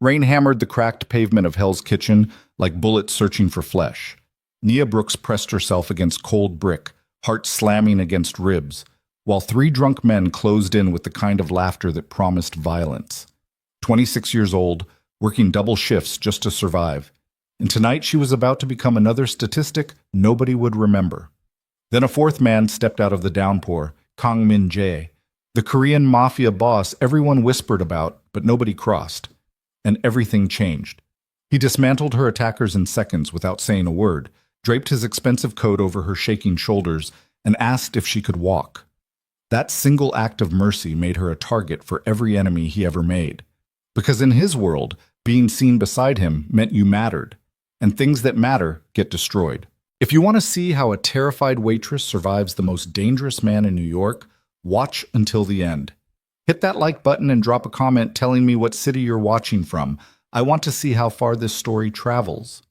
Rain hammered the cracked pavement of Hell's Kitchen like bullets searching for flesh. Nia Brooks pressed herself against cold brick, heart slamming against ribs, while three drunk men closed in with the kind of laughter that promised violence. 26 years old, working double shifts just to survive. And tonight she was about to become another statistic nobody would remember. Then a fourth man stepped out of the downpour, Kang Min-jae, the Korean Mafia boss everyone whispered about, but nobody crossed. And everything changed. He dismantled her attackers in seconds without saying a word, draped his expensive coat over her shaking shoulders, and asked if she could walk. That single act of mercy made her a target for every enemy he ever made. Because in his world, being seen beside him meant you mattered, and things that matter get destroyed. If you want to see how a terrified waitress survives the most dangerous man in New York, watch until the end. Hit that like button and drop a comment telling me what city you're watching from. I want to see how far this story travels.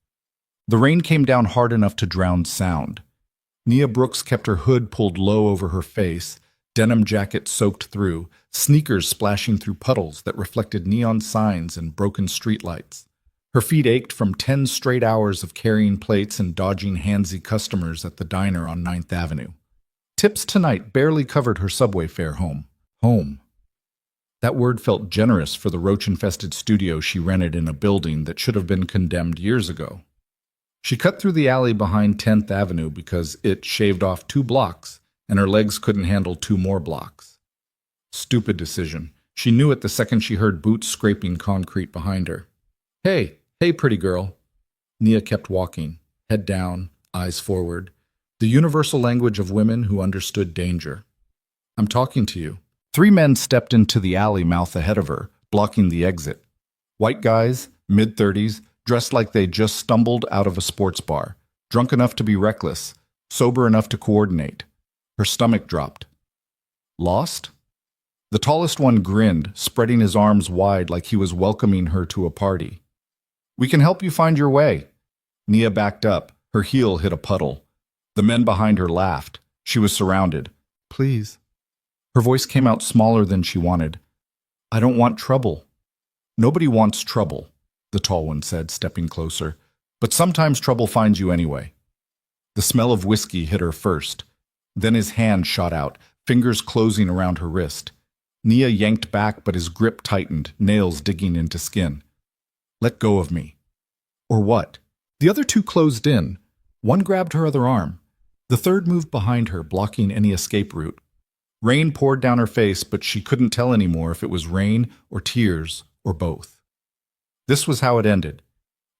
The rain came down hard enough to drown sound. Nia Brooks kept her hood pulled low over her face, denim jacket soaked through, sneakers splashing through puddles that reflected neon signs and broken streetlights. Her feet ached from 10 straight hours of carrying plates and dodging handsy customers at the diner on 9th Avenue. Tips tonight barely covered her subway fare home. Home. That word felt generous for the roach-infested studio she rented in a building that should have been condemned years ago. She cut through the alley behind 10th Avenue because it shaved off 2 blocks, and her legs couldn't handle 2 more blocks. Stupid decision. She knew it the second she heard boots scraping concrete behind her. Hey, pretty girl. Nia kept walking, head down, eyes forward. The universal language of women who understood danger. I'm talking to you. 3 men stepped into the alley mouth ahead of her, blocking the exit. White guys, mid-30s, dressed like they just stumbled out of a sports bar, drunk enough to be reckless, sober enough to coordinate. Her stomach dropped. Lost? The tallest one grinned, spreading his arms wide like he was welcoming her to a party. We can help you find your way. Nia backed up. Her heel hit a puddle. The men behind her laughed. She was surrounded. Please. Her voice came out smaller than she wanted. I don't want trouble. Nobody wants trouble, the tall one said, stepping closer. But sometimes trouble finds you anyway. The smell of whiskey hit her first. Then his hand shot out, fingers closing around her wrist. Nia yanked back, but his grip tightened, nails digging into skin. Let go of me. Or what? The other 2 closed in. One grabbed her other arm. The third moved behind her, blocking any escape route. Rain poured down her face, but she couldn't tell anymore if it was rain or tears or both. This was how it ended.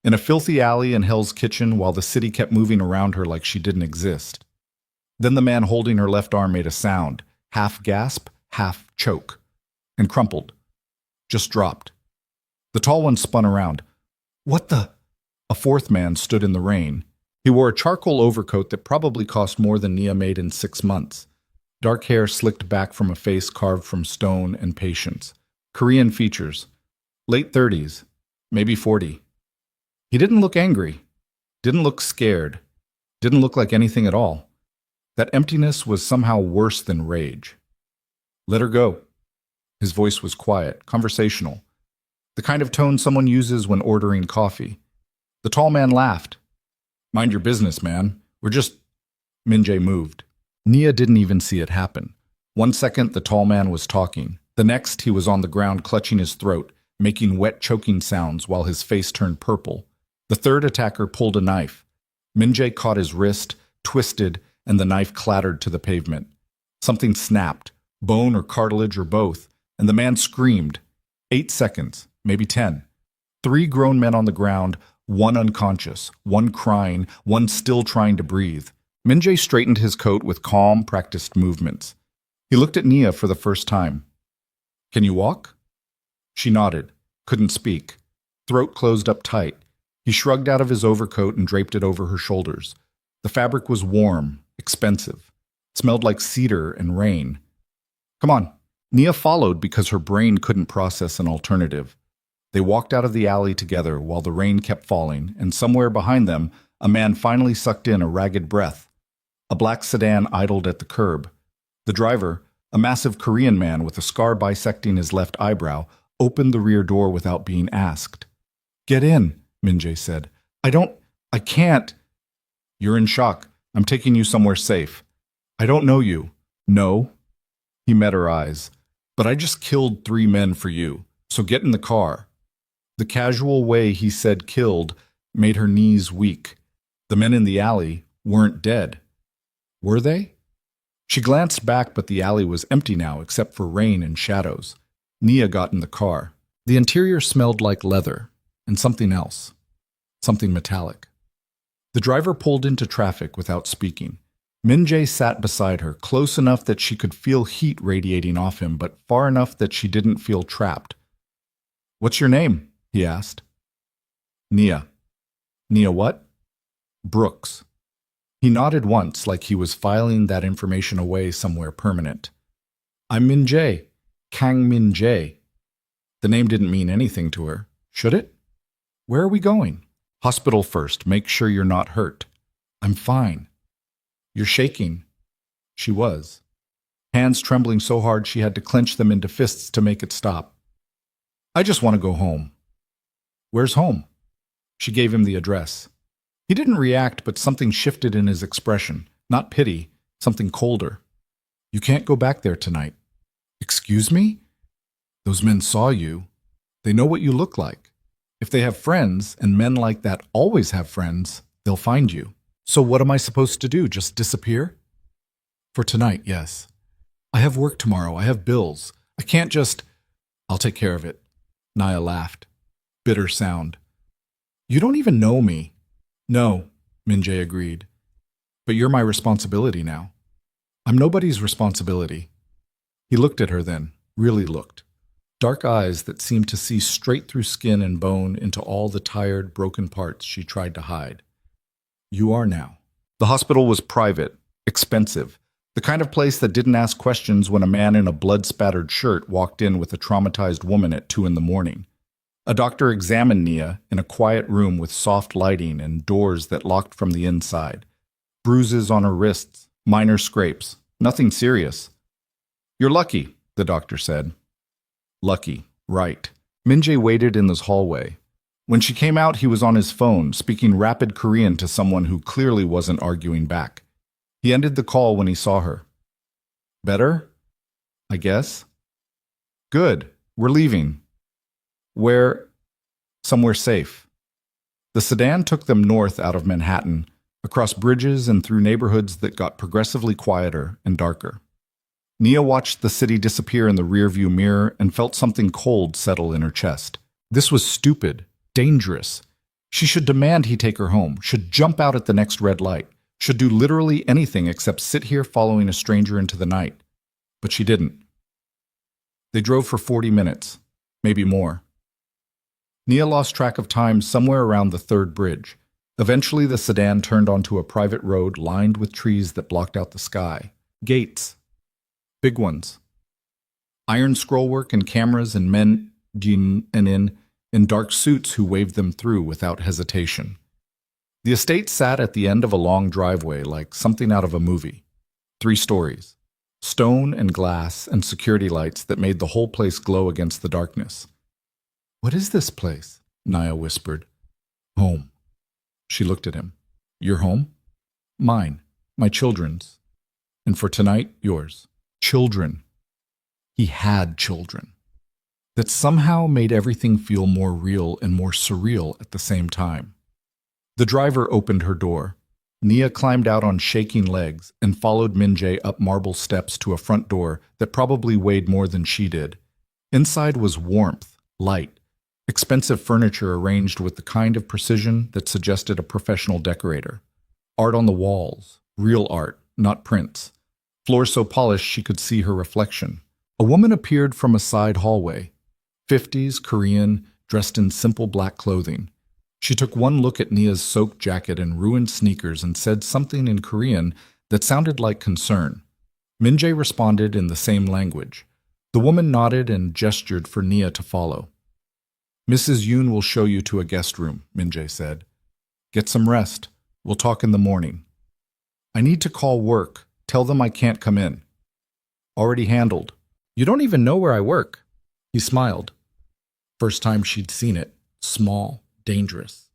In a filthy alley in Hell's Kitchen while the city kept moving around her like she didn't exist. Then the man holding her left arm made a sound, half gasp, half choke, and crumpled. Just dropped. The tall one spun around. What the? A fourth man stood in the rain. He wore a charcoal overcoat that probably cost more than Nia made in 6 months. Dark hair slicked back from a face carved from stone and patience. Korean features. Late 30s, maybe 40. He didn't look angry. Didn't look scared. Didn't look like anything at all. That emptiness was somehow worse than rage. Let her go. His voice was quiet, conversational. The kind of tone someone uses when ordering coffee. The tall man laughed. Mind your business, man. We're just... Min-jae moved. Nia didn't even see it happen. 1 second, the tall man was talking. The next, he was on the ground clutching his throat, making wet, choking sounds while his face turned purple. The third attacker pulled a knife. Min-jae caught his wrist, twisted, and the knife clattered to the pavement. Something snapped, bone or cartilage or both, and the man screamed. 8 seconds, maybe 10. 3 grown men on the ground, 1 unconscious, 1 crying, 1 still trying to breathe. Min-jae straightened his coat with calm, practiced movements. He looked at Nia for the first time. Can you walk? She nodded, couldn't speak. Throat closed up tight. He shrugged out of his overcoat and draped it over her shoulders. The fabric was warm, expensive. Smelled like cedar and rain. Come on. Nia followed because her brain couldn't process an alternative. They walked out of the alley together while the rain kept falling, and somewhere behind them, a man finally sucked in a ragged breath. A black sedan idled at the curb. The driver, a massive Korean man with a scar bisecting his left eyebrow, opened the rear door without being asked. "Get in," Minjae said. I can't." "You're in shock. I'm taking you somewhere safe." "I don't know you." "No." He met her eyes. "But I just killed 3 men for you, so get in the car." The casual way he said killed made her knees weak. The men in the alley weren't dead. Were they? She glanced back, but the alley was empty now except for rain and shadows. Nia got in the car. The interior smelled like leather and something else. Something metallic. The driver pulled into traffic without speaking. Minjae sat beside her, close enough that she could feel heat radiating off him, but far enough that she didn't feel trapped. "What's your name?" he asked. "Nia." "Nia what?" "Brooks." He nodded once, like he was filing that information away somewhere permanent. "I'm Minjae. Kang Minjae." The name didn't mean anything to her. Should it? "Where are we going?" "Hospital first. Make sure you're not hurt." "I'm fine." "You're shaking." She was. Hands trembling so hard she had to clench them into fists to make it stop. "I just want to go home." "Where's home?" She gave him the address. He didn't react, but something shifted in his expression. Not pity, something colder. "You can't go back there tonight." "Excuse me?" "Those men saw you. They know what you look like. If they have friends, and men like that always have friends, they'll find you. So what am I supposed to do, just disappear?" "For tonight, yes. I have work tomorrow. I have bills. I can't just—" "I'll take care of it." Nia laughed. Bitter sound. "You don't even know me." "No," Minjae agreed. "But you're my responsibility now." "I'm nobody's responsibility." He looked at her then, really looked. Dark eyes that seemed to see straight through skin and bone into all the tired, broken parts she tried to hide. "You are now." The hospital was private, expensive, the kind of place that didn't ask questions when a man in a blood-spattered shirt walked in with a traumatized woman at 2 a.m. A doctor examined Nia in a quiet room with soft lighting and doors that locked from the inside. Bruises on her wrists, minor scrapes, nothing serious. "You're lucky," the doctor said. Lucky, right. Minjae waited in this hallway. When she came out, he was on his phone, speaking rapid Korean to someone who clearly wasn't arguing back. He ended the call when he saw her. "Better? I guess." "Good. We're leaving." "Where?" "Somewhere safe." The sedan took them north out of Manhattan, across bridges and through neighborhoods that got progressively quieter and darker. Nia watched the city disappear in the rearview mirror and felt something cold settle in her chest. This was stupid, dangerous. She should demand he take her home, should jump out at the next red light, should do literally anything except sit here following a stranger into the night. But she didn't. They drove for 40 minutes, maybe more. Nia lost track of time somewhere around the 3rd bridge. Eventually, the sedan turned onto a private road lined with trees that blocked out the sky. Gates. Big ones. Iron scrollwork and cameras and men in dark suits who waved them through without hesitation. The estate sat at the end of a long driveway like something out of a movie. 3 stories. Stone and glass and security lights that made the whole place glow against the darkness. "What is this place?" Nia whispered. "Home." She looked at him. "Your home?" "Mine. My children's. And for tonight, yours." Children. He had children. That somehow made everything feel more real and more surreal at the same time. The driver opened her door. Nia climbed out on shaking legs and followed Minjae up marble steps to a front door that probably weighed more than she did. Inside was warmth, light, expensive furniture arranged with the kind of precision that suggested a professional decorator. Art on the walls, real art, not prints. Floor so polished she could see her reflection. A woman appeared from a side hallway. 50s, Korean, dressed in simple black clothing. She took one look at Nia's soaked jacket and ruined sneakers and said something in Korean that sounded like concern. Minjae responded in the same language. The woman nodded and gestured for Nia to follow. "Mrs. Yoon will show you to a guest room," Minjae said. "Get some rest. We'll talk in the morning." "I need to call work. Tell them I can't come in." "Already handled." "You don't even know where I work." He smiled. First time she'd seen it. Small, dangerous.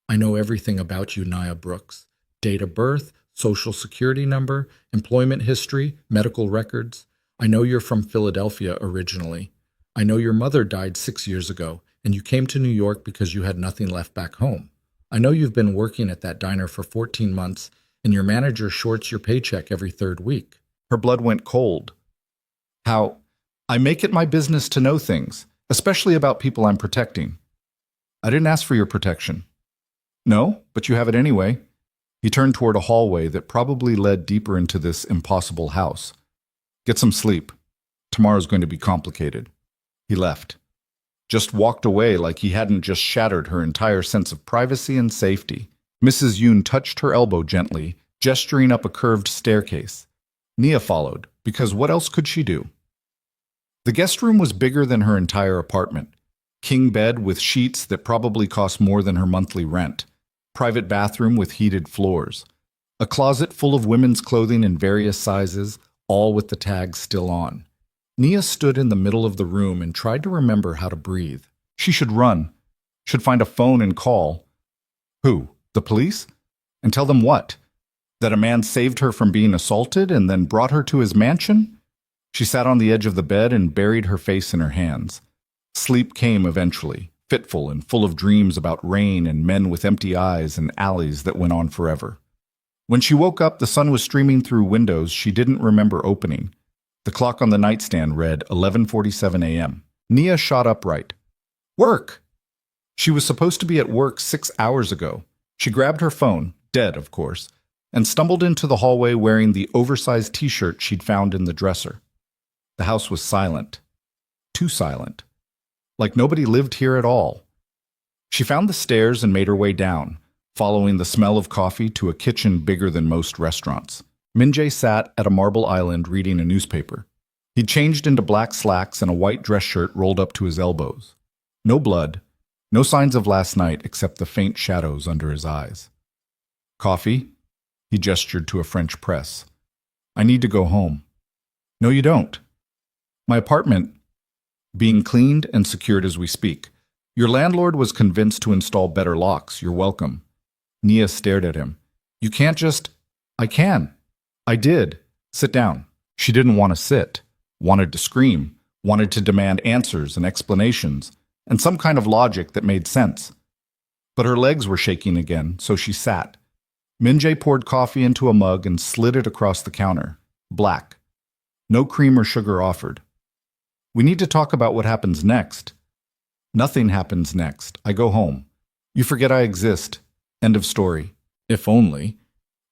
I know everything about you, Nia Brooks. Date of birth, social security number, employment history, medical records. I know you're from Philadelphia originally. I know your mother died 6 years ago, and you came to New York because you had nothing left back home. I know you've been working at that diner for 14 months, and your manager shorts your paycheck every third week. Her blood went cold. How? I make it my business to know things, especially about people I'm protecting. I didn't ask for your protection. No, but you have it anyway. He turned toward a hallway that probably led deeper into this impossible house. Get some sleep. Tomorrow's going to be complicated. He left. Just walked away like he hadn't just shattered her entire sense of privacy and safety. Mrs. Yoon touched her elbow gently, gesturing up a curved staircase. Nia followed, because what else could she do? The guest room was bigger than her entire apartment. King bed with sheets that probably cost more than her monthly rent. Private bathroom with heated floors. A closet full of women's clothing in various sizes, all with the tags still on. Nia stood in the middle of the room and tried to remember how to breathe. She should run. Should find a phone and call. Who? The police? And tell them what? That a man saved her from being assaulted and then brought her to his mansion? She sat on the edge of the bed and buried her face in her hands. Sleep came eventually, fitful and full of dreams about rain and men with empty eyes and alleys that went on forever. When she woke up, the sun was streaming through windows she didn't remember opening. The clock on the nightstand read 11:47 a.m. Nia shot upright. Work! She was supposed to be at work 6 hours ago. She grabbed her phone, dead of course, and stumbled into the hallway wearing the oversized t-shirt she'd found in the dresser. The house was silent. Too silent. Like nobody lived here at all. She found the stairs and made her way down, following the smell of coffee to a kitchen bigger than most restaurants. Min-jae sat at a marble island reading a newspaper. He'd changed into black slacks and a white dress shirt rolled up to his elbows. No blood, no signs of last night except the faint shadows under his eyes. Coffee? He gestured to a French press. I need to go home. No, you don't. My apartment, being cleaned and secured as we speak. Your landlord was convinced to install better locks. You're welcome. Nia stared at him. You can't just... I can. I did. Sit down. She didn't want to sit. Wanted to scream. Wanted to demand answers and explanations, and some kind of logic that made sense. But her legs were shaking again, so she sat. Min-jae poured coffee into a mug and slid it across the counter. Black. No cream or sugar offered. We need to talk about what happens next. Nothing happens next. I go home. You forget I exist. End of story. If only.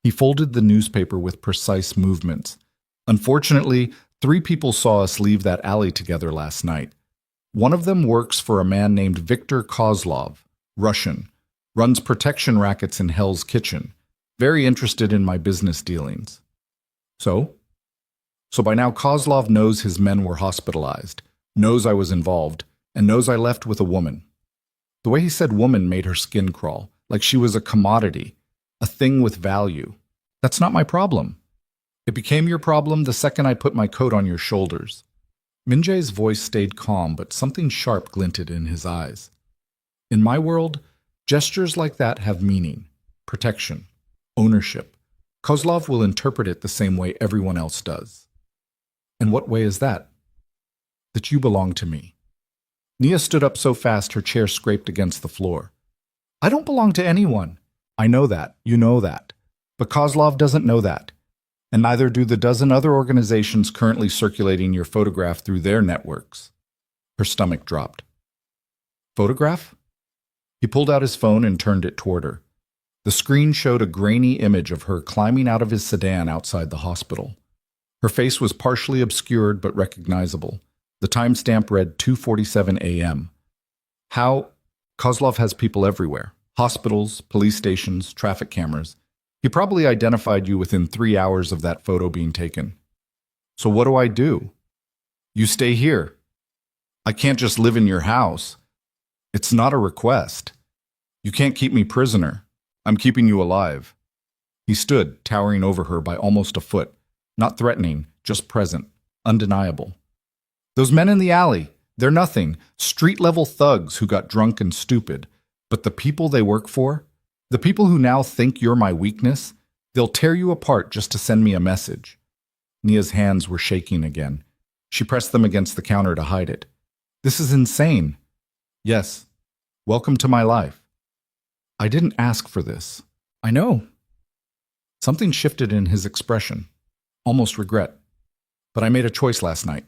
He folded the newspaper with precise movements. Unfortunately, 3 people saw us leave that alley together last night. One of them works for a man named Viktor Kozlov, Russian, runs protection rackets in Hell's Kitchen, very interested in my business dealings. So by now Kozlov knows his men were hospitalized, knows I was involved, and knows I left with a woman. The way he said woman made her skin crawl, like she was a commodity, a thing with value. That's not my problem. It became your problem the second I put my coat on your shoulders. Min-jae's voice stayed calm, but something sharp glinted in his eyes. In my world, gestures like that have meaning, protection, ownership. Kozlov will interpret it the same way everyone else does. And what way is that? That you belong to me. Nia stood up so fast her chair scraped against the floor. I don't belong to anyone. I know that. You know that. But Kozlov doesn't know that. And neither do the dozen other organizations currently circulating your photograph through their networks. Her stomach dropped. Photograph? He pulled out his phone and turned it toward her. The screen showed a grainy image of her climbing out of his sedan outside the hospital. Her face was partially obscured but recognizable. The timestamp read 2:47 a.m. How? Kozlov has people everywhere. Hospitals, police stations, traffic cameras. He probably identified you within 3 hours of that photo being taken. So what do I do? You stay here. I can't just live in your house. It's not a request. You can't keep me prisoner. I'm keeping you alive. He stood, towering over her by almost a foot. Not threatening, just present, undeniable. Those men in the alley, They're nothing, street-level thugs who got drunk and stupid. But the people they work for, the people who now think you're my weakness, they'll tear you apart just to send me a message." Nia's hands were shaking again. She pressed them against the counter to hide it. "This is insane." "Yes. Welcome to my life." "I didn't ask for this." "I know." Something shifted in his expression, almost regret. "But I made a choice last night,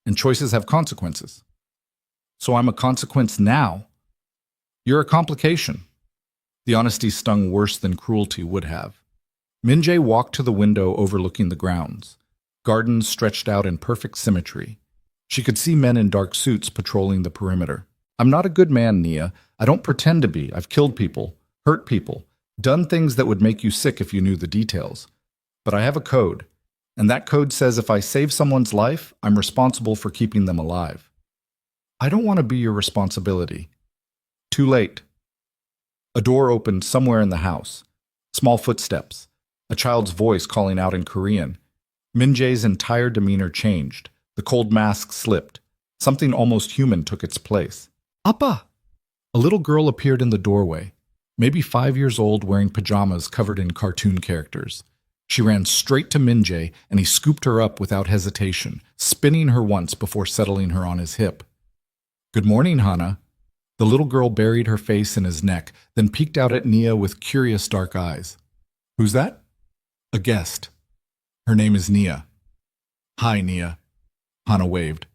and choices have consequences." "So I'm a consequence now?" "You're a complication." The honesty stung worse than cruelty would have. Min-jae walked to the window overlooking the grounds. Gardens stretched out in perfect symmetry. She could see men in dark suits patrolling the perimeter. "I'm not a good man, Nia. I don't pretend to be. I've killed people, hurt people, done things that would make you sick if you knew the details. But I have a code, and that code says if I save someone's life, I'm responsible for keeping them alive. I don't want to be your responsibility." Too late. A door opened somewhere in the house. Small footsteps. A child's voice calling out in Korean. Min-jae's entire demeanor changed. The cold mask slipped. Something almost human took its place. "Appa!" A little girl appeared in the doorway, maybe 5 years old, wearing pajamas covered in cartoon characters. She ran straight to Min-jae, and he scooped her up without hesitation, spinning her once before settling her on his hip. "Good morning, Hana." The little girl buried her face in his neck, then peeked out at Nia with curious dark eyes. "Who's that?" "A guest. Her name is Nia." "Hi, Nia." Hana waved.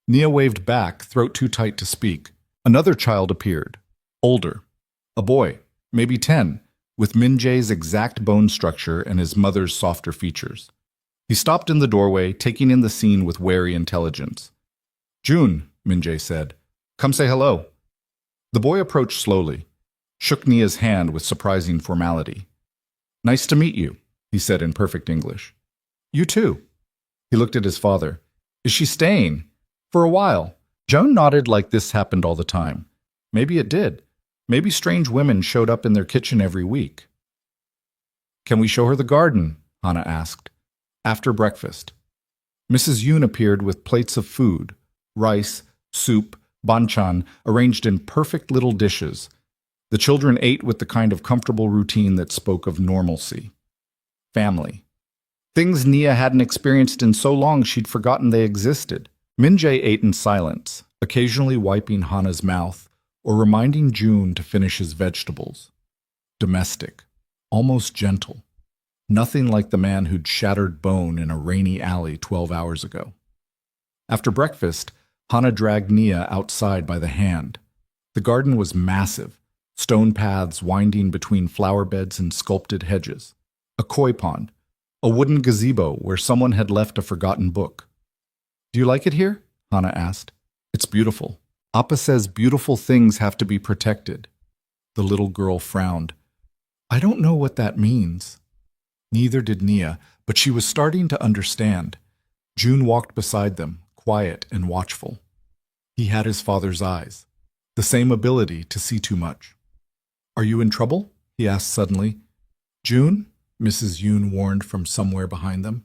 Nia waved back, throat too tight to speak. Another child appeared. Older. A boy, maybe 10, with Min-jae's exact bone structure and his mother's softer features. He stopped in the doorway, taking in the scene with wary intelligence. "June," Min-jae said. "Come say hello." The boy approached slowly, shook Nia's hand with surprising formality. "Nice to meet you," he said in perfect English. "You too." He looked at his father. "Is she staying?" "For a while." Joan nodded like this happened all the time. Maybe it did. Maybe strange women showed up in their kitchen every week. "Can we show her the garden?" Hana asked. "After breakfast." Mrs. Yoon appeared with plates of food, rice, soup, banchan, arranged in perfect little dishes. The children ate with the kind of comfortable routine that spoke of normalcy. Family. Things Nia hadn't experienced in so long she'd forgotten they existed. Min-jae ate in silence, occasionally wiping Hana's mouth or reminding June to finish his vegetables. Domestic, almost gentle. Nothing like the man who'd shattered bone in a rainy alley 12 hours ago. After breakfast, Hana dragged Nia outside by the hand. The garden was massive, stone paths winding between flower beds and sculpted hedges. A koi pond, a wooden gazebo where someone had left a forgotten book. "Do you like it here?" Hana asked. "It's beautiful. Appa says beautiful things have to be protected." The little girl frowned. "I don't know what that means." Neither did Nia, but she was starting to understand. June walked beside them, quiet and watchful. He had his father's eyes, the same ability to see too much. "Are you in trouble?" he asked suddenly. "June?" Mrs. Yoon warned from somewhere behind them.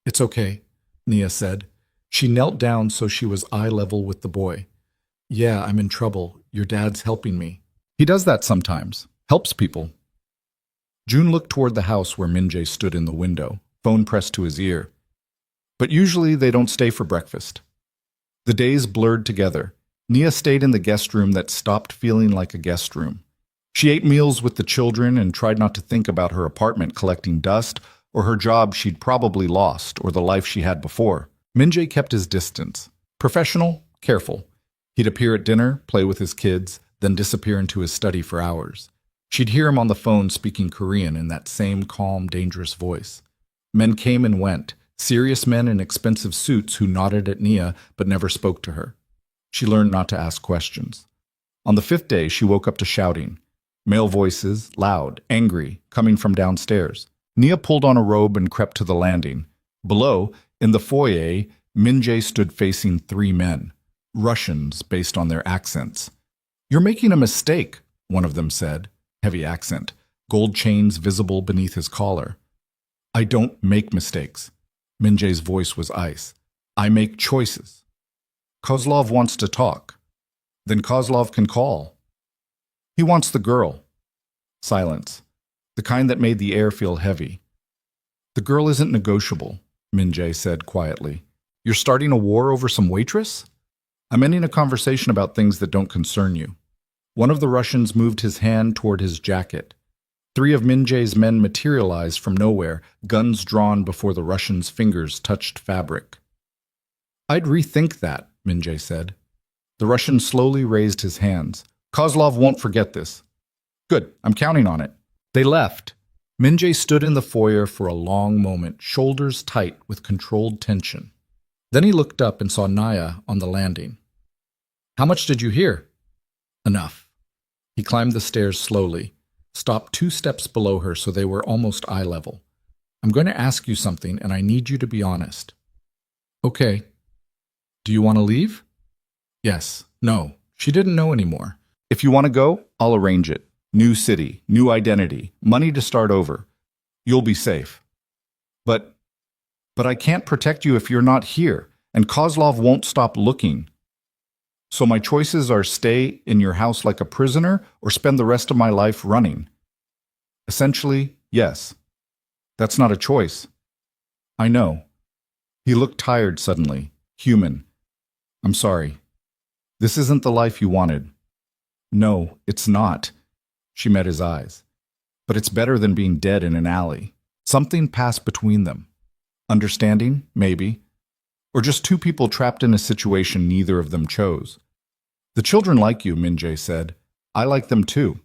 "It's okay," Nia said. She knelt down so she was eye level with the boy. "Yeah, I'm in trouble. Your dad's helping me." "He does that sometimes. Helps people." June looked toward the house where Min-jae stood in the window, phone pressed to his ear. But usually they don't stay for breakfast. The days blurred together. Nia stayed in the guest room that stopped feeling like a guest room. She ate meals with the children and tried not to think about her apartment collecting dust or her job she'd probably lost or the life she had before. Min-jae kept his distance. Professional, careful. He'd appear at dinner, play with his kids, then disappear into his study for hours. She'd hear him on the phone speaking Korean in that same calm, dangerous voice. Men came and went, serious men in expensive suits who nodded at Nia but never spoke to her. She learned not to ask questions. On the 5th day, she woke up to shouting. Male voices, loud, angry, coming from downstairs. Nia pulled on a robe and crept to the landing. Below, in the foyer, Min-jae stood facing 3 men. Russians, based on their accents. "You're making a mistake," one of them said. Heavy accent, gold chains visible beneath his collar. "I don't make mistakes." Min-jae's voice was ice. "I make choices." Kozlov wants to talk. Then Kozlov can call. He wants the girl. Silence. The kind that made the air feel heavy. The girl isn't negotiable, Min-jae said quietly. You're starting a war over some waitress? I'm ending a conversation about things that don't concern you. One of the Russians moved his hand toward his jacket. 3 of Min-jae's men materialized from nowhere, guns drawn before the Russian's fingers touched fabric. I'd rethink that, Min-jae said. The Russian slowly raised his hands. Kozlov won't forget this. Good, I'm counting on it. They left. Min-jae stood in the foyer for a long moment, shoulders tight with controlled tension. Then he looked up and saw Naya on the landing. How much did you hear? Enough. He climbed the stairs slowly, stopped 2 steps below her so they were almost eye level. I'm going to ask you something and I need you to be honest. Okay. Do you want to leave? Yes. No. She didn't know anymore. If you want to go, I'll arrange it. New city, new identity, money to start over. You'll be safe. But I can't protect you if you're not here, and Kozlov won't stop looking. So my choices are stay in your house like a prisoner or spend the rest of my life running. Essentially, yes. That's not a choice. I know. He looked tired suddenly, human. I'm sorry. This isn't the life you wanted. No, it's not. She met his eyes. But it's better than being dead in an alley. Something passed between them. Understanding, maybe. Or just 2 people trapped in a situation neither of them chose. The children like you, Min-jae said. I like them too.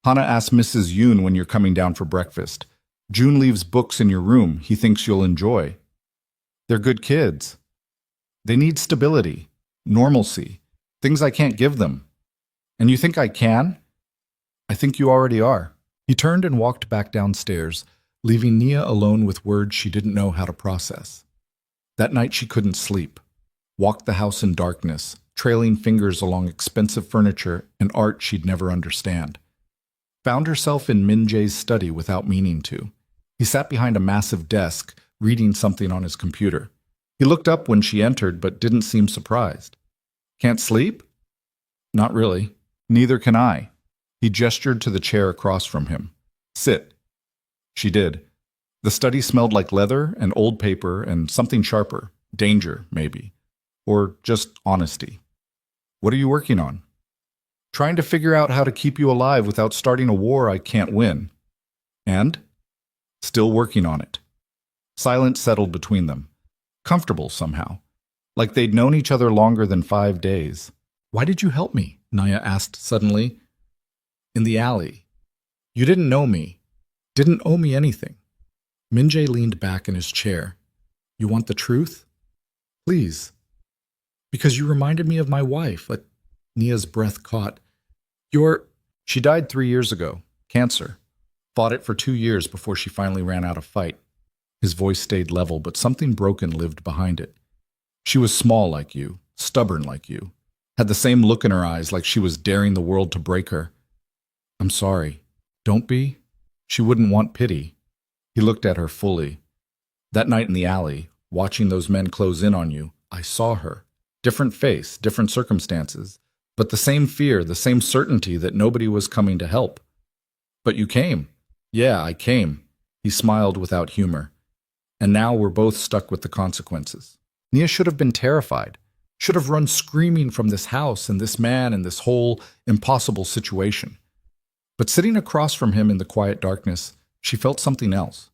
Hana asked Mrs. Yoon when you're coming down for breakfast. June leaves books in your room he thinks you'll enjoy. They're good kids. They need stability, normalcy, things I can't give them. And you think I can? I think you already are. He turned and walked back downstairs, leaving Nia alone with words she didn't know how to process. That night she couldn't sleep. Walked the house in darkness, trailing fingers along expensive furniture and art she'd never understand. Found herself in Min-jae's study without meaning to. He sat behind a massive desk, reading something on his computer. He looked up when she entered, but didn't seem surprised. Can't sleep? Not really. Neither can I. He gestured to the chair across from him. Sit. She did. The study smelled like leather and old paper and something sharper. Danger, maybe. Or just honesty. What are you working on? Trying to figure out how to keep you alive without starting a war I can't win. And? Still working on it. Silence settled between them. Comfortable somehow. Like they'd known each other longer than 5 days. Why did you help me? Naya asked suddenly. In the alley. You didn't know me. Didn't owe me anything. Min-jae leaned back in his chair. You want the truth? Please. Because you reminded me of my wife. Nia's breath caught. She died 3 years ago. Cancer. Fought it for 2 years before she finally ran out of fight. His voice stayed level, but something broken lived behind it. She was small like you, stubborn like you. Had the same look in her eyes like she was daring the world to break her. I'm sorry. Don't be. She wouldn't want pity. He looked at her fully. That night in the alley, watching those men close in on you, I saw her. Different face, different circumstances, but the same fear, the same certainty that nobody was coming to help. But you came. Yeah, I came. He smiled without humor. And now we're both stuck with the consequences. Nia should have been terrified. Should have run screaming from this house and this man and this whole impossible situation. But sitting across from him in the quiet darkness, she felt something else.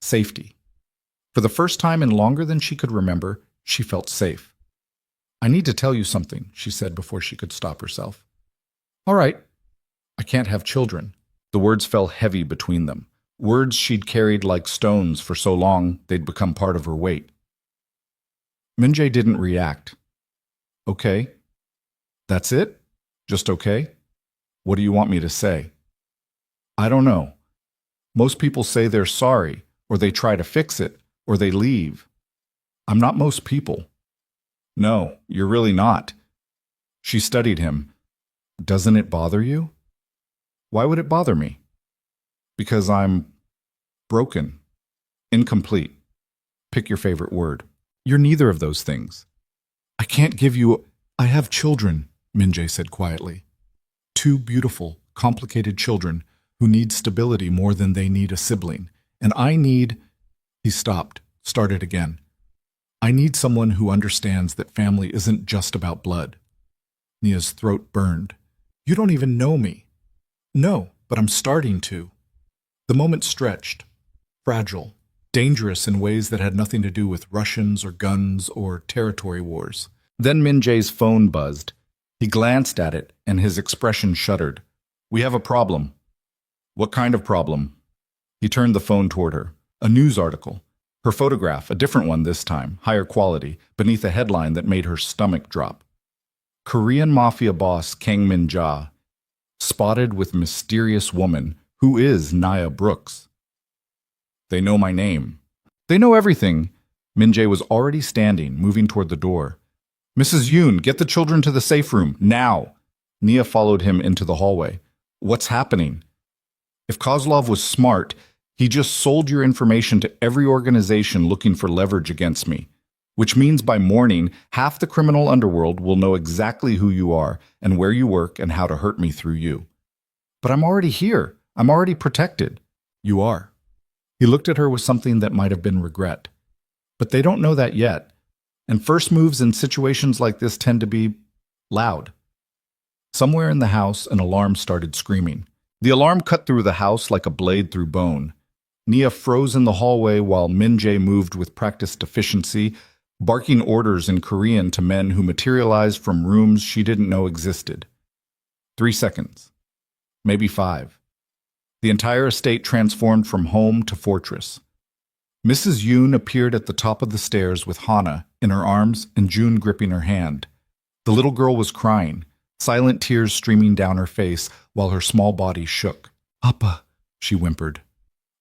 Safety. For the first time in longer than she could remember, she felt safe. I need to tell you something, she said before she could stop herself. All right. I can't have children. The words fell heavy between them. Words she'd carried like stones for so long they'd become part of her weight. Min-jae didn't react. Okay. That's it? Just okay? What do you want me to say? I don't know. Most people say they're sorry, or they try to fix it, or they leave. I'm not most people. No, you're really not. She studied him. Doesn't it bother you? Why would it bother me? Because I'm broken, incomplete. Pick your favorite word. You're neither of those things. I can't give you... I have children, Minjae said quietly. Two beautiful, complicated children who need stability more than they need a sibling. And I need... He stopped, started again. I need someone who understands that family isn't just about blood. Nia's throat burned. You don't even know me. No, but I'm starting to. The moment stretched, fragile, dangerous in ways that had nothing to do with Russians or guns or territory wars. Then Minjae's phone buzzed. He glanced at it, and his expression shuddered. We have a problem. What kind of problem? He turned the phone toward her. A news article. Her photograph, a different one this time, higher quality, beneath a headline that made her stomach drop. Korean Mafia boss Kang Min-ja, spotted with mysterious woman who is Nia Brooks. They know my name. They know everything. Min-jae was already standing, moving toward the door. Mrs. Yoon, get the children to the safe room, now. Nia followed him into the hallway. What's happening? If Kozlov was smart, he just sold your information to every organization looking for leverage against me. Which means by morning, half the criminal underworld will know exactly who you are and where you work and how to hurt me through you. But I'm already here. I'm already protected. You are. He looked at her with something that might have been regret. But they don't know that yet. And first moves in situations like this tend to be loud. Somewhere in the house, an alarm started screaming. The alarm cut through the house like a blade through bone. Nia froze in the hallway while Min-jae moved with practiced efficiency, barking orders in Korean to men who materialized from rooms she didn't know existed. 3 seconds. Maybe 5. The entire estate transformed from home to fortress. Mrs. Yoon appeared at the top of the stairs with Hana in her arms and June gripping her hand. The little girl was crying, silent tears streaming down her face while her small body shook. Papa, she whimpered.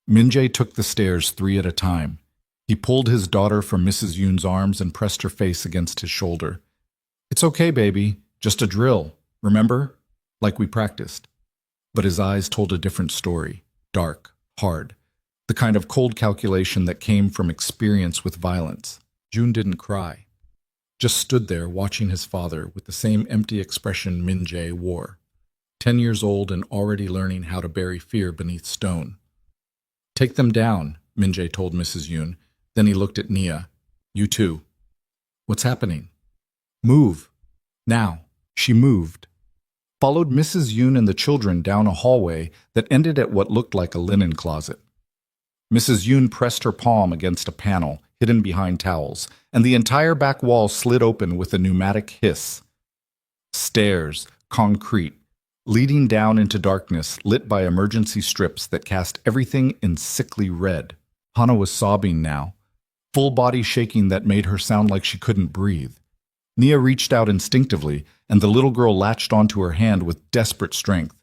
Min-jae took the stairs 3 at a time. He pulled his daughter from Mrs. Yoon's arms and pressed her face against his shoulder. It's okay, baby. Just a drill. Remember? Like we practiced. But his eyes told a different story. Dark, hard. The kind of cold calculation that came from experience with violence. June didn't cry. Just stood there watching his father with the same empty expression Min-jae wore. 10 years old and already learning how to bury fear beneath stone. Take them down, Min-jae told Mrs. Yoon. Then he looked at Nia. You too. What's happening? Move. Now. She moved. Followed Mrs. Yoon and the children down a hallway that ended at what looked like a linen closet. Mrs. Yoon pressed her palm against a panel hidden behind towels, and the entire back wall slid open with a pneumatic hiss. Stairs, concrete, leading down into darkness lit by emergency strips that cast everything in sickly red. Hana was sobbing now, full body shaking that made her sound like she couldn't breathe. Nia reached out instinctively, and the little girl latched onto her hand with desperate strength.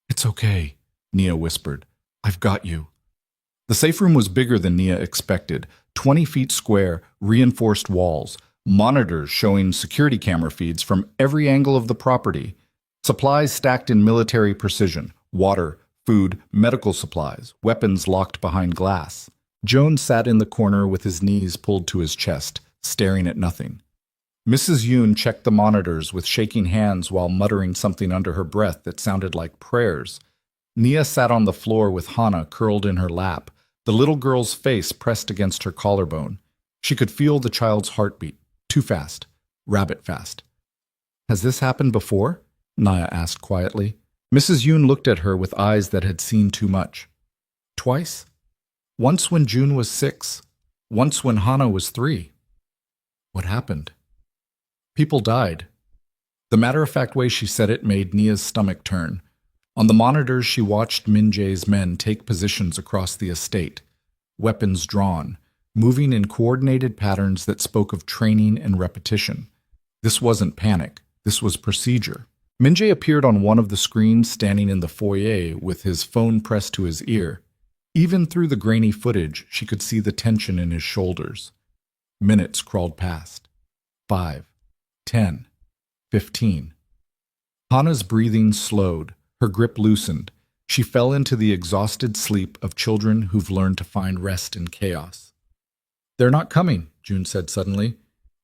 It's okay, Nia whispered. I've got you. The safe room was bigger than Nia expected, 20 feet square, reinforced walls, monitors showing security camera feeds from every angle of the property, supplies stacked in military precision, water, food, medical supplies, weapons locked behind glass. Jones sat in the corner with his knees pulled to his chest, staring at nothing. Mrs. Yoon checked the monitors with shaking hands while muttering something under her breath that sounded like prayers. Nia sat on the floor with Hana curled in her lap, the little girl's face pressed against her collarbone. She could feel the child's heartbeat, too fast, rabbit fast. Has this happened before? Nia asked quietly. Mrs. Yoon looked at her with eyes that had seen too much. Twice? Once when June was 6, once when Hana was 3. What happened? People died. The matter-of-fact way she said it made Nia's stomach turn. On the monitors, she watched Min-jae's men take positions across the estate, weapons drawn, moving in coordinated patterns that spoke of training and repetition. This wasn't panic. This was procedure. Min-jae appeared on one of the screens standing in the foyer with his phone pressed to his ear. Even through the grainy footage, she could see the tension in his shoulders. Minutes crawled past. 5, 10, 15. Hana's breathing slowed. Her grip loosened. She fell into the exhausted sleep of children who've learned to find rest in chaos. They're not coming, June said suddenly.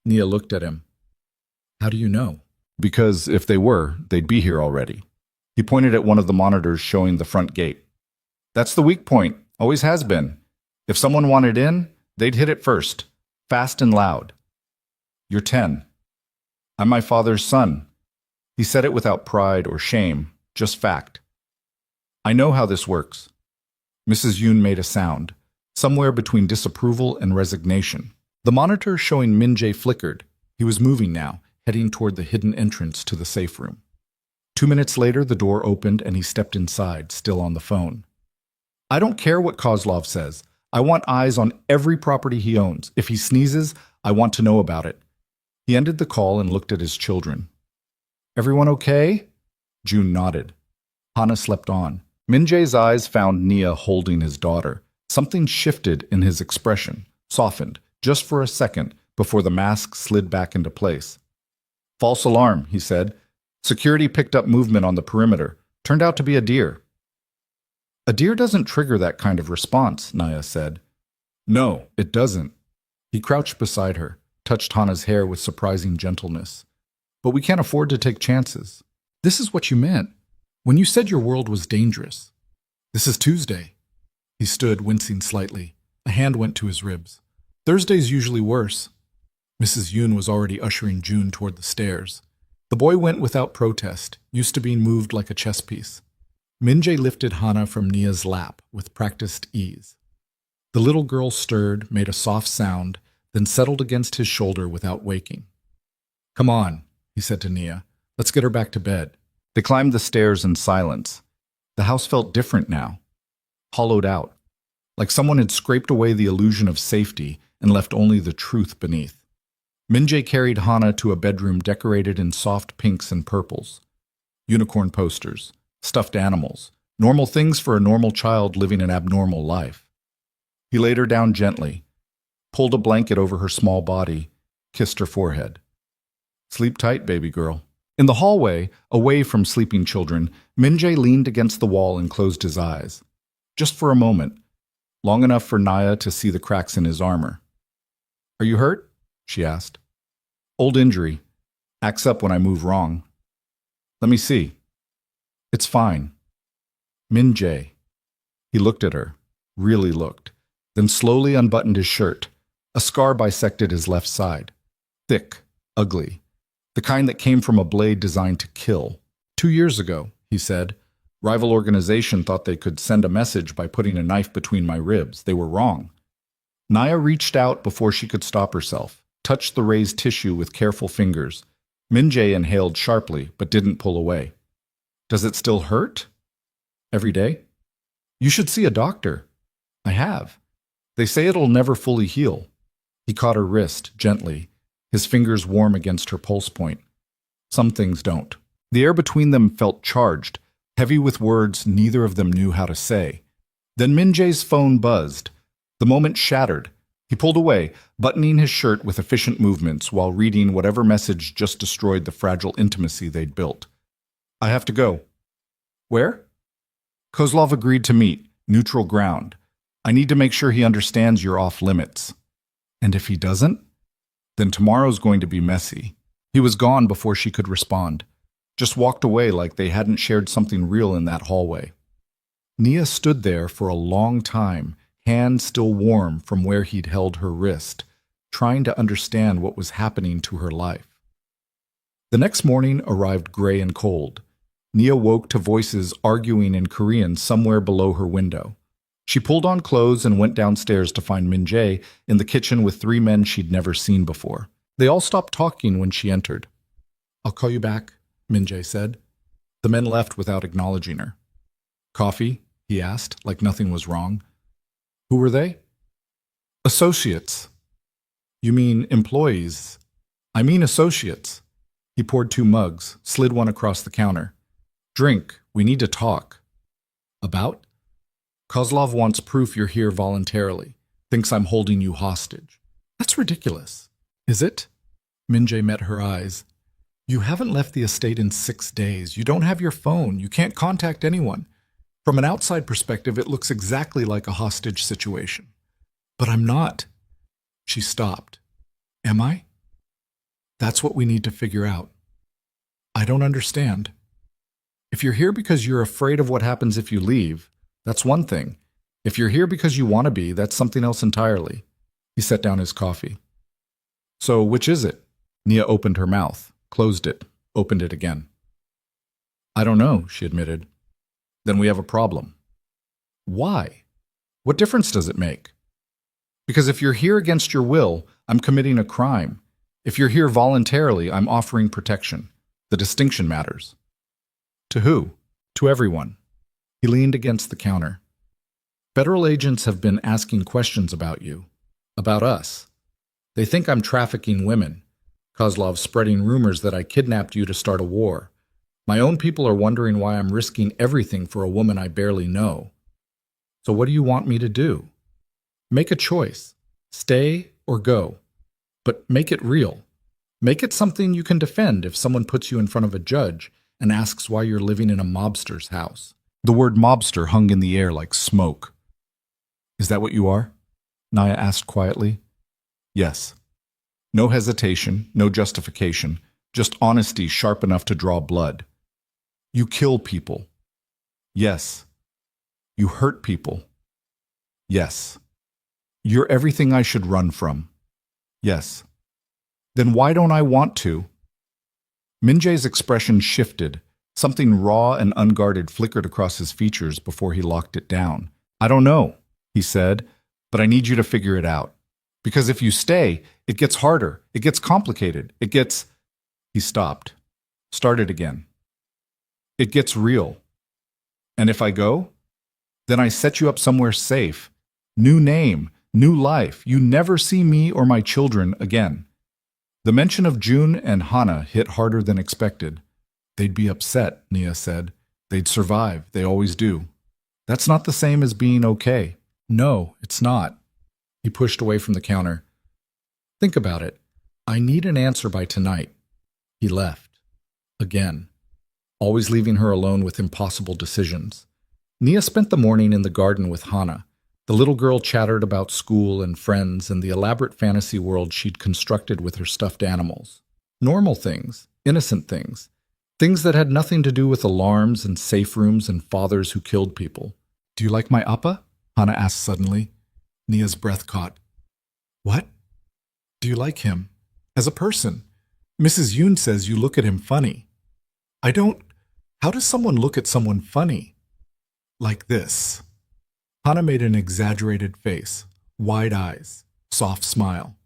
Nia looked at him. How do you know? Because if they were, they'd be here already. He pointed at one of the monitors showing the front gate. That's the weak point. Always has been. If someone wanted in, they'd hit it first. Fast and loud. You're 10. I'm my father's son. He said it without pride or shame, just fact. I know how this works. Mrs. Yoon made a sound, somewhere between disapproval and resignation. The monitor showing Min Jae flickered. He was moving now, heading toward the hidden entrance to the safe room. 2 minutes later, the door opened and he stepped inside, still on the phone. I don't care what Kozlov says. I want eyes on every property he owns. If he sneezes, I want to know about it. He ended the call and looked at his children. Everyone okay? June nodded. Hana slept on. Min Jae's eyes found Nia holding his daughter. Something shifted in his expression, softened, just for a second, before the mask slid back into place. False alarm, he said. Security picked up movement on the perimeter. Turned out to be a deer. A deer doesn't trigger that kind of response, Nia said. No, it doesn't. He crouched beside her, touched Hana's hair with surprising gentleness. But we can't afford to take chances. This is what you meant when you said your world was dangerous. This is Tuesday. He stood, wincing slightly. A hand went to his ribs. Thursday's usually worse. Mrs. Yoon was already ushering June toward the stairs. The boy went without protest, used to being moved like a chess piece. Min Jae lifted Hana from Nia's lap with practiced ease. The little girl stirred, made a soft sound, then settled against his shoulder without waking. Come on, he said to Nia. Let's get her back to bed. They climbed the stairs in silence. The house felt different now, hollowed out, like someone had scraped away the illusion of safety and left only the truth beneath. Min Jae carried Hana to a bedroom decorated in soft pinks and purples. Unicorn posters, stuffed animals, normal things for a normal child living an abnormal life. He laid her down gently, pulled a blanket over her small body, kissed her forehead. Sleep tight, baby girl. In the hallway, away from sleeping children, Min Jae leaned against the wall and closed his eyes. Just for a moment, long enough for Nia to see the cracks in his armor. Are you hurt? She asked. Old injury. Acts up when I move wrong. Let me see. It's fine. Min Jae. He looked at her, really looked, then slowly unbuttoned his shirt. A scar bisected his left side. Thick, ugly. The kind that came from a blade designed to kill. 2 years ago, he said, rival organization thought they could send a message by putting a knife between my ribs. They were wrong. Nia reached out before she could stop herself, touched the raised tissue with careful fingers. Min Jae inhaled sharply, but didn't pull away. Does it still hurt? Every day? You should see a doctor. I have. They say it'll never fully heal. He caught her wrist, gently, his fingers warm against her pulse point. Some things don't. The air between them felt charged, heavy with words neither of them knew how to say. Then Min Jae's phone buzzed. The moment shattered. He pulled away, buttoning his shirt with efficient movements while reading whatever message just destroyed the fragile intimacy they'd built. I have to go. Where? Kozlov agreed to meet, neutral ground. I need to make sure he understands you're off limits. And if he doesn't? Then tomorrow's going to be messy. He was gone before she could respond. Just walked away like they hadn't shared something real in that hallway. Nia stood there for a long time, hand still warm from where he'd held her wrist, trying to understand what was happening to her life. The next morning arrived gray and cold. Nia woke to voices arguing in Korean somewhere below her window. She pulled on clothes and went downstairs to find Min Jae in the kitchen with 3 men she'd never seen before. They all stopped talking when she entered. I'll call you back, Min Jae said. The men left without acknowledging her. Coffee? He asked, like nothing was wrong. Who were they? Associates. You mean employees? I mean associates. He poured 2 mugs, slid one across the counter. Drink, we need to talk. About? Kozlov wants proof you're here voluntarily. Thinks I'm holding you hostage. That's ridiculous. Is it? Min Jae met her eyes. You haven't left the estate in 6 days. You don't have your phone. You can't contact anyone. From an outside perspective, it looks exactly like a hostage situation. But I'm not. She stopped. Am I? That's what we need to figure out. I don't understand. If you're here because you're afraid of what happens if you leave, that's one thing. If you're here because you want to be, that's something else entirely. He set down his coffee. So, which is it? Nia opened her mouth, closed it, opened it again. I don't know, she admitted. Then we have a problem. Why? What difference does it make? Because if you're here against your will, I'm committing a crime. If you're here voluntarily, I'm offering protection. The distinction matters. To who? To everyone. He leaned against the counter. Federal agents have been asking questions about you, about us. They think I'm trafficking women. Kozlov's spreading rumors that I kidnapped you to start a war. My own people are wondering why I'm risking everything for a woman I barely know. So what do you want me to do? Make a choice. Stay or go. But make it real. Make it something you can defend if someone puts you in front of a judge and asks why you're living in a mobster's house. The word mobster hung in the air like smoke. Is that what you are? Nia asked quietly. Yes. No hesitation, no justification, just honesty sharp enough to draw blood. You kill people. Yes. You hurt people. Yes. You're everything I should run from. Yes. Then why don't I want to? Minjae's expression shifted. Something raw and unguarded flickered across his features before he locked it down. I don't know, he said, but I need you to figure it out. Because if you stay, it gets harder. It gets complicated. It gets... He stopped. Started again. It gets real. And if I go, then I set you up somewhere safe. New name, new life. You never see me or my children again. The mention of June and Hana hit harder than expected. They'd be upset, Nia said. They'd survive. They always do. That's not the same as being okay. No, it's not. He pushed away from the counter. Think about it. I need an answer by tonight. He left. Again. Always leaving her alone with impossible decisions. Nia spent the morning in the garden with Hana. The little girl chattered about school and friends and the elaborate fantasy world she'd constructed with her stuffed animals. Normal things, innocent things, things that had nothing to do with alarms and safe rooms and fathers who killed people. Do you like my appa? Hana asked suddenly. Nia's breath caught. What? Do you like him? As a person? Mrs. Yoon says you look at him funny. I don't... How does someone look at someone funny? Like this. Hana made an exaggerated face, wide eyes, soft smile.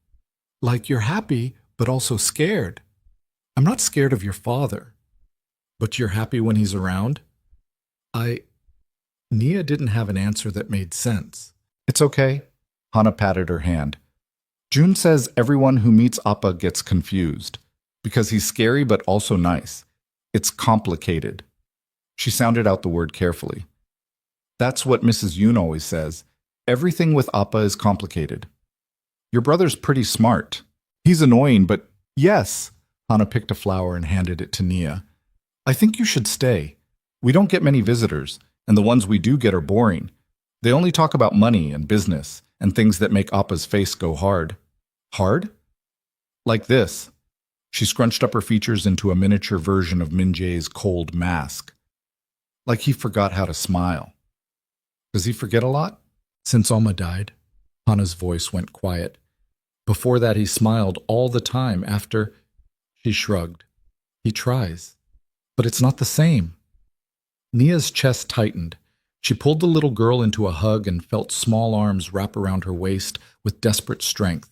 Like you're happy, but also scared. I'm not scared of your father. But you're happy when he's around? Nia didn't have an answer that made sense. It's okay. Hana patted her hand. June says everyone who meets Appa gets confused. Because he's scary but also nice. It's complicated. She sounded out the word carefully. That's what Mrs. Yoon always says. Everything with Appa is complicated. Your brother's pretty smart. He's annoying, but yes. Hana picked a flower and handed it to Nia. I think you should stay. We don't get many visitors, and the ones we do get are boring. They only talk about money and business and things that make Appa's face go hard. Hard? Like this. She scrunched up her features into a miniature version of Minjae's cold mask. Like he forgot how to smile. Does he forget a lot? Since Alma died, Hana's voice went quiet. Before that, he smiled all the time. After, she shrugged. He tries. But it's not the same. Nia's chest tightened. She pulled the little girl into a hug and felt small arms wrap around her waist with desperate strength.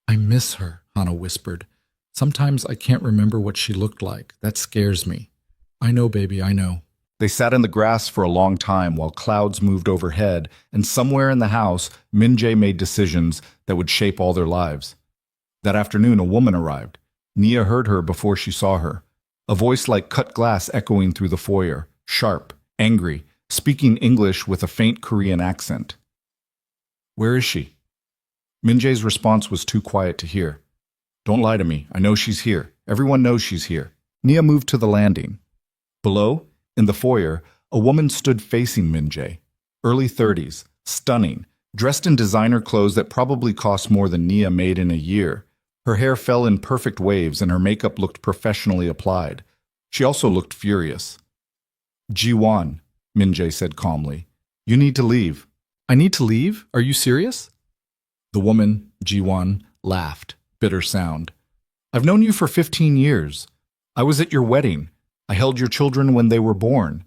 I miss her, Hana whispered. Sometimes I can't remember what she looked like. That scares me. I know, baby, I know. They sat in the grass for a long time while clouds moved overhead, and somewhere in the house, Minjae made decisions that would shape all their lives. That afternoon, a woman arrived. Nia heard her before she saw her. A voice like cut glass echoing through the foyer, sharp, angry, speaking English with a faint Korean accent. Where is she? Minjae's response was too quiet to hear. Don't lie to me. I know she's here. Everyone knows she's here. Nia moved to the landing. Below, in the foyer, a woman stood facing Minjae. Early 30s, stunning, dressed in designer clothes that probably cost more than Nia made in a year. Her hair fell in perfect waves and her makeup looked professionally applied. She also looked furious. Ji-won, Min-jae said calmly, you need to leave. I need to leave? Are you serious? The woman, Ji-won, laughed, bitter sound. I've known you for 15 years. I was at your wedding. I held your children when they were born.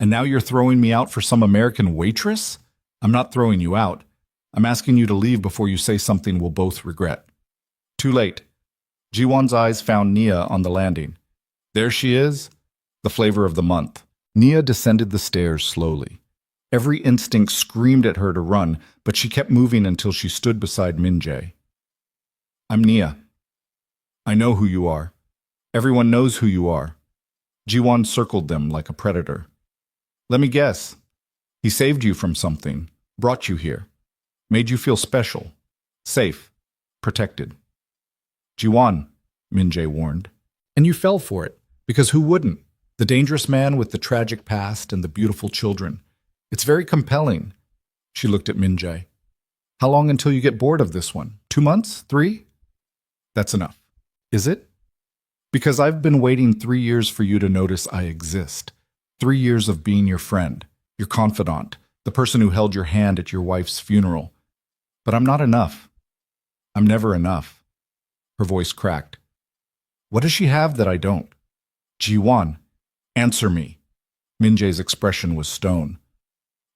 And now you're throwing me out for some American waitress? I'm not throwing you out. I'm asking you to leave before you say something we'll both regret. Too late. Ji-won's eyes found Nia on the landing. There she is, the flavor of the month. Nia descended the stairs slowly. Every instinct screamed at her to run, but she kept moving until she stood beside Min-jae. I'm Nia. I know who you are. Everyone knows who you are. Ji-won circled them like a predator. Let me guess. He saved you from something, brought you here, made you feel special, safe, protected. Ji-won, Min-jae warned. And you fell for it, because who wouldn't? The dangerous man with the tragic past and the beautiful children. It's very compelling. She looked at Min-jae. How long until you get bored of this one? 2 months? 3? That's enough. Is it? Because I've been waiting 3 years for you to notice I exist. 3 years of being your friend, your confidant, the person who held your hand at your wife's funeral. But I'm not enough. I'm never enough. Her voice cracked. What does she have that I don't? Ji-won, answer me. Min-jae's expression was stone.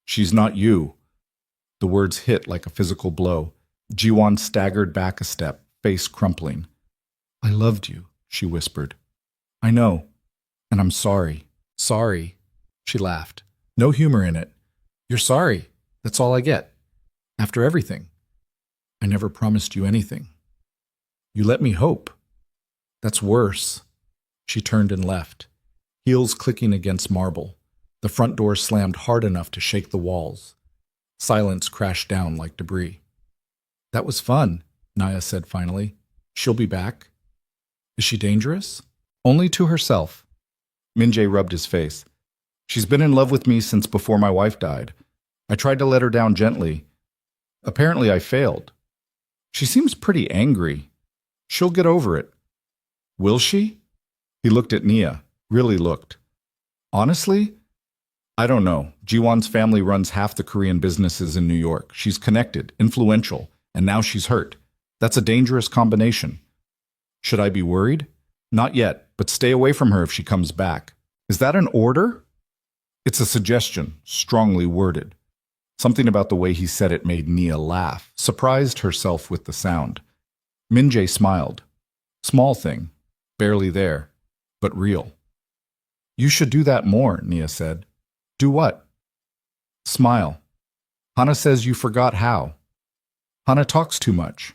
She's not you. The words hit like a physical blow. Ji-won staggered back a step, face crumpling. I loved you, she whispered. I know, and I'm sorry. Sorry, she laughed. No humor in it. You're sorry. That's all I get. After everything. I never promised you anything. You let me hope. That's worse. She turned and left, heels clicking against marble. The front door slammed hard enough to shake the walls. Silence crashed down like debris. That was fun, Nia said finally. She'll be back. Is she dangerous? Only to herself. Min-jae rubbed his face. She's been in love with me since before my wife died. I tried to let her down gently. Apparently I failed. She seems pretty angry. She'll get over it. Will she? He looked at Nia, really looked. Honestly? I don't know. Ji-won's family runs half the Korean businesses in New York. She's connected, influential, and now she's hurt. That's a dangerous combination. Should I be worried? Not yet, but stay away from her if she comes back. Is that an order? It's a suggestion, strongly worded. Something about the way he said it made Nia laugh, surprised herself with the sound. Min-jae smiled. Small thing, barely there, but real. You should do that more, Nia said. Do what? Smile. Hana says you forgot how. Hana talks too much.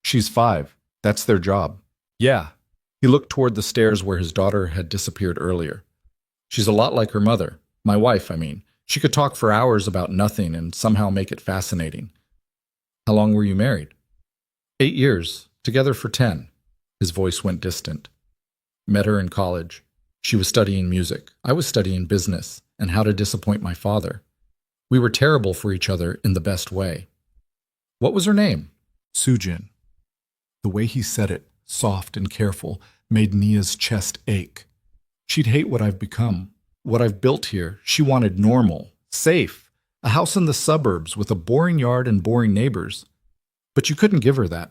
She's 5. That's their job. Yeah. He looked toward the stairs where his daughter had disappeared earlier. She's a lot like her mother. My wife, I mean. She could talk for hours about nothing and somehow make it fascinating. How long were you married? 8 years. Together for 10. His voice went distant. Met her in college. She was studying music. I was studying business and how to disappoint my father. We were terrible for each other in the best way. What was her name? Sujin. The way he said it, soft and careful, made Nia's chest ache. She'd hate what I've become, what I've built here. She wanted normal, safe, a house in the suburbs with a boring yard and boring neighbors. But you couldn't give her that.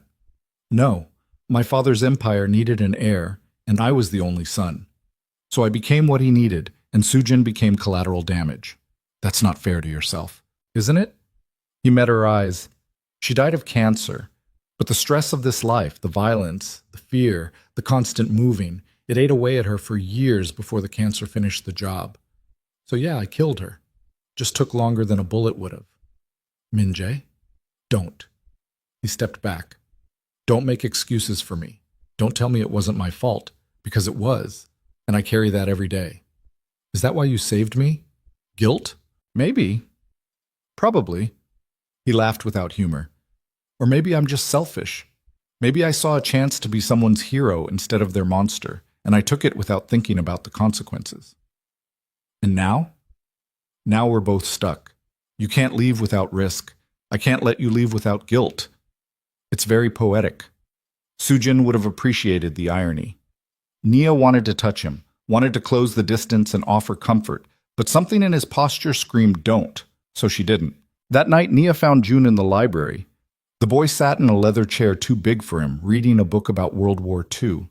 No, my father's empire needed an heir, and I was the only son. So I became what he needed, and Sujin became collateral damage. That's not fair to yourself, isn't it? He met her eyes. She died of cancer. But the stress of this life, the violence, the fear, the constant moving, it ate away at her for years before the cancer finished the job. So yeah, I killed her. Just took longer than a bullet would have. Min-jae, don't. He stepped back. Don't make excuses for me. Don't tell me it wasn't my fault, because it was, and I carry that every day. Is that why you saved me? Guilt? Maybe. Probably. He laughed without humor. Or maybe I'm just selfish. Maybe I saw a chance to be someone's hero instead of their monster, and I took it without thinking about the consequences. And now? Now we're both stuck. You can't leave without risk. I can't let you leave without guilt. It's very poetic. Sujin would have appreciated the irony. Nia wanted to touch him, wanted to close the distance and offer comfort, but something in his posture screamed don't, so she didn't. That night, Nia found June in the library. The boy sat in a leather chair too big for him, reading a book about World War II.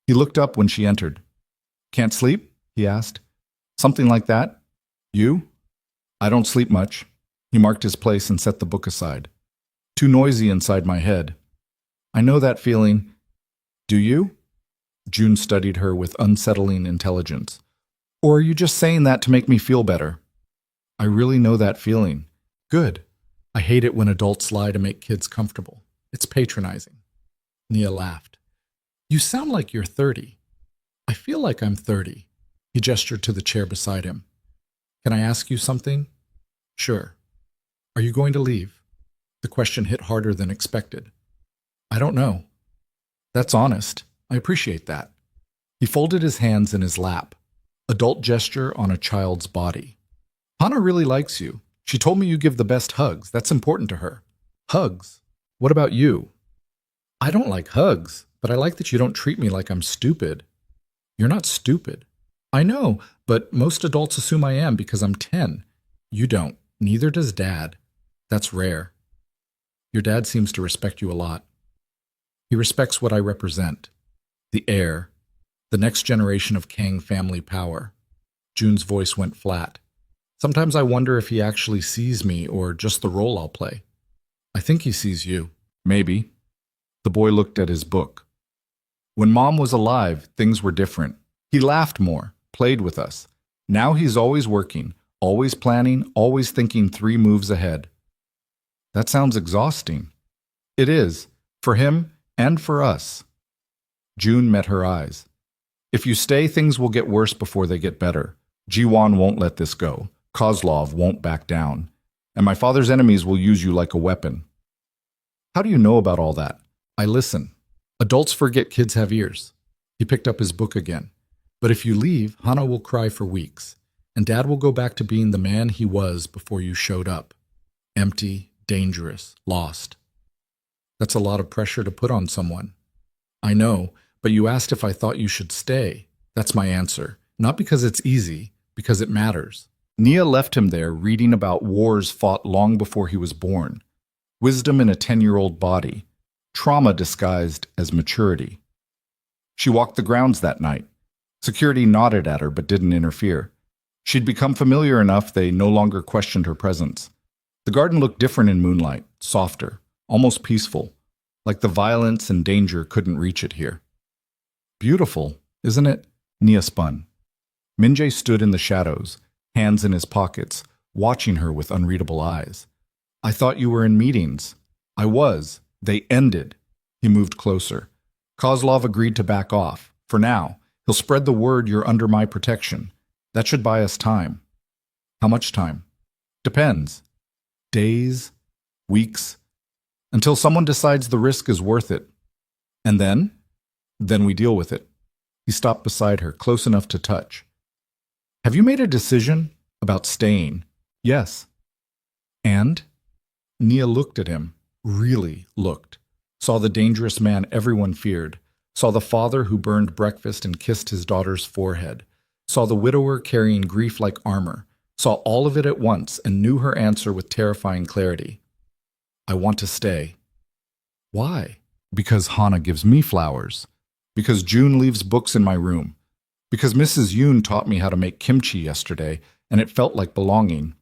He looked up when she entered. "Can't sleep?" he asked. "Something like that. You?" "I don't sleep much." He marked his place and set the book aside. "Too noisy inside my head." "I know that feeling." "Do you?" June studied her with unsettling intelligence. "Or are you just saying that to make me feel better?" "I really know that feeling." "Good. I hate it when adults lie to make kids comfortable. It's patronizing." Nia laughed. "You sound like you're 30. I feel like I'm 30. He gestured to the chair beside him. "Can I ask you something?" "Sure." "Are you going to leave?" The question hit harder than expected. "I don't know." "That's honest. I appreciate that." He folded his hands in his lap. Adult gesture on a child's body. "Hana really likes you. She told me you give the best hugs. That's important to her." "Hugs? What about you?" "I don't like hugs, but I like that you don't treat me like I'm stupid." "You're not stupid." "I know, but most adults assume I am because I'm 10. You don't. Neither does Dad. That's rare." "Your dad seems to respect you a lot." "He respects what I represent. The heir. The next generation of Kang family power." June's voice went flat. "Sometimes I wonder if he actually sees me or just the role I'll play." "I think he sees you." "Maybe." The boy looked at his book. "When Mom was alive, things were different. He laughed more, played with us. Now he's always working, always planning, always thinking 3 moves ahead." "That sounds exhausting." "It is, for him and for us." June met her eyes. "If you stay, things will get worse before they get better. Jiwon won't let this go. Kozlov won't back down. And my father's enemies will use you like a weapon." "How do you know about all that?" "I listen. Adults forget kids have ears." He picked up his book again. "But if you leave, Hana will cry for weeks, and Dad will go back to being the man he was before you showed up. Empty, dangerous, lost." "That's a lot of pressure to put on someone." "I know, but you asked if I thought you should stay. That's my answer. Not because it's easy, because it matters." Nia left him there reading about wars fought long before he was born. Wisdom in a 10-year-old body. Trauma disguised as maturity. She walked the grounds that night. Security nodded at her but didn't interfere. She'd become familiar enough they no longer questioned her presence. The garden looked different in moonlight, softer, almost peaceful, like the violence and danger couldn't reach it here. "Beautiful, isn't it?" Nia spun. Minjae stood in the shadows, hands in his pockets, watching her with unreadable eyes. "I thought you were in meetings." "I was. They ended." He moved closer. "Kozlov agreed to back off. For now. He'll spread the word you're under my protection. That should buy us time." "How much time?" "Depends. Days, weeks, until someone decides the risk is worth it. And then? Then we deal with it." He stopped beside her, close enough to touch. "Have you made a decision about staying?" "Yes." "And?" Nia looked at him, really looked, saw the dangerous man everyone feared, saw the father who burned breakfast and kissed his daughter's forehead, saw the widower carrying grief like armor, saw all of it at once and knew her answer with terrifying clarity. "I want to stay." "Why?" "Because Hana gives me flowers. Because June leaves books in my room. Because Mrs. Yoon taught me how to make kimchi yesterday, and it felt like belonging."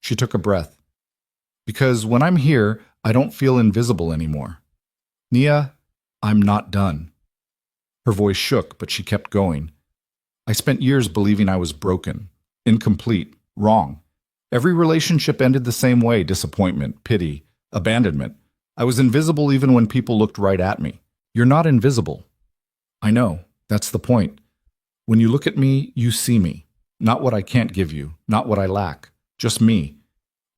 She took a breath. "Because when I'm here, I don't feel invisible anymore." "Nia, I'm not done." Her voice shook, but she kept going. "I spent years believing I was broken, incomplete, wrong. Every relationship ended the same way: disappointment, pity, abandonment. I was invisible even when people looked right at me. You're not invisible." "I know. That's the point. When you look at me, you see me. Not what I can't give you, not what I lack. Just me.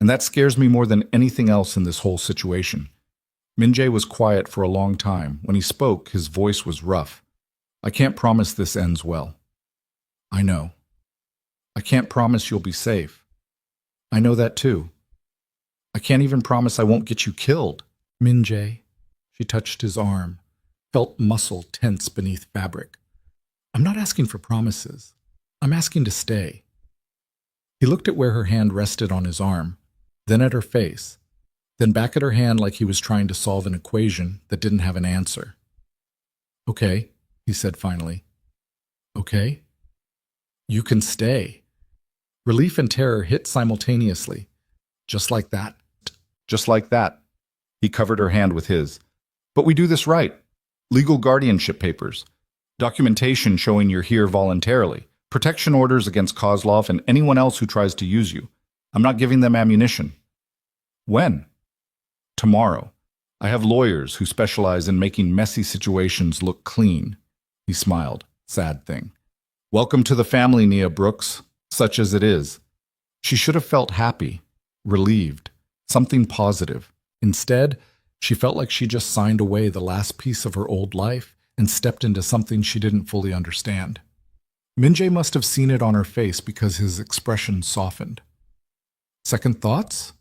And that scares me more than anything else in this whole situation." Minjae was quiet for a long time. When he spoke, his voice was rough. "I can't promise this ends well." "I know." "I can't promise you'll be safe." "I know that too." "I can't even promise I won't get you killed." "Minjae." She touched his arm. felt muscle tense beneath fabric. I'm not asking for promises. I'm asking to stay. He looked at where her hand rested on his arm, then at her face, then back at her hand like he was trying to solve an equation that didn't have an answer. Okay, he said finally. Okay? You can stay. Relief and terror hit simultaneously. Just like that. Just like that. He covered her hand with his. But we do this right. Legal guardianship papers. Documentation showing you're here voluntarily. Protection orders against Kozlov and anyone else who tries to use you. I'm not giving them ammunition. When? Tomorrow. I have lawyers who specialize in making messy situations look clean. He smiled. Sad thing. Welcome to the family, Nia Brooks, such as it is. She should have felt happy, relieved, something positive. Instead, she felt like she just signed away the last piece of her old life and stepped into something she didn't fully understand. Minjae must have seen it on her face because his expression softened. Second thoughts?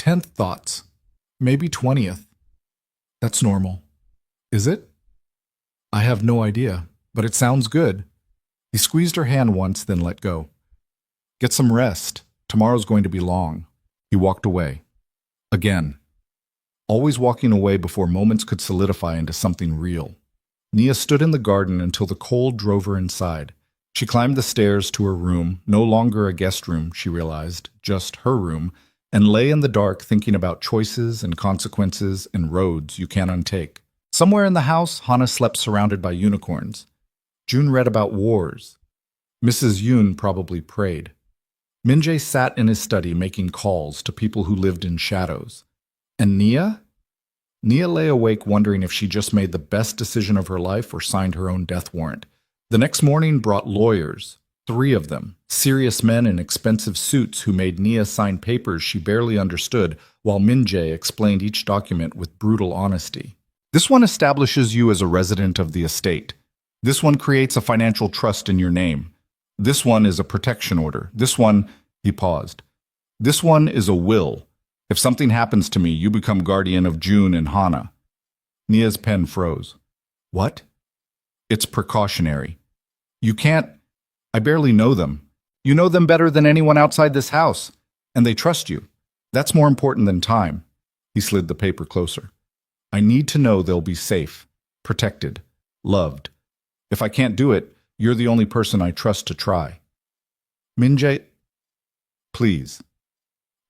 10th thoughts. Maybe 20th. That's normal. Is it? I have no idea, but it sounds good. He squeezed her hand once, then let go. Get some rest. Tomorrow's going to be long. He walked away. Again. Always walking away before moments could solidify into something real. Nia stood in the garden until the cold drove her inside. She climbed the stairs to her room, no longer a guest room, she realized, just her room, and lay in the dark thinking about choices and consequences and roads you can't untake. Somewhere in the house, Hana slept surrounded by unicorns. June read about wars. Mrs. Yoon probably prayed. Minjae sat in his study making calls to people who lived in shadows. And Nia? Nia lay awake wondering if she just made the best decision of her life or signed her own death warrant. The next morning brought lawyers, 3 of them, serious men in expensive suits who made Nia sign papers she barely understood while Minjae explained each document with brutal honesty. This one establishes you as a resident of the estate. This one creates a financial trust in your name. This one is a protection order. This one, he paused. This one is a will. If something happens to me, you become guardian of June and Hana. Nia's pen froze. What? It's precautionary. You can't... I barely know them. You know them better than anyone outside this house. And they trust you. That's more important than time. He slid the paper closer. I need to know they'll be safe, protected, loved. If I can't do it, you're the only person I trust to try. Minjae, please.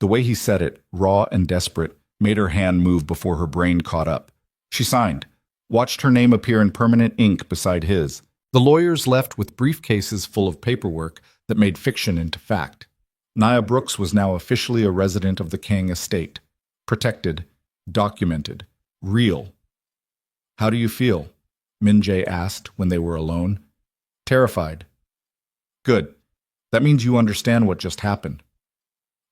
The way he said it, raw and desperate, made her hand move before her brain caught up. She signed, watched her name appear in permanent ink beside his. The lawyers left with briefcases full of paperwork that made fiction into fact. Nia Brooks was now officially a resident of the Kang estate. Protected, documented, real. How do you feel? Minjae asked when they were alone. Terrified. Good. That means you understand what just happened.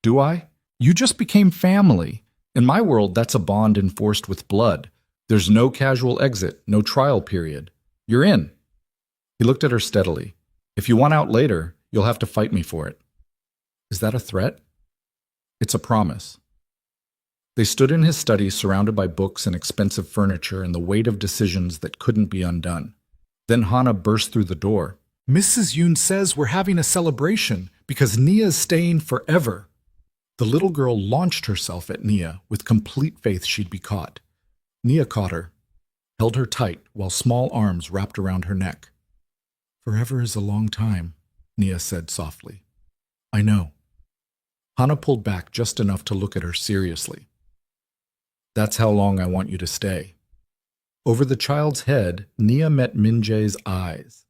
Do I? You just became family. In my world, that's a bond enforced with blood. There's no casual exit, no trial period. You're in. He looked at her steadily. If you want out later, you'll have to fight me for it. Is that a threat? It's a promise. They stood in his study surrounded by books and expensive furniture and the weight of decisions that couldn't be undone. Then Hana burst through the door. Mrs. Yoon says we're having a celebration because Nia's staying forever. The little girl launched herself at Nia with complete faith she'd be caught. Nia caught her, held her tight while small arms wrapped around her neck. Forever is a long time, Nia said softly. I know. Hana pulled back just enough to look at her seriously. That's how long I want you to stay. Over the child's head, Nia met Minjae's eyes.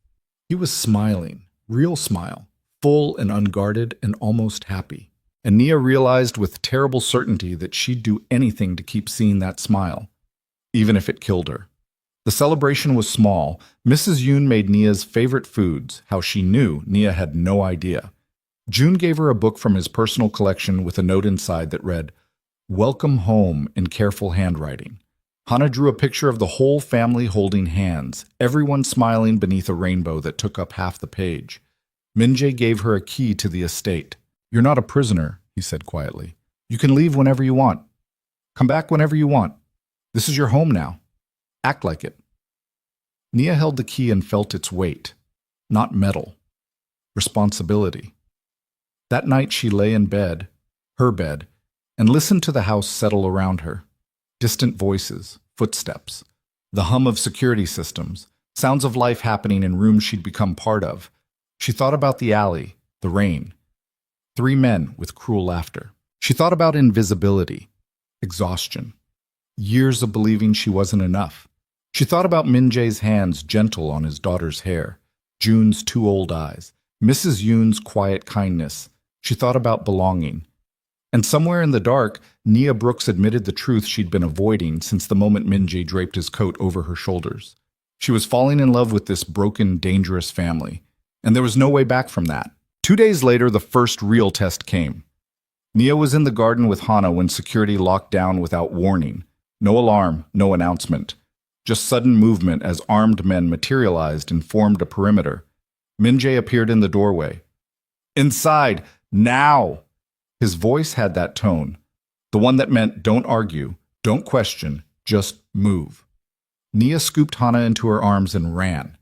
He was smiling, real smile, full and unguarded and almost happy. And Nia realized with terrible certainty that she'd do anything to keep seeing that smile, even if it killed her. The celebration was small. Mrs. Yoon made Nia's favorite foods, how she knew Nia had no idea. June gave her a book from his personal collection with a note inside that read, Welcome home in careful handwriting. Hana drew a picture of the whole family holding hands, everyone smiling beneath a rainbow that took up half the page. Minjae gave her a key to the estate. You're not a prisoner, he said quietly. You can leave whenever you want. Come back whenever you want. This is your home now. Act like it. Nia held the key and felt its weight. Not metal. Responsibility. That night she lay in bed, her bed, and listened to the house settle around her. Distant voices, footsteps, the hum of security systems, sounds of life happening in rooms she'd become part of. She thought about the alley, the rain. 3 men with cruel laughter. She thought about invisibility, exhaustion, years of believing she wasn't enough. She thought about Min Jae's hands gentle on his daughter's hair, June's 2 old eyes, Mrs. Yoon's quiet kindness. She thought about belonging. And somewhere in the dark, Nia Brooks admitted the truth she'd been avoiding since the moment Min Jae draped his coat over her shoulders. She was falling in love with this broken, dangerous family, and there was no way back from that. 2 days later, the first real test came. Nia was in the garden with Hana when security locked down without warning. No alarm, no announcement. Just sudden movement as armed men materialized and formed a perimeter. Min Jae appeared in the doorway. "Inside! Now!" His voice had that tone. The one that meant don't argue, don't question, just move. Nia scooped Hana into her arms and ran.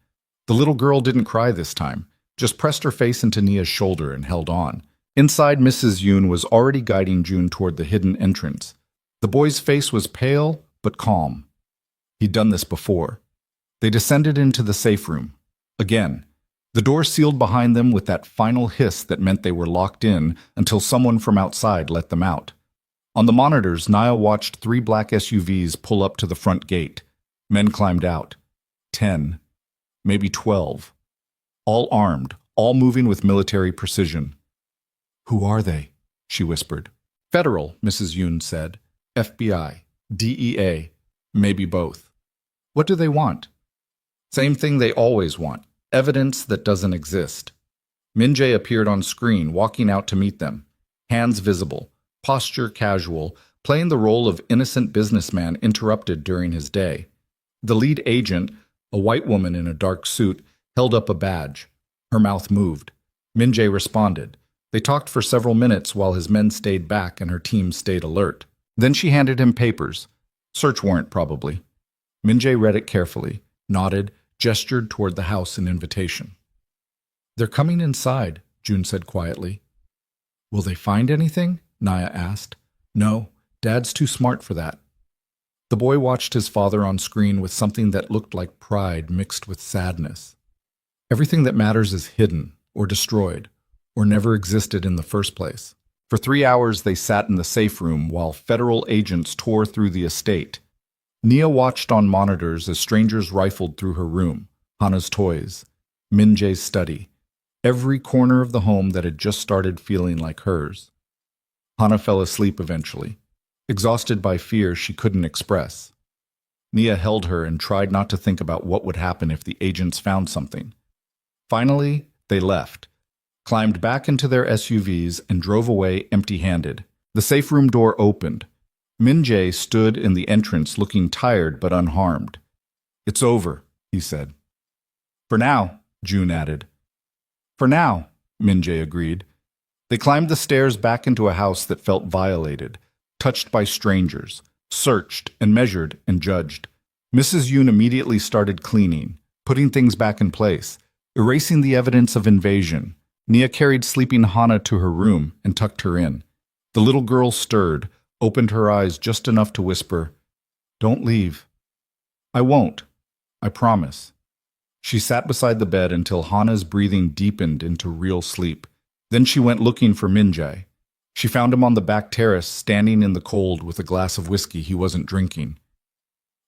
The little girl didn't cry this time, just pressed her face into Nia's shoulder and held on. Inside, Mrs. Yoon was already guiding June toward the hidden entrance. The boy's face was pale but calm. He'd done this before. They descended into the safe room. Again. The door sealed behind them with that final hiss that meant they were locked in until someone from outside let them out. On the monitors, Nia watched 3 black SUVs pull up to the front gate. Men climbed out. 10, maybe 12. All armed, all moving with military precision. "Who are they?" she whispered. "Federal," Mrs. Yoon said. "FBI, DEA, maybe both." "What do they want?" "Same thing they always want. Evidence that doesn't exist." Min Jae appeared on screen, walking out to meet them. Hands visible, posture casual, playing the role of innocent businessman interrupted during his day. The lead agent, a white woman in a dark suit, held up a badge. Her mouth moved. Min Jae responded. They talked for several minutes while his men stayed back and her team stayed alert. Then she handed him papers. Search warrant, probably. Min Jae read it carefully, nodded, gestured toward the house in invitation. "They're coming inside," June said quietly. "Will they find anything?" Nia asked. "No, Dad's too smart for that." The boy watched his father on screen with something that looked like pride mixed with sadness. Everything that matters is hidden, or destroyed, or never existed in the first place. For 3 hours they sat in the safe room while federal agents tore through the estate. Nia watched on monitors as strangers rifled through her room, Hana's toys, Min Jae's study, every corner of the home that had just started feeling like hers. Hana fell asleep eventually, exhausted by fear she couldn't express. Nia held her and tried not to think about what would happen if the agents found something. Finally, they left, climbed back into their SUVs and drove away empty-handed. The safe room door opened. Min Jae stood in the entrance looking tired but unharmed. "It's over," he said. "For now," June added. "For now," Min Jae agreed. They climbed the stairs back into a house that felt violated, touched by strangers, searched and measured and judged. Mrs. Yoon immediately started cleaning, putting things back in place, erasing the evidence of invasion. Nia carried sleeping Hana to her room and tucked her in. The little girl stirred, opened her eyes just enough to whisper, "Don't leave." "I won't. I promise." She sat beside the bed until Hana's breathing deepened into real sleep. Then she went looking for Min Jae. She found him on the back terrace, standing in the cold with a glass of whiskey he wasn't drinking.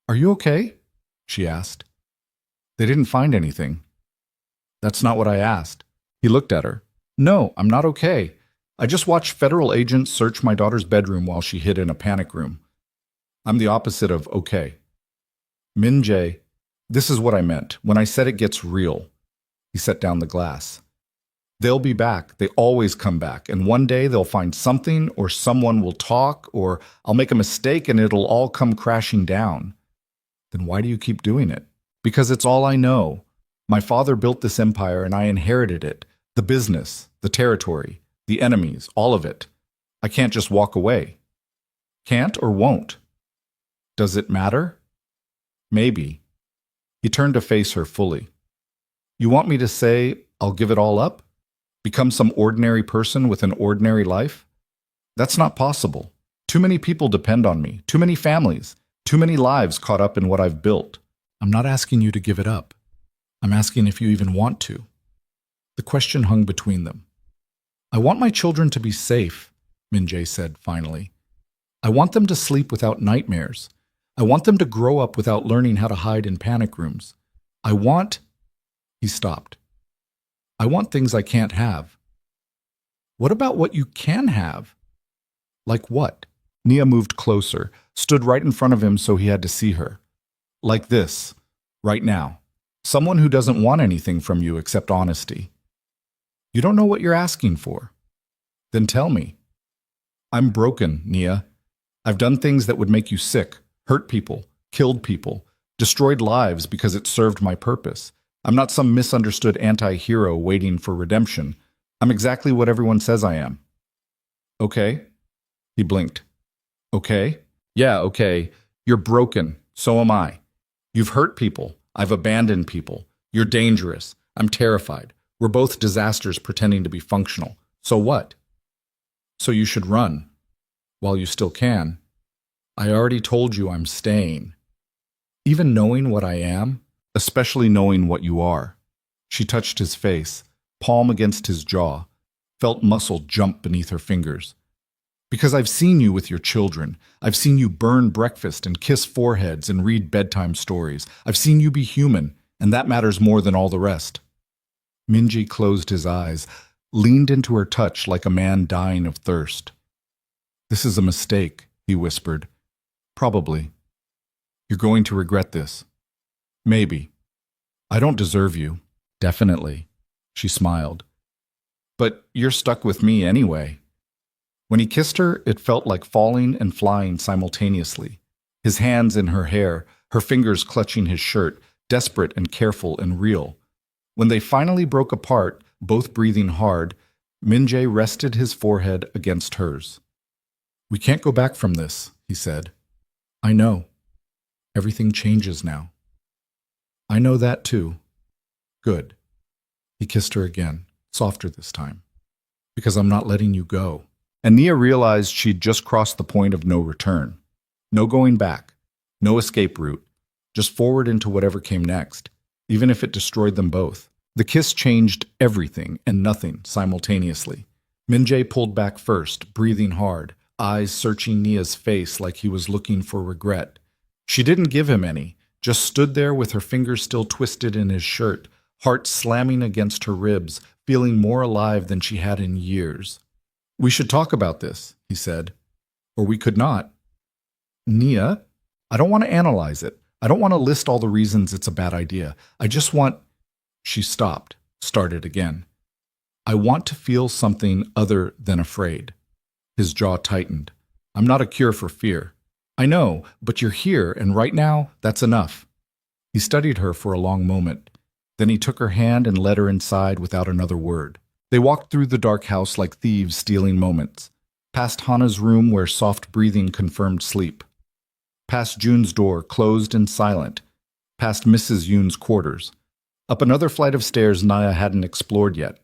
"Are you okay?" she asked. "They didn't find anything." "That's not what I asked." He looked at her. "No, I'm not okay. I just watched federal agents search my daughter's bedroom while she hid in a panic room. I'm the opposite of okay." "Min Jae, this is what I meant when I said it gets real." He set down the glass. "They'll be back. They always come back. And one day they'll find something or someone will talk or I'll make a mistake and it'll all come crashing down." "Then why do you keep doing it?" "Because it's all I know. My father built this empire and I inherited it. The business, the territory, the enemies, all of it. I can't just walk away." "Can't or won't?" "Does it matter?" "Maybe." He turned to face her fully. You want me to say I'll give it all up? Become some ordinary person with an ordinary life? That's not possible. Too many people depend on me, too many families, too many lives caught up in what I've built. I'm not asking you to give it up. I'm asking if you even want to. The question hung between them. I want my children to be safe, Min-jae said finally. I want them to sleep without nightmares. I want them to grow up without learning how to hide in panic rooms. I want... He stopped. I want things I can't have. What about what you can have? Like what? Nia moved closer, stood right in front of him so he had to see her. Like this, right now. Someone who doesn't want anything from you except honesty. You don't know what you're asking for. Then tell me. I'm broken, Nia. I've done things that would make you sick, hurt people, killed people, destroyed lives because it served my purpose. I'm not some misunderstood anti-hero waiting for redemption. I'm exactly what everyone says I am. Okay? He blinked. Okay? Yeah, okay. You're broken. So am I. You've hurt people. I've abandoned people. You're dangerous. I'm terrified. We're both disasters pretending to be functional. So what? So you should run. While you still can. I already told you I'm staying. Even knowing what I am, especially knowing what you are. She touched his face, palm against his jaw, felt muscle jump beneath her fingers. Because I've seen you with your children. I've seen you burn breakfast and kiss foreheads and read bedtime stories. I've seen you be human, and that matters more than all the rest. Min-jae closed his eyes, leaned into her touch like a man dying of thirst. This is a mistake, he whispered. Probably. You're going to regret this. Maybe. I don't deserve you. Definitely. She smiled. But you're stuck with me anyway. When he kissed her, it felt like falling and flying simultaneously. His hands in her hair, her fingers clutching his shirt, desperate and careful and real. When they finally broke apart, both breathing hard, Min-jae rested his forehead against hers. We can't go back from this, he said. I know. Everything changes now. I know that too. Good. He kissed her again, softer this time. Because I'm not letting you go. And Nia realized she'd just crossed the point of no return. No going back. No escape route. Just forward into whatever came next, even if it destroyed them both. The kiss changed everything and nothing simultaneously. Min-jae pulled back first, breathing hard, eyes searching Nia's face like he was looking for regret. She didn't give him any, just stood there with her fingers still twisted in his shirt, heart slamming against her ribs, feeling more alive than she had in years. We should talk about this, he said. Or we could not. Nia, I don't want to analyze it. I don't want to list all the reasons it's a bad idea. I just want... She stopped, started again. I want to feel something other than afraid. His jaw tightened. I'm not a cure for fear. I know, but you're here, and right now, that's enough. He studied her for a long moment. Then he took her hand and led her inside without another word. They walked through the dark house like thieves stealing moments. Past Hana's room where soft breathing confirmed sleep. Past Jun's door, closed and silent. Past Mrs. Yoon's quarters. Up another flight of stairs Nia hadn't explored yet.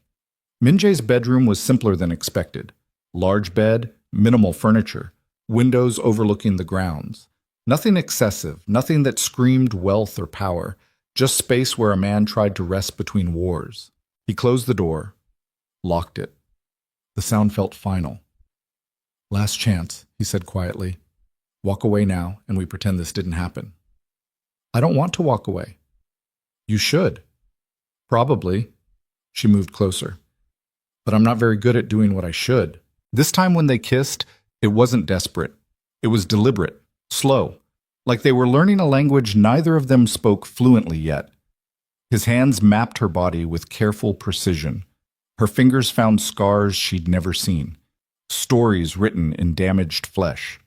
Min-jae's bedroom was simpler than expected. Large bed, minimal furniture, windows overlooking the grounds. Nothing excessive, nothing that screamed wealth or power, just space where a man tried to rest between wars. He closed the door, locked it. The sound felt final. Last chance, he said quietly. Walk away now, and we pretend this didn't happen. I don't want to walk away. You should. Probably. She moved closer. But I'm not very good at doing what I should. This time when they kissed, it wasn't desperate. It was deliberate, slow, like they were learning a language neither of them spoke fluently yet. His hands mapped her body with careful precision. Her fingers found scars she'd never seen, stories written in damaged flesh.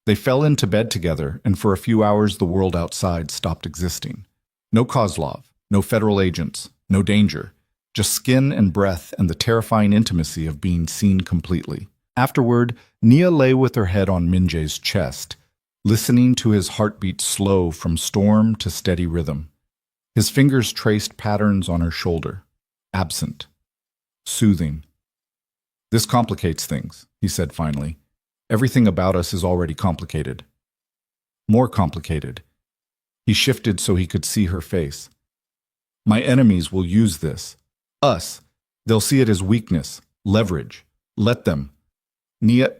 They fell into bed together, and for a few hours the world outside stopped existing. No Kozlov, no federal agents, no danger, just skin and breath and the terrifying intimacy of being seen completely. Afterward, Nia lay with her head on Min-jae's chest, listening to his heartbeat slow from storm to steady rhythm. His fingers traced patterns on her shoulder. Absent. Soothing. This complicates things, he said finally. Everything about us is already complicated. More complicated. He shifted so he could see her face. My enemies will use this. Us. They'll see it as weakness, leverage. Let them. Nia,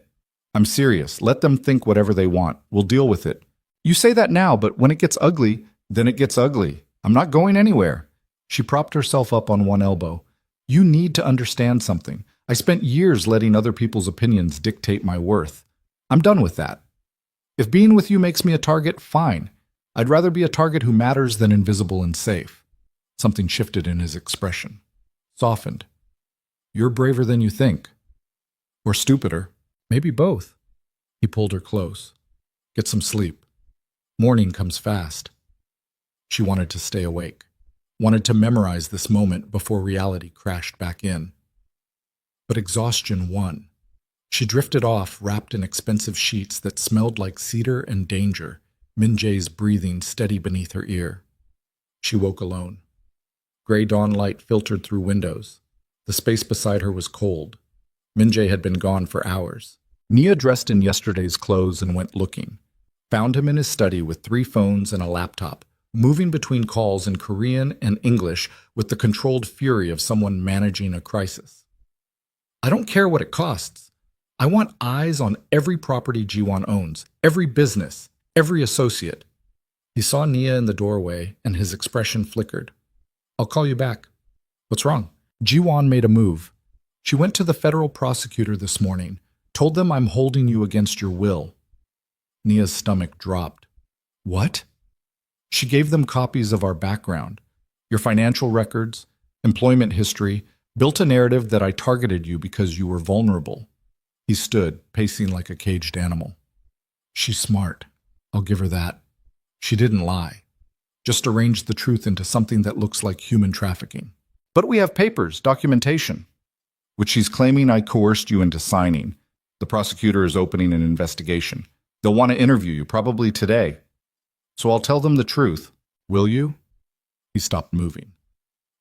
I'm serious. Let them think whatever they want. We'll deal with it. You say that now, but when it gets ugly, then it gets ugly. I'm not going anywhere. She propped herself up on one elbow. You need to understand something. I spent years letting other people's opinions dictate my worth. I'm done with that. If being with you makes me a target, fine. I'd rather be a target who matters than invisible and safe. Something shifted in his expression. Softened. You're braver than you think. Or stupider. Maybe both. He pulled her close. Get some sleep. Morning comes fast. She wanted to stay awake. Wanted to memorize this moment before reality crashed back in. But exhaustion won. She drifted off, wrapped in expensive sheets that smelled like cedar and danger, Min Jae's breathing steady beneath her ear. She woke alone. Gray dawn light filtered through windows. The space beside her was cold. Min Jae had been gone for hours. Nia dressed in yesterday's clothes and went looking. Found him in his study with 3 phones and a laptop, moving between calls in Korean and English with the controlled fury of someone managing a crisis. I don't care what it costs. I want eyes on every property Jiwon owns, every business, every associate. He saw Nia in the doorway and his expression flickered. I'll call you back. What's wrong? Jiwon made a move. She went to the federal prosecutor this morning, told them I'm holding you against your will. Nia's stomach dropped. What? She gave them copies of our background, your financial records, employment history, built a narrative that I targeted you because you were vulnerable. He stood, pacing like a caged animal. She's smart. I'll give her that. She didn't lie. Just arranged the truth into something that looks like human trafficking. But we have papers, documentation, which she's claiming I coerced you into signing. The prosecutor is opening an investigation. They'll want to interview you, probably today. So I'll tell them the truth. Will you? He stopped moving.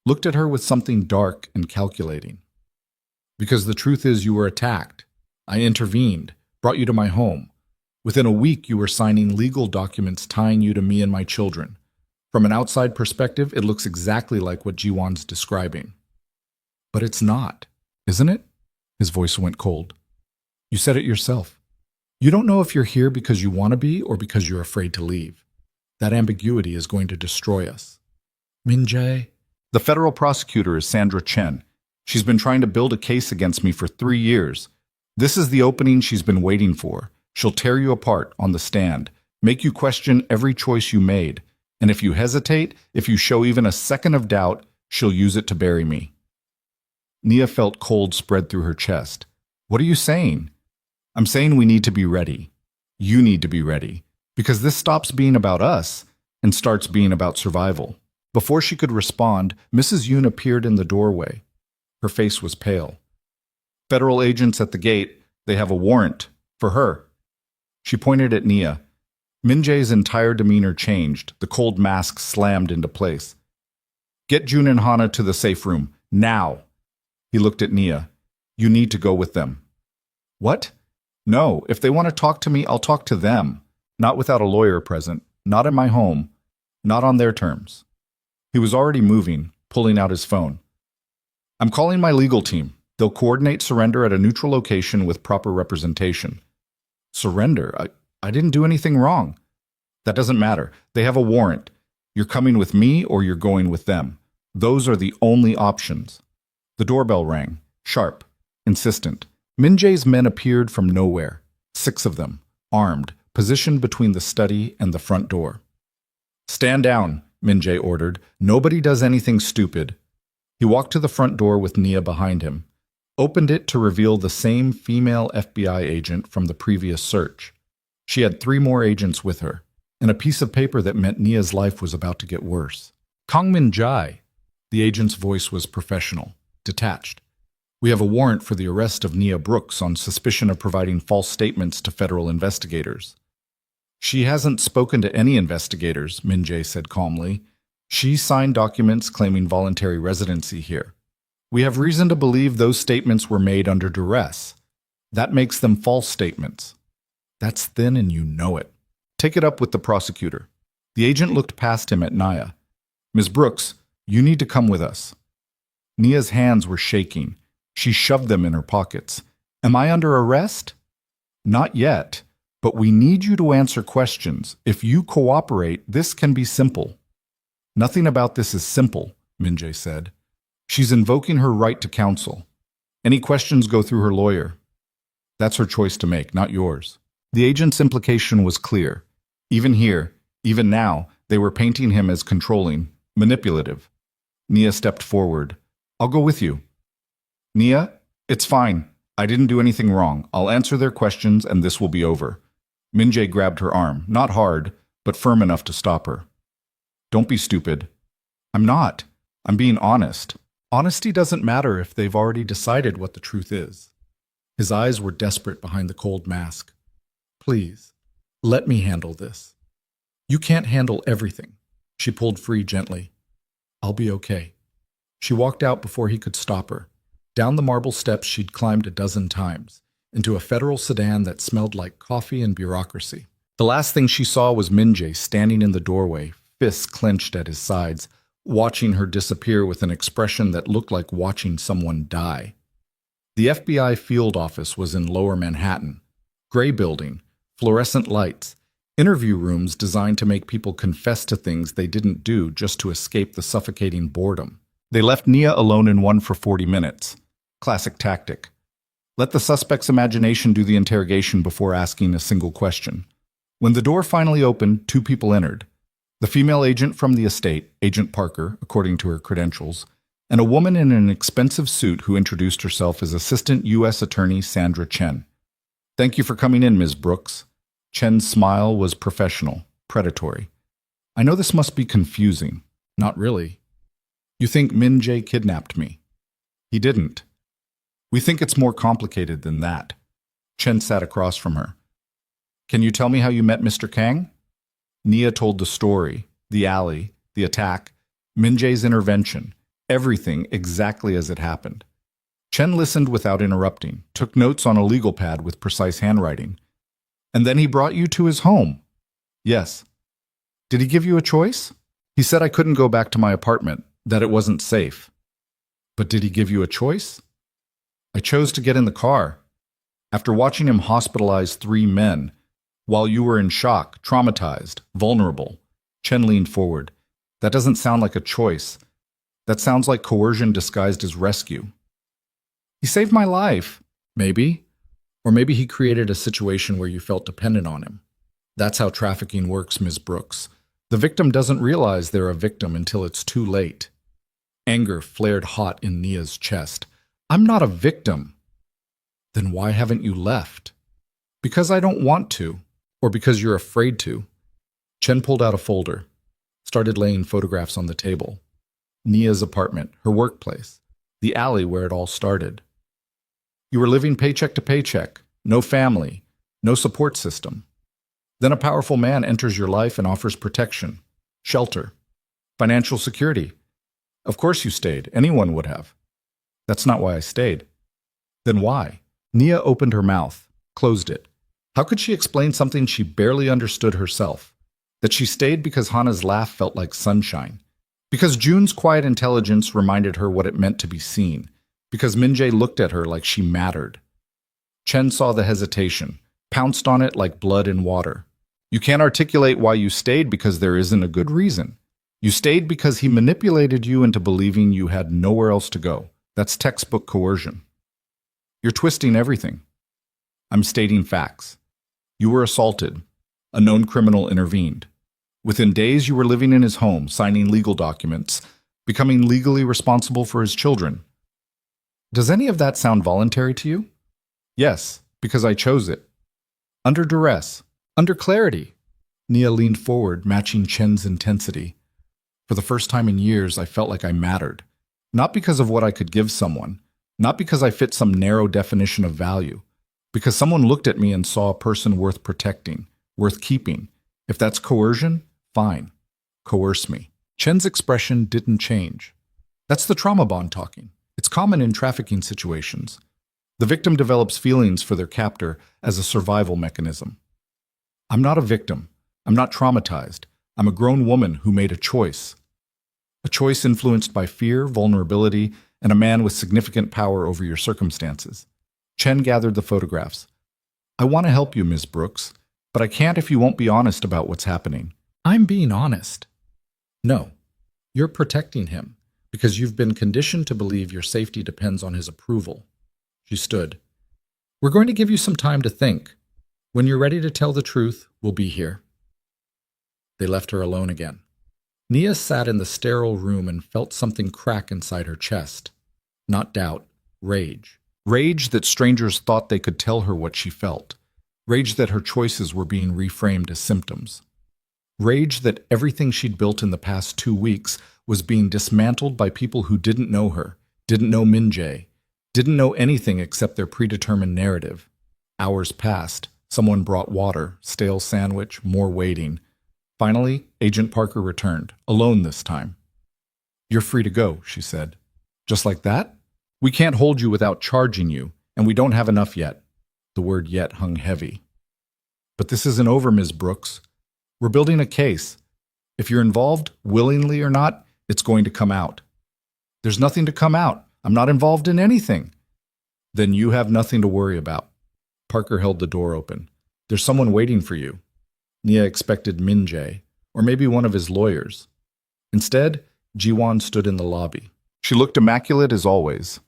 Looked at her with something dark and calculating. Because the truth is you were attacked. I intervened, brought you to my home. Within a week you were signing legal documents tying you to me and my children. From an outside perspective, it looks exactly like what Jiwon's describing. But it's not, isn't it? His voice went cold. You said it yourself. You don't know if you're here because you want to be or because you're afraid to leave. That ambiguity is going to destroy us. Min Jae. The federal prosecutor is Sandra Chen. She's been trying to build a case against me for 3 years. This is the opening she's been waiting for. She'll tear you apart on the stand, make you question every choice you made. And if you hesitate, if you show even a second of doubt, she'll use it to bury me. Nia felt cold spread through her chest. What are you saying? I'm saying we need to be ready. You need to be ready. Because this stops being about us and starts being about survival. Before she could respond, Mrs. Yoon appeared in the doorway. Her face was pale. Federal agents at the gate, they have a warrant for her. She pointed at Nia. Min Jae's entire demeanor changed. The cold mask slammed into place. Get Jun and Hana to the safe room, now. He looked at Nia. You need to go with them. What? No, if they want to talk to me, I'll talk to them. Not without a lawyer present, not in my home, not on their terms. He was already moving, pulling out his phone. I'm calling my legal team. They'll coordinate surrender at a neutral location with proper representation. Surrender? I didn't do anything wrong. That doesn't matter. They have a warrant. You're coming with me or you're going with them. Those are the only options. The doorbell rang, sharp, insistent. Min Jae's men appeared from nowhere, 6 of them, armed, positioned between the study and the front door. Stand down, Min Jae ordered. Nobody does anything stupid. He walked to the front door with Nia behind him, opened it to reveal the same female FBI agent from the previous search. She had 3 more agents with her, and a piece of paper that meant Nia's life was about to get worse. Kang Min Jae. The agent's voice was professional, detached. We have a warrant for the arrest of Nia Brooks on suspicion of providing false statements to federal investigators. She hasn't spoken to any investigators, Min Jae said calmly. She signed documents claiming voluntary residency here. We have reason to believe those statements were made under duress. That makes them false statements. That's thin and you know it. Take it up with the prosecutor. The agent looked past him at Nia. Ms. Brooks, you need to come with us. Nia's hands were shaking. She shoved them in her pockets. Am I under arrest? Not yet, but we need you to answer questions. If you cooperate, this can be simple. Nothing about this is simple, Minjae said. She's invoking her right to counsel. Any questions go through her lawyer. That's her choice to make, not yours. The agent's implication was clear. Even here, even now, they were painting him as controlling, manipulative. Nia stepped forward. I'll go with you. Nia, it's fine. I didn't do anything wrong. I'll answer their questions and this will be over. Minjae grabbed her arm, not hard, but firm enough to stop her. Don't be stupid. I'm not. I'm being honest. Honesty doesn't matter if they've already decided what the truth is. His eyes were desperate behind the cold mask. Please, let me handle this. You can't handle everything. She pulled free gently. I'll be okay. She walked out before he could stop her. Down the marble steps she'd climbed a dozen times, into a federal sedan that smelled like coffee and bureaucracy. The last thing she saw was Minjae standing in the doorway, fists clenched at his sides, watching her disappear with an expression that looked like watching someone die. The FBI field office was in Lower Manhattan. Gray building, fluorescent lights, interview rooms designed to make people confess to things they didn't do just to escape the suffocating boredom. They left Nia alone in one for 40 minutes. Classic tactic. Let the suspect's imagination do the interrogation before asking a single question. When the door finally opened, two people entered. The female agent from the estate, Agent Parker, according to her credentials, and a woman in an expensive suit who introduced herself as Assistant U.S. Attorney Sandra Chen. Thank you for coming in, Ms. Brooks. Chen's smile was professional, predatory. I know this must be confusing. Not really. You think Minjae kidnapped me. He didn't. We think it's more complicated than that. Chen sat across from her. Can you tell me how you met Mr. Kang? Nia told the story, the alley, the attack, Minjae's intervention, everything exactly as it happened. Chen listened without interrupting, took notes on a legal pad with precise handwriting. And then he brought you to his home. Yes. Did he give you a choice? He said I couldn't go back to my apartment, that it wasn't safe. But did he give you a choice? I chose to get in the car. After watching him hospitalize 3 men, while you were in shock, traumatized, vulnerable, Chen leaned forward. That doesn't sound like a choice. That sounds like coercion disguised as rescue. He saved my life. Maybe. Or maybe he created a situation where you felt dependent on him. That's how trafficking works, Ms. Brooks. The victim doesn't realize they're a victim until it's too late. Anger flared hot in Nia's chest. I'm not a victim. Then why haven't you left? Because I don't want to. Or because you're afraid to. Chen pulled out a folder, started laying photographs on the table. Nia's apartment, her workplace, the alley where it all started. You were living paycheck to paycheck, no family, no support system. Then a powerful man enters your life and offers protection, shelter, financial security. Of course you stayed. Anyone would have. That's not why I stayed. Then why? Nia opened her mouth, closed it. How could she explain something she barely understood herself? That she stayed because Hana's laugh felt like sunshine. Because June's quiet intelligence reminded her what it meant to be seen. Because Minjae looked at her like she mattered. Chen saw the hesitation, pounced on it like blood in water. You can't articulate why you stayed because there isn't a good reason. You stayed because he manipulated you into believing you had nowhere else to go. That's textbook coercion. You're twisting everything. I'm stating facts. You were assaulted. A known criminal intervened. Within days, you were living in his home, signing legal documents, becoming legally responsible for his children. Does any of that sound voluntary to you? Yes, because I chose it. Under duress. Under clarity. Nia leaned forward, matching Chen's intensity. For the first time in years, I felt like I mattered. Not because of what I could give someone, not because I fit some narrow definition of value, because someone looked at me and saw a person worth protecting, worth keeping. If that's coercion, fine. Coerce me. Chen's expression didn't change. That's the trauma bond talking. It's common in trafficking situations. The victim develops feelings for their captor as a survival mechanism. I'm not a victim. I'm not traumatized. I'm a grown woman who made a choice. A choice influenced by fear, vulnerability, and a man with significant power over your circumstances. Chen gathered the photographs. I want to help you, Ms. Brooks, but I can't if you won't be honest about what's happening. I'm being honest. No, you're protecting him because you've been conditioned to believe your safety depends on his approval. She stood. We're going to give you some time to think. When you're ready to tell the truth, we'll be here. They left her alone again. Nia sat in the sterile room and felt something crack inside her chest. Not doubt, rage. Rage that strangers thought they could tell her what she felt. Rage that her choices were being reframed as symptoms. Rage that everything she'd built in the past 2 weeks was being dismantled by people who didn't know her, didn't know Min-jae, didn't know anything except their predetermined narrative. Hours passed. Someone brought water, stale sandwich, more waiting. Finally, Agent Parker returned, alone this time. You're free to go, she said. Just like that? We can't hold you without charging you, and we don't have enough yet. The word yet hung heavy. But this isn't over, Ms. Brooks. We're building a case. If you're involved, willingly or not, it's going to come out. There's nothing to come out. I'm not involved in anything. Then you have nothing to worry about. Parker held the door open. There's someone waiting for you. Nia expected Min-jae, or maybe one of his lawyers. Instead, Ji-won stood in the lobby. She looked immaculate as always.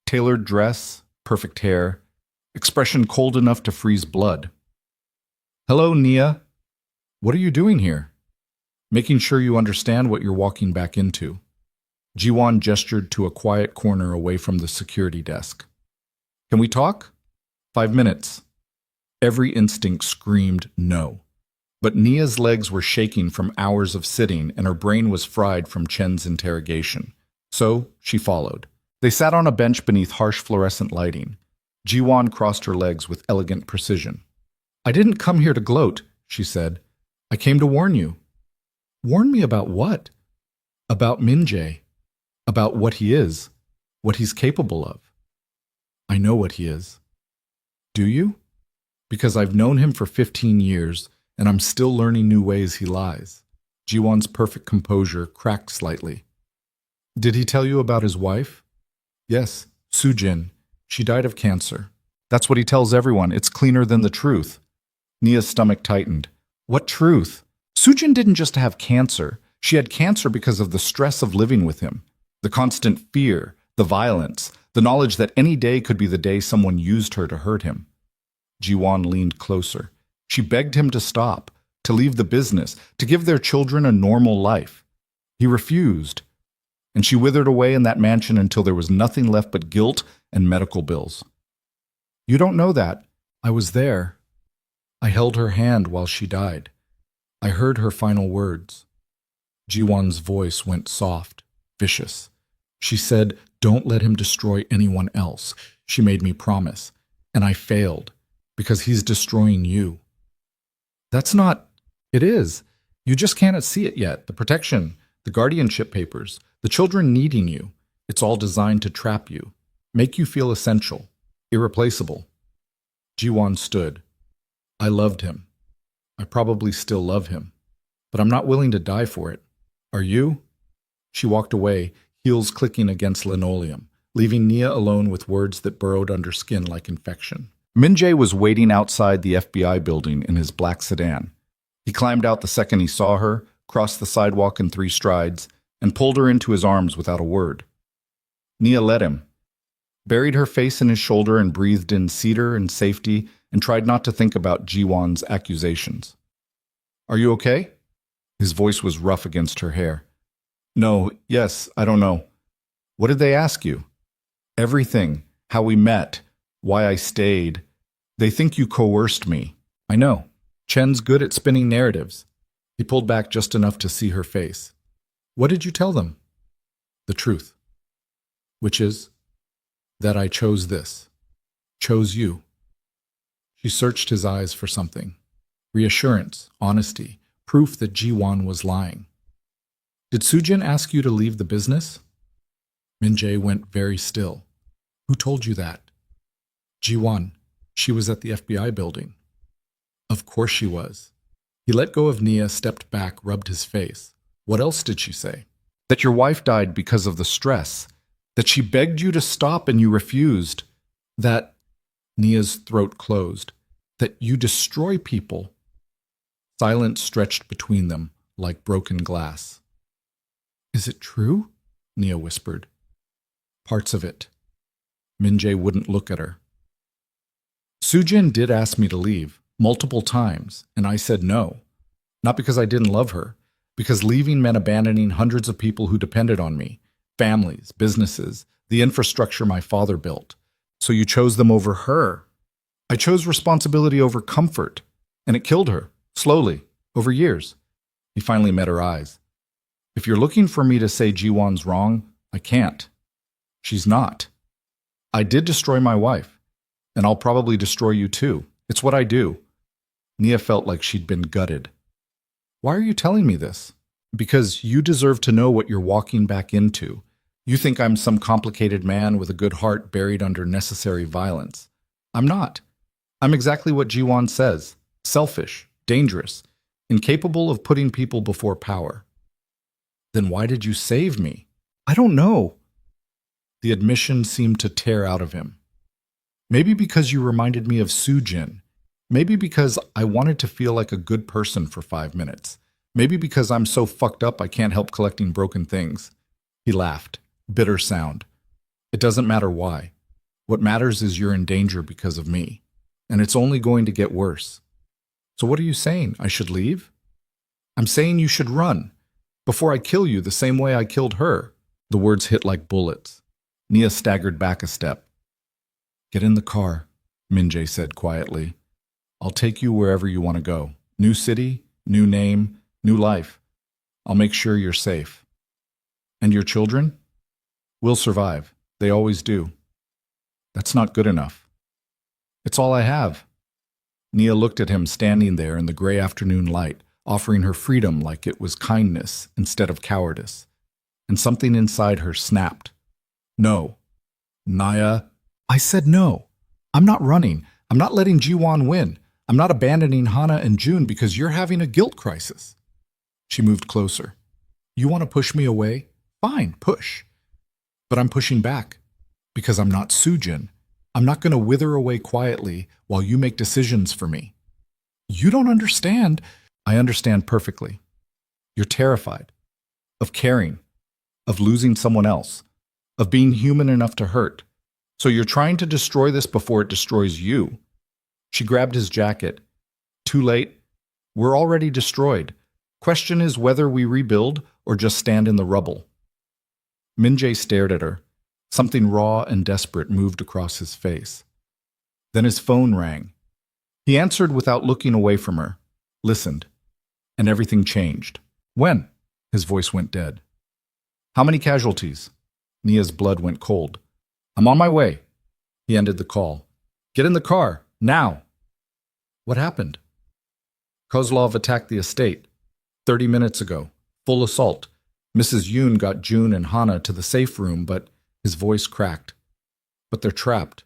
Tailored dress, perfect hair, expression cold enough to freeze blood. Hello, Nia. What are you doing here? Making sure you understand what you're walking back into. Ji-won gestured to a quiet corner away from the security desk. Can we talk? 5 minutes. Every instinct screamed no. But Nia's legs were shaking from hours of sitting and her brain was fried from Chen's interrogation. So she followed. They sat on a bench beneath harsh fluorescent lighting. Ji-won crossed her legs with elegant precision. I didn't come here to gloat, she said. I came to warn you. Warn me about what? About Min-jae. About what he is. What he's capable of. I know what he is. Do you? Because I've known him for 15 years, and I'm still learning new ways he lies. Ji-won's perfect composure cracked slightly. Did he tell you about his wife? Yes, Soo-jin. She died of cancer. That's what he tells everyone. It's cleaner than the truth. Nia's stomach tightened. What truth? Soo-jin didn't just have cancer. She had cancer because of the stress of living with him. The constant fear, the violence, the knowledge that any day could be the day someone used her to hurt him. Ji-won leaned closer. She begged him to stop, to leave the business, to give their children a normal life. He refused, and she withered away in that mansion until there was nothing left but guilt and medical bills. You don't know that. I was there. I held her hand while she died. I heard her final words. Ji-won's voice went soft, vicious. She said, don't let him destroy anyone else. She made me promise, and I failed, because he's destroying you. That's not... It is. You just can't see it yet. The protection, the guardianship papers, the children needing you. It's all designed to trap you, make you feel essential, irreplaceable. Ji-won stood. I loved him. I probably still love him, but I'm not willing to die for it. Are you? She walked away, heels clicking against linoleum, leaving Nia alone with words that burrowed under skin like infection. Min-jae was waiting outside the FBI building in his black sedan. He climbed out the second he saw her, crossed the sidewalk in 3 strides, and pulled her into his arms without a word. Nia let him, buried her face in his shoulder and breathed in cedar and safety and tried not to think about Ji-won's accusations. Are you okay? His voice was rough against her hair. No, yes, I don't know. What did they ask you? Everything. How we met. Why I stayed. They think you coerced me. I know. Chen's good at spinning narratives. He pulled back just enough to see her face. What did you tell them? The truth. Which is that I chose this. Chose you. She searched his eyes for something. Reassurance, honesty, proof that Ji-won was lying. Did Sujin ask you to leave the business? Min-jae went very still. Who told you that? Ji-won. She was at the FBI building. Of course she was. He let go of Nia, stepped back, rubbed his face. What else did she say? That your wife died because of the stress. That she begged you to stop and you refused. That Nia's throat closed. That you destroy people. Silence stretched between them like broken glass. Is it true? Nia whispered. Parts of it. Min-jae wouldn't look at her. Sujin did ask me to leave, multiple times, and I said no. Not because I didn't love her, because leaving meant abandoning hundreds of people who depended on me, families, businesses, the infrastructure my father built. So you chose them over her. I chose responsibility over comfort, and it killed her, slowly, over years. He finally met her eyes. If you're looking for me to say Ji-won's wrong, I can't. She's not. I did destroy my wife, and I'll probably destroy you too. It's what I do. Nia felt like she'd been gutted. Why are you telling me this? Because you deserve to know what you're walking back into. You think I'm some complicated man with a good heart buried under necessary violence. I'm not. I'm exactly what Ji-won says. Selfish, dangerous, incapable of putting people before power. Then why did you save me? I don't know. The admission seemed to tear out of him. Maybe because you reminded me of Sujin. Maybe because I wanted to feel like a good person for 5 minutes. Maybe because I'm so fucked up I can't help collecting broken things. He laughed. Bitter sound. It doesn't matter why. What matters is you're in danger because of me. And it's only going to get worse. So what are you saying? I should leave? I'm saying you should run. Before I kill you the same way I killed her. The words hit like bullets. Nia staggered back a step. Get in the car, Min-jae said quietly. I'll take you wherever you want to go. New city, new name, new life. I'll make sure you're safe. And your children? We'll survive. They always do. That's not good enough. It's all I have. Nia looked at him standing there in the gray afternoon light, offering her freedom like it was kindness instead of cowardice. And something inside her snapped. No. Nia, I said no. I'm not running. I'm not letting Ji-won win. I'm not abandoning Hana and June because you're having a guilt crisis. She moved closer. You want to push me away? Fine, push. But I'm pushing back because I'm not Sujin. I'm not going to wither away quietly while you make decisions for me. You don't understand. I understand perfectly. You're terrified of caring, of losing someone else, of being human enough to hurt. So you're trying to destroy this before it destroys you. She grabbed his jacket. Too late. We're already destroyed. Question is whether we rebuild or just stand in the rubble. Min-jae stared at her. Something raw and desperate moved across his face. Then his phone rang. He answered without looking away from her, listened, and everything changed. When? His voice went dead. How many casualties? Nia's blood went cold. I'm on my way. He ended the call. Get in the car, now. What happened? Kozlov attacked the estate 30 minutes ago. Full assault. Mrs. Yoon got June and Hana to the safe room, but his voice cracked. But they're trapped.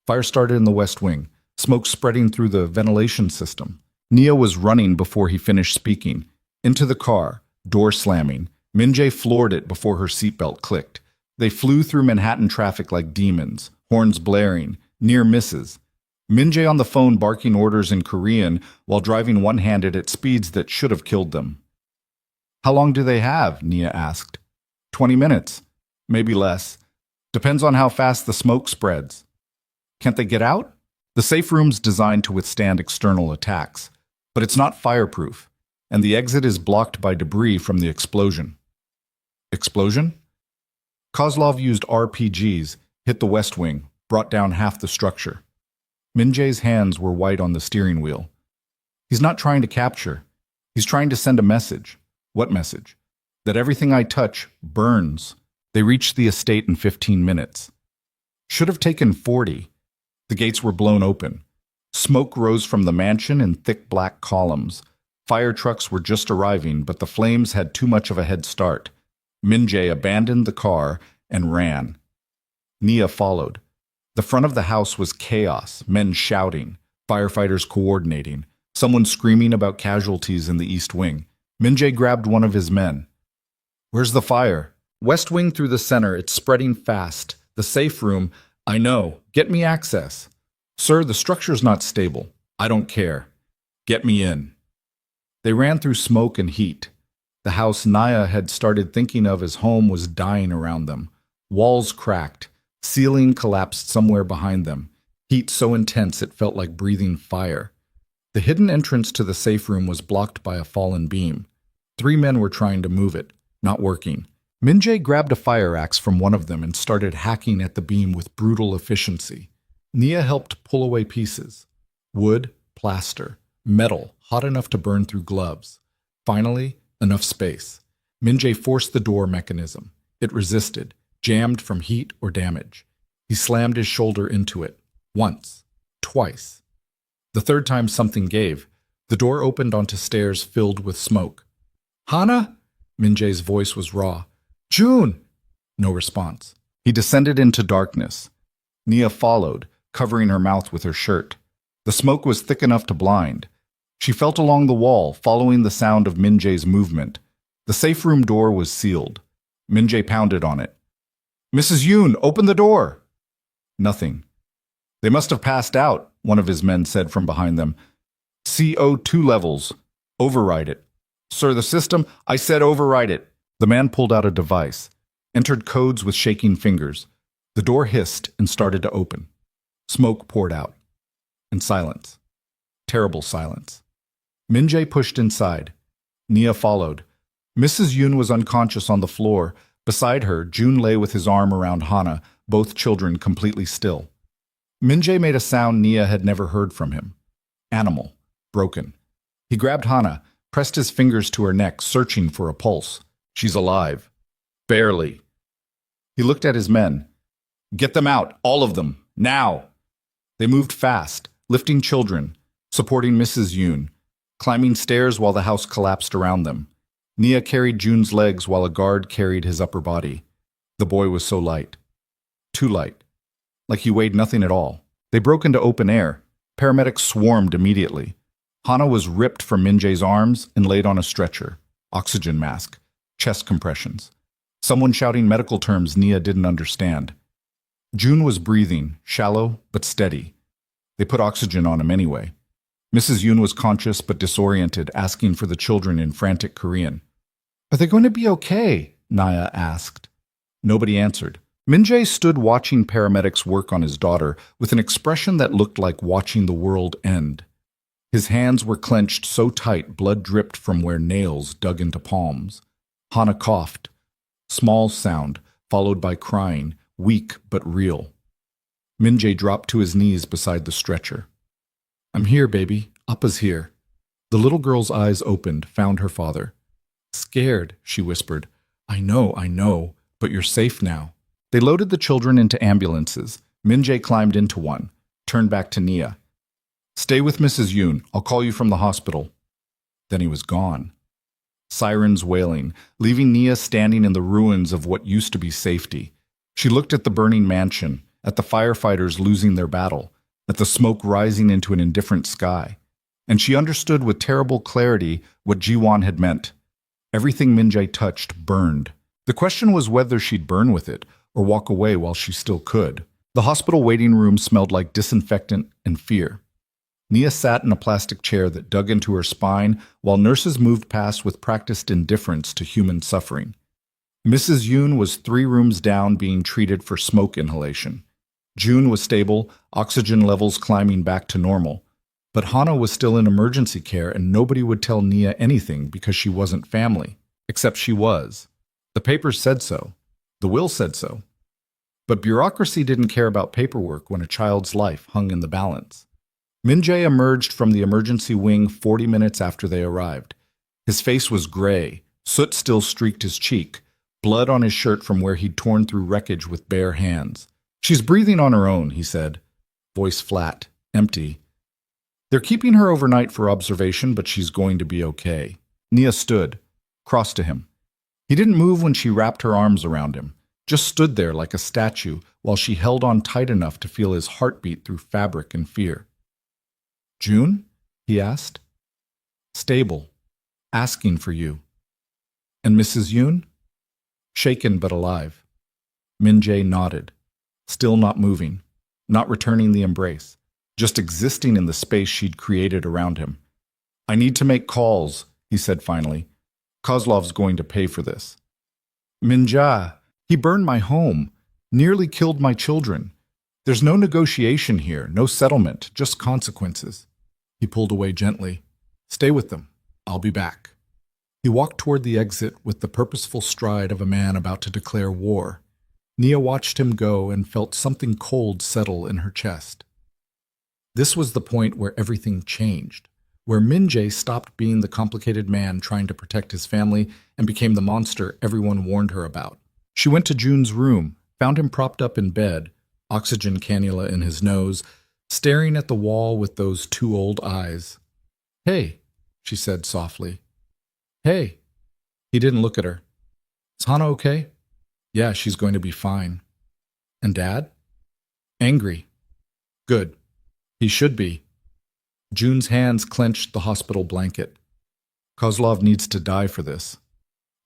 Fire started in the west wing, smoke spreading through the ventilation system. Nia was running before he finished speaking. Into the car, door slamming. Min-jae floored it before her seatbelt clicked. They flew through Manhattan traffic like demons, horns blaring, near misses. Min-jae on the phone barking orders in Korean while driving one-handed at speeds that should have killed them. How long do they have? Nia asked. 20 minutes. Maybe less. Depends on how fast the smoke spreads. Can't they get out? The safe room's designed to withstand external attacks, but it's not fireproof, and the exit is blocked by debris from the explosion. Explosion? Kozlov used RPGs, hit the west wing, brought down half the structure. Min-jae's hands were white on the steering wheel. He's not trying to capture. He's trying to send a message. What message? That everything I touch burns. They reached the estate in 15 minutes. Should have taken 40. The gates were blown open. Smoke rose from the mansion in thick black columns. Fire trucks were just arriving, but the flames had too much of a head start. Min-jae abandoned the car and ran. Nia followed. The front of the house was chaos, men shouting, firefighters coordinating, someone screaming about casualties in the East Wing. Min-jae grabbed one of his men. "Where's the fire?" "West Wing through the center. It's spreading fast. The safe room." "I know. Get me access." "Sir, the structure's not stable." "I don't care. Get me in." They ran through smoke and heat. The house Nia had started thinking of as home was dying around them. Walls cracked. Ceiling collapsed somewhere behind them. Heat so intense it felt like breathing fire. The hidden entrance to the safe room was blocked by a fallen beam. 3 men were trying to move it, not working. Min-jae grabbed a fire axe from one of them and started hacking at the beam with brutal efficiency. Nia helped pull away pieces. Wood, plaster, metal, hot enough to burn through gloves. Finally, enough space. Min-jae forced the door mechanism. It resisted, jammed from heat or damage. He slammed his shoulder into it. Once. Twice. The third time something gave. The door opened onto stairs filled with smoke. "Hana?" Min-jae's voice was raw. "June!" No response. He descended into darkness. Nia followed, covering her mouth with her shirt. The smoke was thick enough to blind. She felt along the wall, following the sound of Min-jae's movement. The safe room door was sealed. Min-jae pounded on it. "Mrs. Yoon, open the door!" Nothing. "They must have passed out," one of his men said from behind them. "CO2 levels. Override it." "Sir, the system—" "I said override it." The man pulled out a device, entered codes with shaking fingers. The door hissed and started to open. Smoke poured out. And silence. Terrible silence. Min-jae pushed inside. Nia followed. Mrs. Yoon was unconscious on the floor. Beside her, June lay with his arm around Hana, both children completely still. Min-jae made a sound Nia had never heard from him. Animal. Broken. He grabbed Hana, pressed his fingers to her neck, searching for a pulse. "She's alive." "Barely." He looked at his men. "Get them out, all of them, now." They moved fast, lifting children, supporting Mrs. Yoon, climbing stairs while the house collapsed around them. Nia carried June's legs while a guard carried his upper body. The boy was so light. Too light. Like he weighed nothing at all. They broke into open air. Paramedics swarmed immediately. Hana was ripped from Min-jae's arms and laid on a stretcher. Oxygen mask. Chest compressions. Someone shouting medical terms Nia didn't understand. June was breathing, shallow but steady. They put oxygen on him anyway. Mrs. Yoon was conscious but disoriented, asking for the children in frantic Korean. "Are they going to be okay?" Nia asked. Nobody answered. Min-jae stood watching paramedics work on his daughter with an expression that looked like watching the world end. His hands were clenched so tight blood dripped from where nails dug into palms. Hana coughed. Small sound, followed by crying, weak but real. Min-jae dropped to his knees beside the stretcher. "I'm here, baby. Appa's here." The little girl's eyes opened, found her father. "Scared," she whispered. I know, but you're safe now." They loaded the children into ambulances. Min-jae climbed into one, turned back to Nia. "Stay with Mrs. Yoon. I'll call you from the hospital." Then he was gone. Sirens wailing, leaving Nia standing in the ruins of what used to be safety. She looked at the burning mansion, at the firefighters losing their battle, at the smoke rising into an indifferent sky. And she understood with terrible clarity what Ji-won had meant. Everything Min-jae touched burned. The question was whether she'd burn with it or walk away while she still could. The hospital waiting room smelled like disinfectant and fear. Nia sat in a plastic chair that dug into her spine while nurses moved past with practiced indifference to human suffering. Mrs. Yoon was 3 rooms down being treated for smoke inhalation. June was stable, oxygen levels climbing back to normal. But Hana was still in emergency care and nobody would tell Nia anything because she wasn't family. Except she was. The papers said so. The will said so. But bureaucracy didn't care about paperwork when a child's life hung in the balance. Min-jae emerged from the emergency wing 40 minutes after they arrived. His face was gray. Soot still streaked his cheek. Blood on his shirt from where he'd torn through wreckage with bare hands. "She's breathing on her own," he said. Voice flat, empty. They're keeping her overnight for observation, but she's going to be okay. Nia stood, crossed to him. He didn't move when she wrapped her arms around him, just stood there like a statue while she held on tight enough to feel his heartbeat through fabric and fear. June? He asked. Stable. Asking for you. And Mrs. Yoon? Shaken but alive. Min-jae nodded, still not moving, not returning the embrace, just existing in the space she'd created around him. I need to make calls, he said finally. Kozlov's going to pay for this. Min-jae, he burned my home, nearly killed my children. There's no negotiation here, no settlement, just consequences. He pulled away gently. Stay with them. I'll be back. He walked toward the exit with the purposeful stride of a man about to declare war. Nia watched him go and felt something cold settle in her chest. This was the point where everything changed, where Min-jae stopped being the complicated man trying to protect his family and became the monster everyone warned her about. She went to June's room, found him propped up in bed, oxygen cannula in his nose, staring at the wall with those two old eyes. Hey, she said softly. Hey. He didn't look at her. Is Hana okay? Yeah, she's going to be fine. And Dad? Angry. Good. He should be. June's hands clenched the hospital blanket. Kozlov needs to die for this.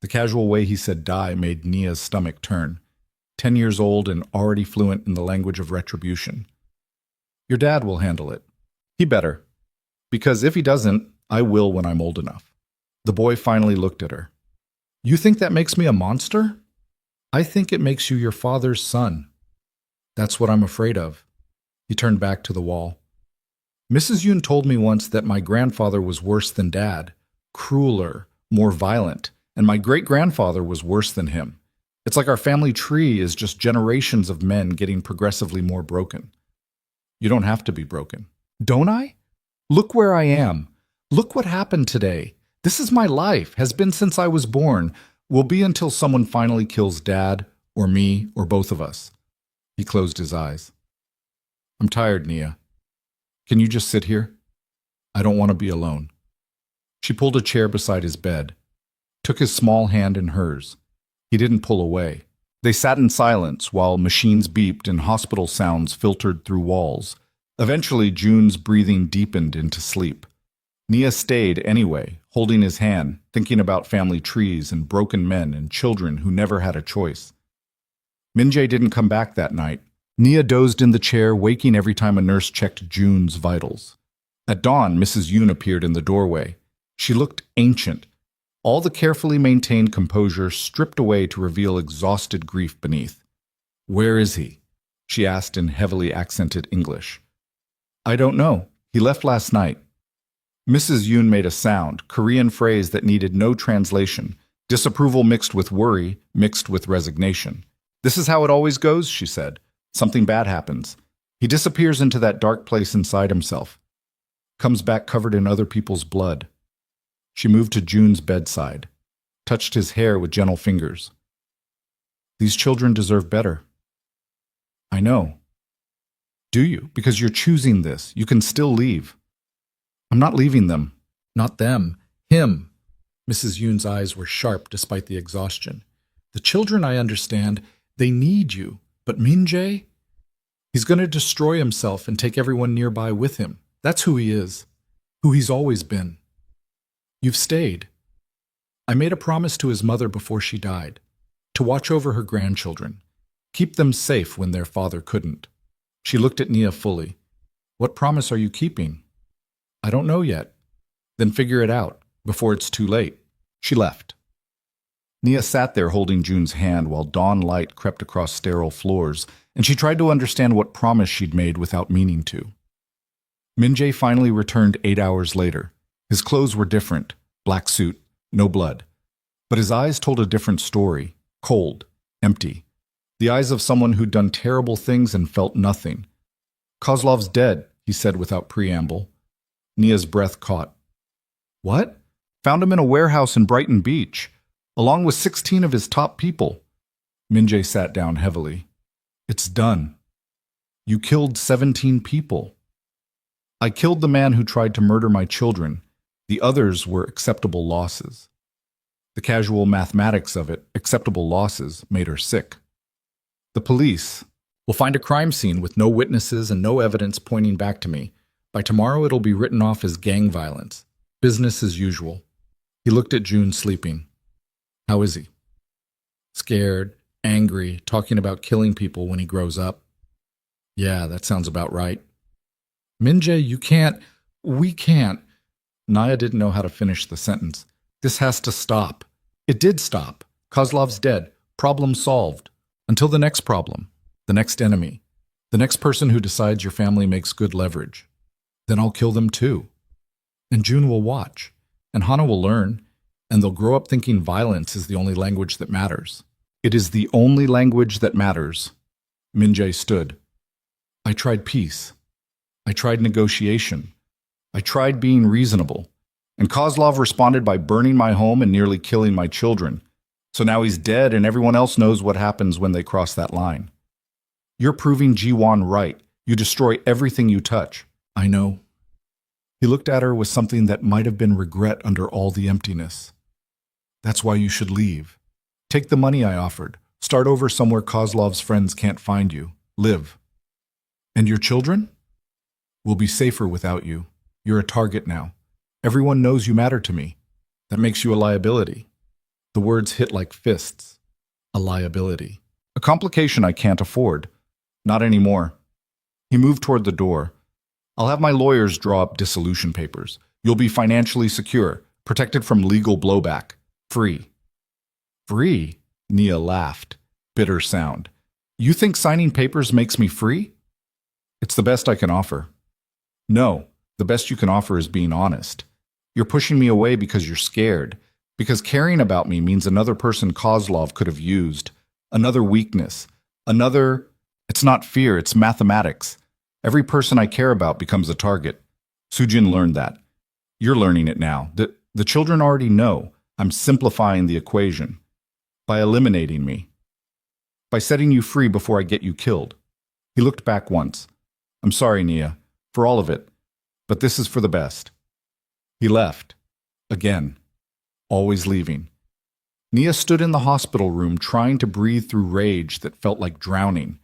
The casual way he said die made Nia's stomach turn. 10 years old and already fluent in the language of retribution. Your dad will handle it. He better. Because if he doesn't, I will when I'm old enough. The boy finally looked at her. You think that makes me a monster? I think it makes you your father's son. That's what I'm afraid of. He turned back to the wall. Mrs. Yoon told me once that my grandfather was worse than Dad, crueler, more violent, and my great-grandfather was worse than him. It's like our family tree is just generations of men getting progressively more broken. You don't have to be broken. Don't I? Look where I am. Look what happened today. This is my life, has been since I was born, will be until someone finally kills Dad, or me, or both of us. He closed his eyes. I'm tired, Nia. Can you just sit here? I don't want to be alone. She pulled a chair beside his bed, took his small hand in hers. He didn't pull away. They sat in silence while machines beeped and hospital sounds filtered through walls. Eventually, June's breathing deepened into sleep. Nia stayed anyway, holding his hand, thinking about family trees and broken men and children who never had a choice. Min-jae didn't come back that night. Nia dozed in the chair, waking every time a nurse checked June's vitals. At dawn, Mrs. Yoon appeared in the doorway. She looked ancient, all the carefully maintained composure stripped away to reveal exhausted grief beneath. Where is he? She asked in heavily accented English. I don't know. He left last night. Mrs. Yoon made a sound, Korean phrase that needed no translation, disapproval mixed with worry, mixed with resignation. This is how it always goes, she said. Something bad happens. He disappears into that dark place inside himself. Comes back covered in other people's blood. She moved to June's bedside, touched his hair with gentle fingers. These children deserve better. I know. Do you? Because you're choosing this. You can still leave. I'm not leaving them. Not them. Him. Mrs. Yoon's eyes were sharp despite the exhaustion. The children, I understand, they need you. But Min-jae? He's going to destroy himself and take everyone nearby with him. That's who he is. Who he's always been. You've stayed. I made a promise to his mother before she died. To watch over her grandchildren. Keep them safe when their father couldn't. She looked at Nia fully. What promise are you keeping? I don't know yet. Then figure it out, before it's too late. She left. Nia sat there holding June's hand while dawn light crept across sterile floors, and she tried to understand what promise she'd made without meaning to. Min-jae finally returned 8 hours later. His clothes were different, black suit, no blood. But his eyes told a different story, cold, empty. The eyes of someone who'd done terrible things and felt nothing. Kozlov's dead, he said without preamble. Nia's breath caught. What? Found him in a warehouse in Brighton Beach, along with 16 of his top people. Min-jae sat down heavily. It's done. You killed 17 people. I killed the man who tried to murder my children. The others were acceptable losses. The casual mathematics of it, acceptable losses, made her sick. The police will find a crime scene with no witnesses and no evidence pointing back to me. By tomorrow, it'll be written off as gang violence. Business as usual. He looked at June sleeping. How is he? Scared, angry, talking about killing people when he grows up. Yeah, that sounds about right. Minjae, we can't. Naya didn't know how to finish the sentence. This has to stop. It did stop. Kozlov's dead. Problem solved. Until the next problem. The next enemy. The next person who decides your family makes good leverage. Then I'll kill them too. And June will watch. And Hana will learn. And they'll grow up thinking violence is the only language that matters. It is the only language that matters. Minjae stood. I tried peace. I tried negotiation. I tried being reasonable. And Kozlov responded by burning my home and nearly killing my children. So now he's dead and everyone else knows what happens when they cross that line. You're proving Jiwon right. You destroy everything you touch. I know. He looked at her with something that might have been regret under all the emptiness. That's why you should leave. Take the money I offered. Start over somewhere Kozlov's friends can't find you. Live. And your children? Will be safer without you. You're a target now. Everyone knows you matter to me. That makes you a liability. The words hit like fists. A liability. A complication I can't afford. Not anymore. He moved toward the door. I'll have my lawyers draw up dissolution papers. You'll be financially secure, protected from legal blowback. Free. Free? Nia laughed. Bitter sound. You think signing papers makes me free? It's the best I can offer. No, the best you can offer is being honest. You're pushing me away because you're scared. Because caring about me means another person Kozlov could have used. Another weakness. Another... It's not fear, it's mathematics. Every person I care about becomes a target. Sujin learned that. You're learning it now. The children already know. I'm simplifying the equation. By eliminating me. By setting you free before I get you killed. He looked back once. I'm sorry, Nia, for all of it. But this is for the best. He left. Again. Always leaving. Nia stood in the hospital room trying to breathe through rage that felt like drowning.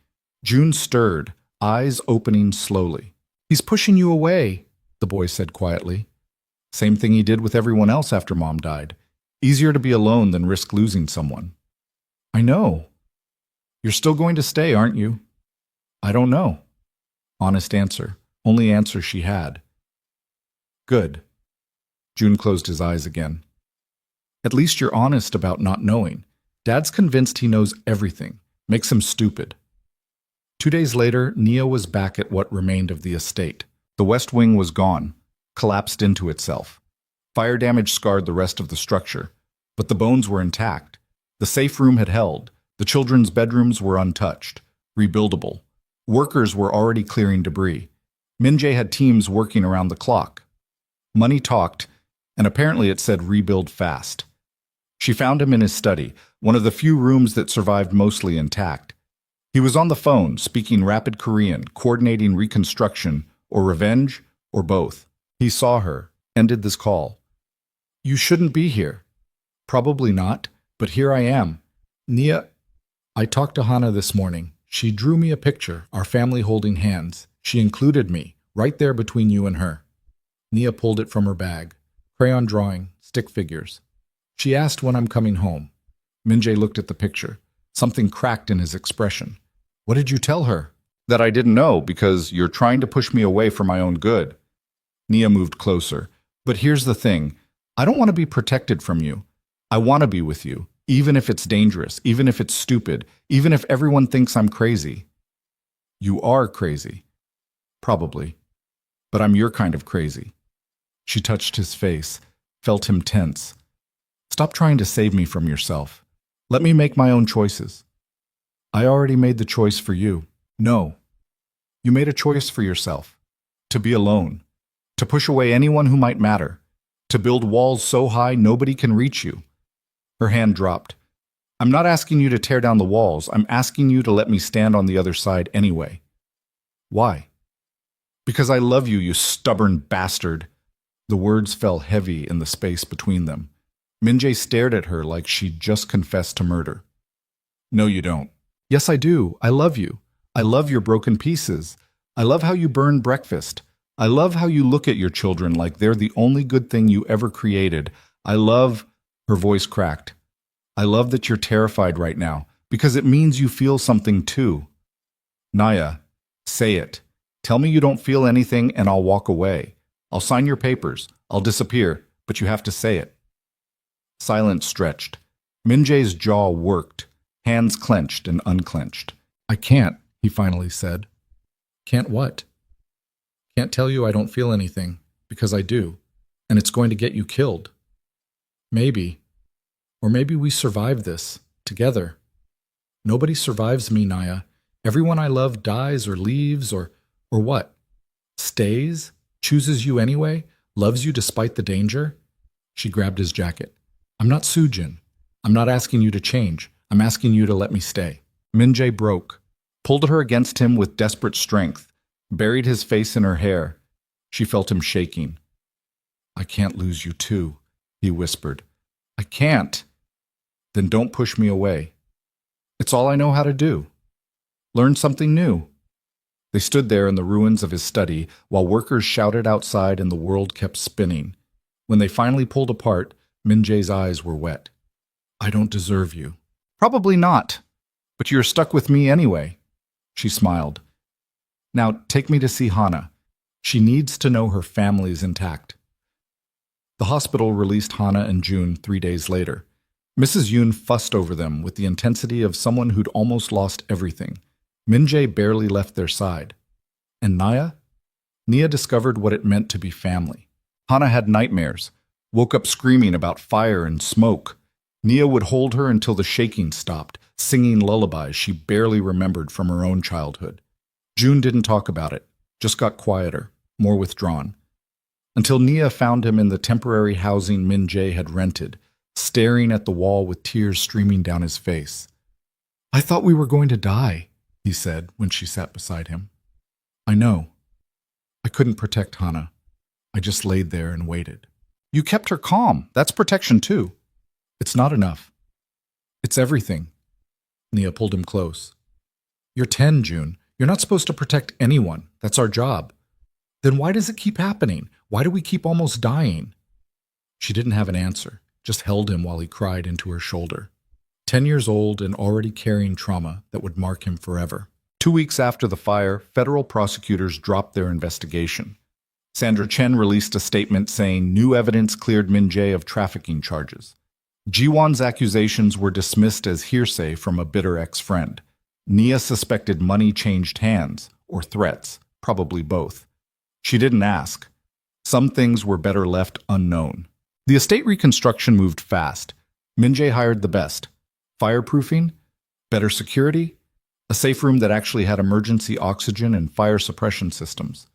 June stirred, eyes opening slowly. He's pushing you away, the boy said quietly. Same thing he did with everyone else after Mom died. Easier to be alone than risk losing someone. I know. You're still going to stay, aren't you? I don't know. Honest answer. Only answer she had. Good. June closed his eyes again. At least you're honest about not knowing. Dad's convinced he knows everything. Makes him stupid. 2 days later, Nia was back at what remained of the estate. The west wing was gone, collapsed into itself. Fire damage scarred the rest of the structure, but the bones were intact. The safe room had held. The children's bedrooms were untouched, rebuildable. Workers were already clearing debris. Minjae had teams working around the clock. Money talked, and apparently it said rebuild fast. She found him in his study, one of the few rooms that survived mostly intact. He was on the phone, speaking rapid Korean, coordinating reconstruction, or revenge, or both. He saw her, ended this call. You shouldn't be here. Probably not, but here I am. Nia, I talked to Hana this morning. She drew me a picture, our family holding hands. She included me, right there between you and her. Nia pulled it from her bag. Crayon drawing, stick figures. She asked when I'm coming home. Minjae looked at the picture. Something cracked in his expression. What did you tell her? That I didn't know because you're trying to push me away for my own good. Nia moved closer. But here's the thing. I don't want to be protected from you. I want to be with you, even if it's dangerous, even if it's stupid, even if everyone thinks I'm crazy. You are crazy. Probably. But I'm your kind of crazy. She touched his face, felt him tense. Stop trying to save me from yourself. Let me make my own choices. I already made the choice for you. No. You made a choice for yourself. To be alone. To push away anyone who might matter. To build walls so high nobody can reach you. Her hand dropped. I'm not asking you to tear down the walls. I'm asking you to let me stand on the other side anyway. Why? Because I love you, you stubborn bastard. The words fell heavy in the space between them. Minjae stared at her like she'd just confessed to murder. No, you don't. Yes, I do. I love you. I love your broken pieces. I love how you burn breakfast. I love how you look at your children like they're the only good thing you ever created. I love... Her voice cracked. I love that you're terrified right now, because it means you feel something too. Naya, say it. Tell me you don't feel anything and I'll walk away. I'll sign your papers. I'll disappear, but you have to say it. Silence stretched. Minjae's jaw worked, hands clenched and unclenched. I can't, he finally said. Can't what? Can't tell you I don't feel anything, because I do, and it's going to get you killed. Maybe. Or maybe we survive this, together. Nobody survives me, Naya. Everyone I love dies or leaves or what? Stays? Chooses you anyway? Loves you despite the danger? She grabbed his jacket. I'm not Sujin. I'm not asking you to change. I'm asking you to let me stay. Minjae broke, pulled her against him with desperate strength, buried his face in her hair. She felt him shaking. I can't lose you too, he whispered. I can't. Then don't push me away. It's all I know how to do. Learn something new. They stood there in the ruins of his study while workers shouted outside and the world kept spinning. When they finally pulled apart, Minjae's eyes were wet. I don't deserve you. Probably not, but you're stuck with me anyway. She smiled. Now take me to see Hana. She needs to know her family's intact. The hospital released Hana and June 3 days later. Mrs. Yoon fussed over them with the intensity of someone who'd almost lost everything. Minjae barely left their side. And Naya? Nia discovered what it meant to be family. Hana had nightmares, woke up screaming about fire and smoke. Nia would hold her until the shaking stopped, singing lullabies she barely remembered from her own childhood. June didn't talk about it, just got quieter, more withdrawn. Until Nia found him in the temporary housing Minjae had rented, staring at the wall with tears streaming down his face. I thought we were going to die, he said when she sat beside him. I know. I couldn't protect Hana. I just laid there and waited. You kept her calm. That's protection too. It's not enough. It's everything. Nia pulled him close. You're 10, June. You're not supposed to protect anyone. That's our job. Then why does it keep happening? Why do we keep almost dying? She didn't have an answer, just held him while he cried into her shoulder. 10 years old and already carrying trauma that would mark him forever. 2 weeks after the fire, federal prosecutors dropped their investigation. Sandra Chen released a statement saying new evidence cleared Minjae of trafficking charges. Jiwon's accusations were dismissed as hearsay from a bitter ex-friend. Nia suspected money changed hands, or threats, probably both. She didn't ask. Some things were better left unknown. The estate reconstruction moved fast. Minjae hired the best. Fireproofing, better security, a safe room that actually had emergency oxygen and fire suppression systems.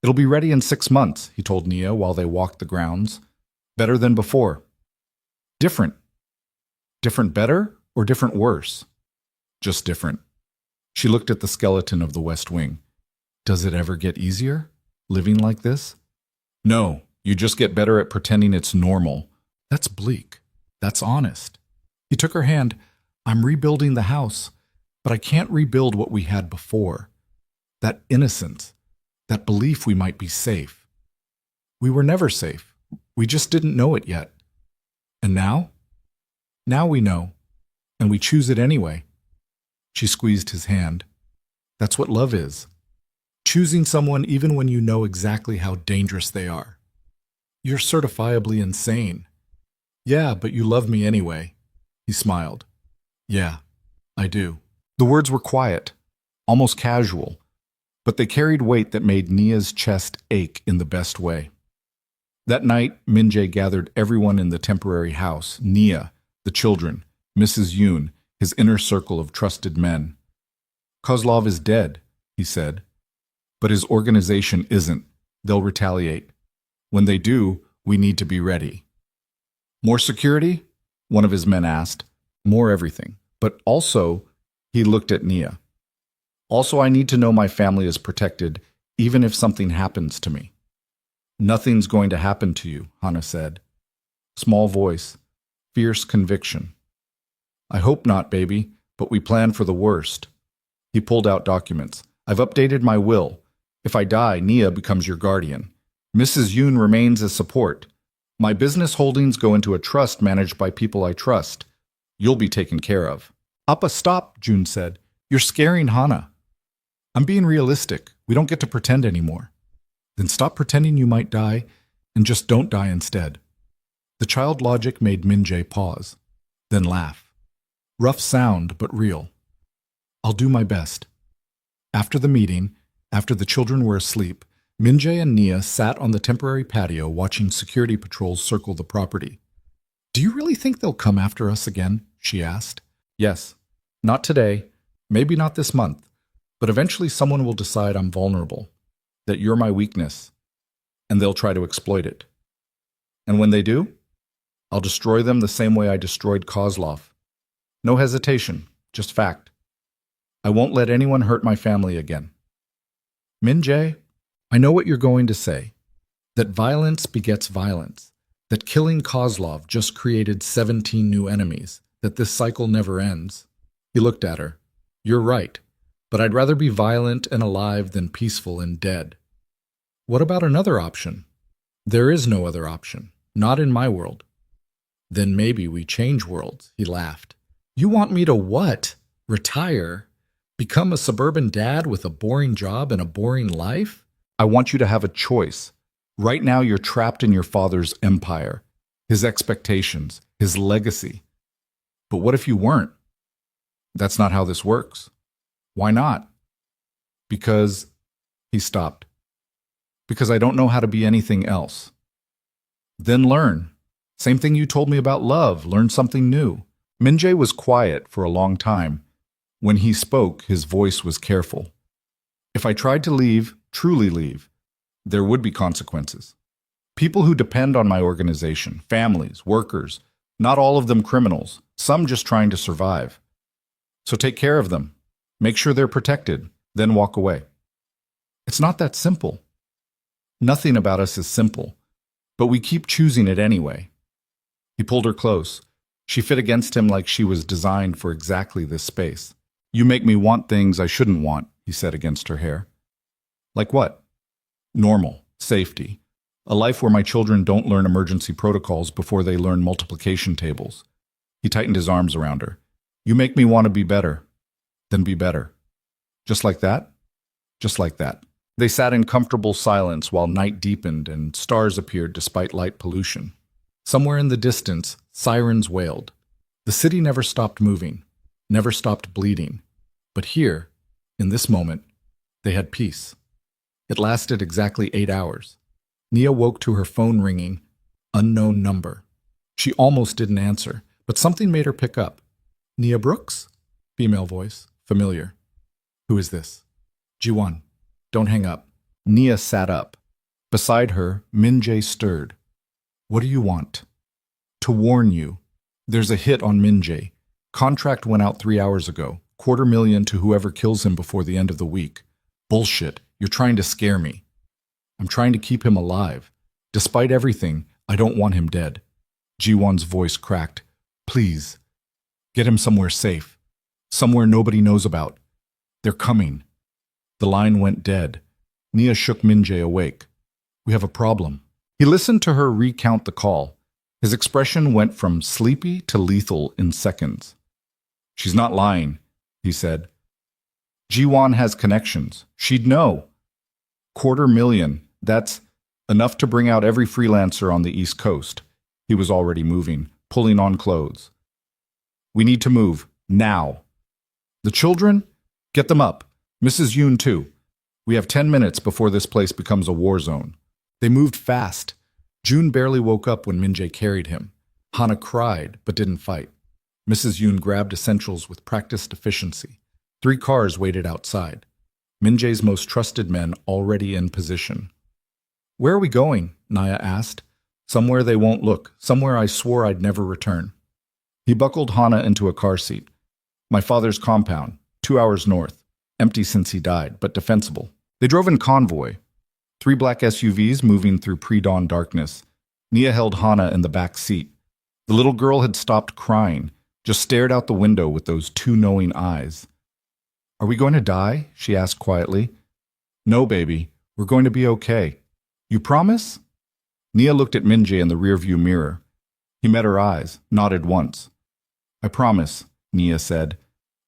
It'll be ready in 6 months, he told Nia while they walked the grounds. Better than before. Different. Different better or different worse? Just different. She looked at the skeleton of the West Wing. Does it ever get easier, living like this? No, you just get better at pretending it's normal. That's bleak. That's honest. He took her hand. I'm rebuilding the house, but I can't rebuild what we had before. That innocence, that belief we might be safe. We were never safe. We just didn't know it yet. And now? Now we know, and we choose it anyway. She squeezed his hand. That's what love is. Choosing someone even when you know exactly how dangerous they are. You're certifiably insane. Yeah, but you love me anyway. He smiled. Yeah, I do. The words were quiet, almost casual, but they carried weight that made Nia's chest ache in the best way. That night, Minjae gathered everyone in the temporary house, Nia, the children, Mrs. Yoon, his inner circle of trusted men. Kozlov is dead, he said. But his organization isn't. They'll retaliate. When they do, we need to be ready. More security? One of his men asked. More everything. But also, he looked at Nia. Also, I need to know my family is protected, even if something happens to me. Nothing's going to happen to you, Hana said. Small voice, fierce conviction. I hope not, baby, but we plan for the worst. He pulled out documents. I've updated my will. If I die, Nia becomes your guardian. Mrs. Yoon remains as support. My business holdings go into a trust managed by people I trust. You'll be taken care of. Appa, stop, June said. You're scaring Hana. I'm being realistic. We don't get to pretend anymore. Then stop pretending you might die and just don't die instead. The child logic made Min-jae pause, then laugh. Rough sound, but real. I'll do my best. After the meeting, after the children were asleep, Min-jae and Nia sat on the temporary patio watching security patrols circle the property. Do you really think they'll come after us again? She asked. Yes. Not today, maybe not this month, but eventually someone will decide I'm vulnerable, that you're my weakness, and they'll try to exploit it. And when they do, I'll destroy them the same way I destroyed Kozlov. No hesitation, just fact. I won't let anyone hurt my family again. Min-jae, I know what you're going to say, that violence begets violence, that killing Kozlov just created 17 new enemies, that this cycle never ends. He looked at her. You're right, but I'd rather be violent and alive than peaceful and dead. What about another option? There is no other option, not in my world. Then maybe we change worlds, he laughed. You want me to what? Retire? Become a suburban dad with a boring job and a boring life? I want you to have a choice. Right now you're trapped in your father's empire, his expectations, his legacy. But what if you weren't? That's not how this works. Why not? Because, he stopped. Because I don't know how to be anything else. Then learn. Same thing you told me about love. Learn something new. Min-jae was quiet for a long time. When he spoke, his voice was careful. If I tried to leave, truly leave, there would be consequences. People who depend on my organization, families, workers, not all of them criminals, some just trying to survive. So take care of them. Make sure they're protected, then walk away. It's not that simple. Nothing about us is simple, but we keep choosing it anyway. He pulled her close. She fit against him like she was designed for exactly this space. You make me want things I shouldn't want, he said against her hair. Like what? Normal, safety, a life where my children don't learn emergency protocols before they learn multiplication tables. He tightened his arms around her. You make me want to be better. Then be better. Just like that? Just like that. They sat in comfortable silence while night deepened and stars appeared despite light pollution. Somewhere in the distance, sirens wailed. The city never stopped moving, never stopped bleeding. But here, in this moment, they had peace. It lasted exactly 8 hours. Nia woke to her phone ringing, unknown number. She almost didn't answer, but something made her pick up. Nia Brooks? Female voice, familiar. Who is this? Ji-won. Don't hang up. Nia sat up. Beside her, Min-jae stirred. What do you want? To warn you. There's a hit on Min-jae. Contract went out 3 hours ago. $250,000 to whoever kills him before the end of the week. Bullshit. You're trying to scare me. I'm trying to keep him alive. Despite everything, I don't want him dead. Ji-won's voice cracked. Please. Get him somewhere safe. Somewhere nobody knows about. They're coming. The line went dead. Nia shook Min-jae awake. We have a problem. He listened to her recount the call. His expression went from sleepy to lethal in seconds. She's not lying, he said. Ji-won has connections. She'd know. $250,000. That's enough to bring out every freelancer on the East Coast. He was already moving, pulling on clothes. We need to move. Now. The children? Get them up. Mrs. Yoon, too. We have 10 minutes before this place becomes a war zone. They moved fast. June barely woke up when Min-jae carried him. Hana cried, but didn't fight. Mrs. Yoon grabbed essentials with practiced efficiency. 3 cars waited outside. Min-jae's most trusted men already in position. Where are we going? Nia asked. Somewhere they won't look. Somewhere I swore I'd never return. He buckled Hana into a car seat. My father's compound, 2 hours north. Empty since he died, but defensible. They drove in convoy, 3 black SUVs moving through pre-dawn darkness. Nia held Hana in the back seat. The little girl had stopped crying, just stared out the window with those 2 knowing eyes. "Are we going to die?" she asked quietly. "No, baby. We're going to be okay. You promise?" Nia looked at Minjae in the rearview mirror. He met her eyes, nodded once. "I promise," Nia said,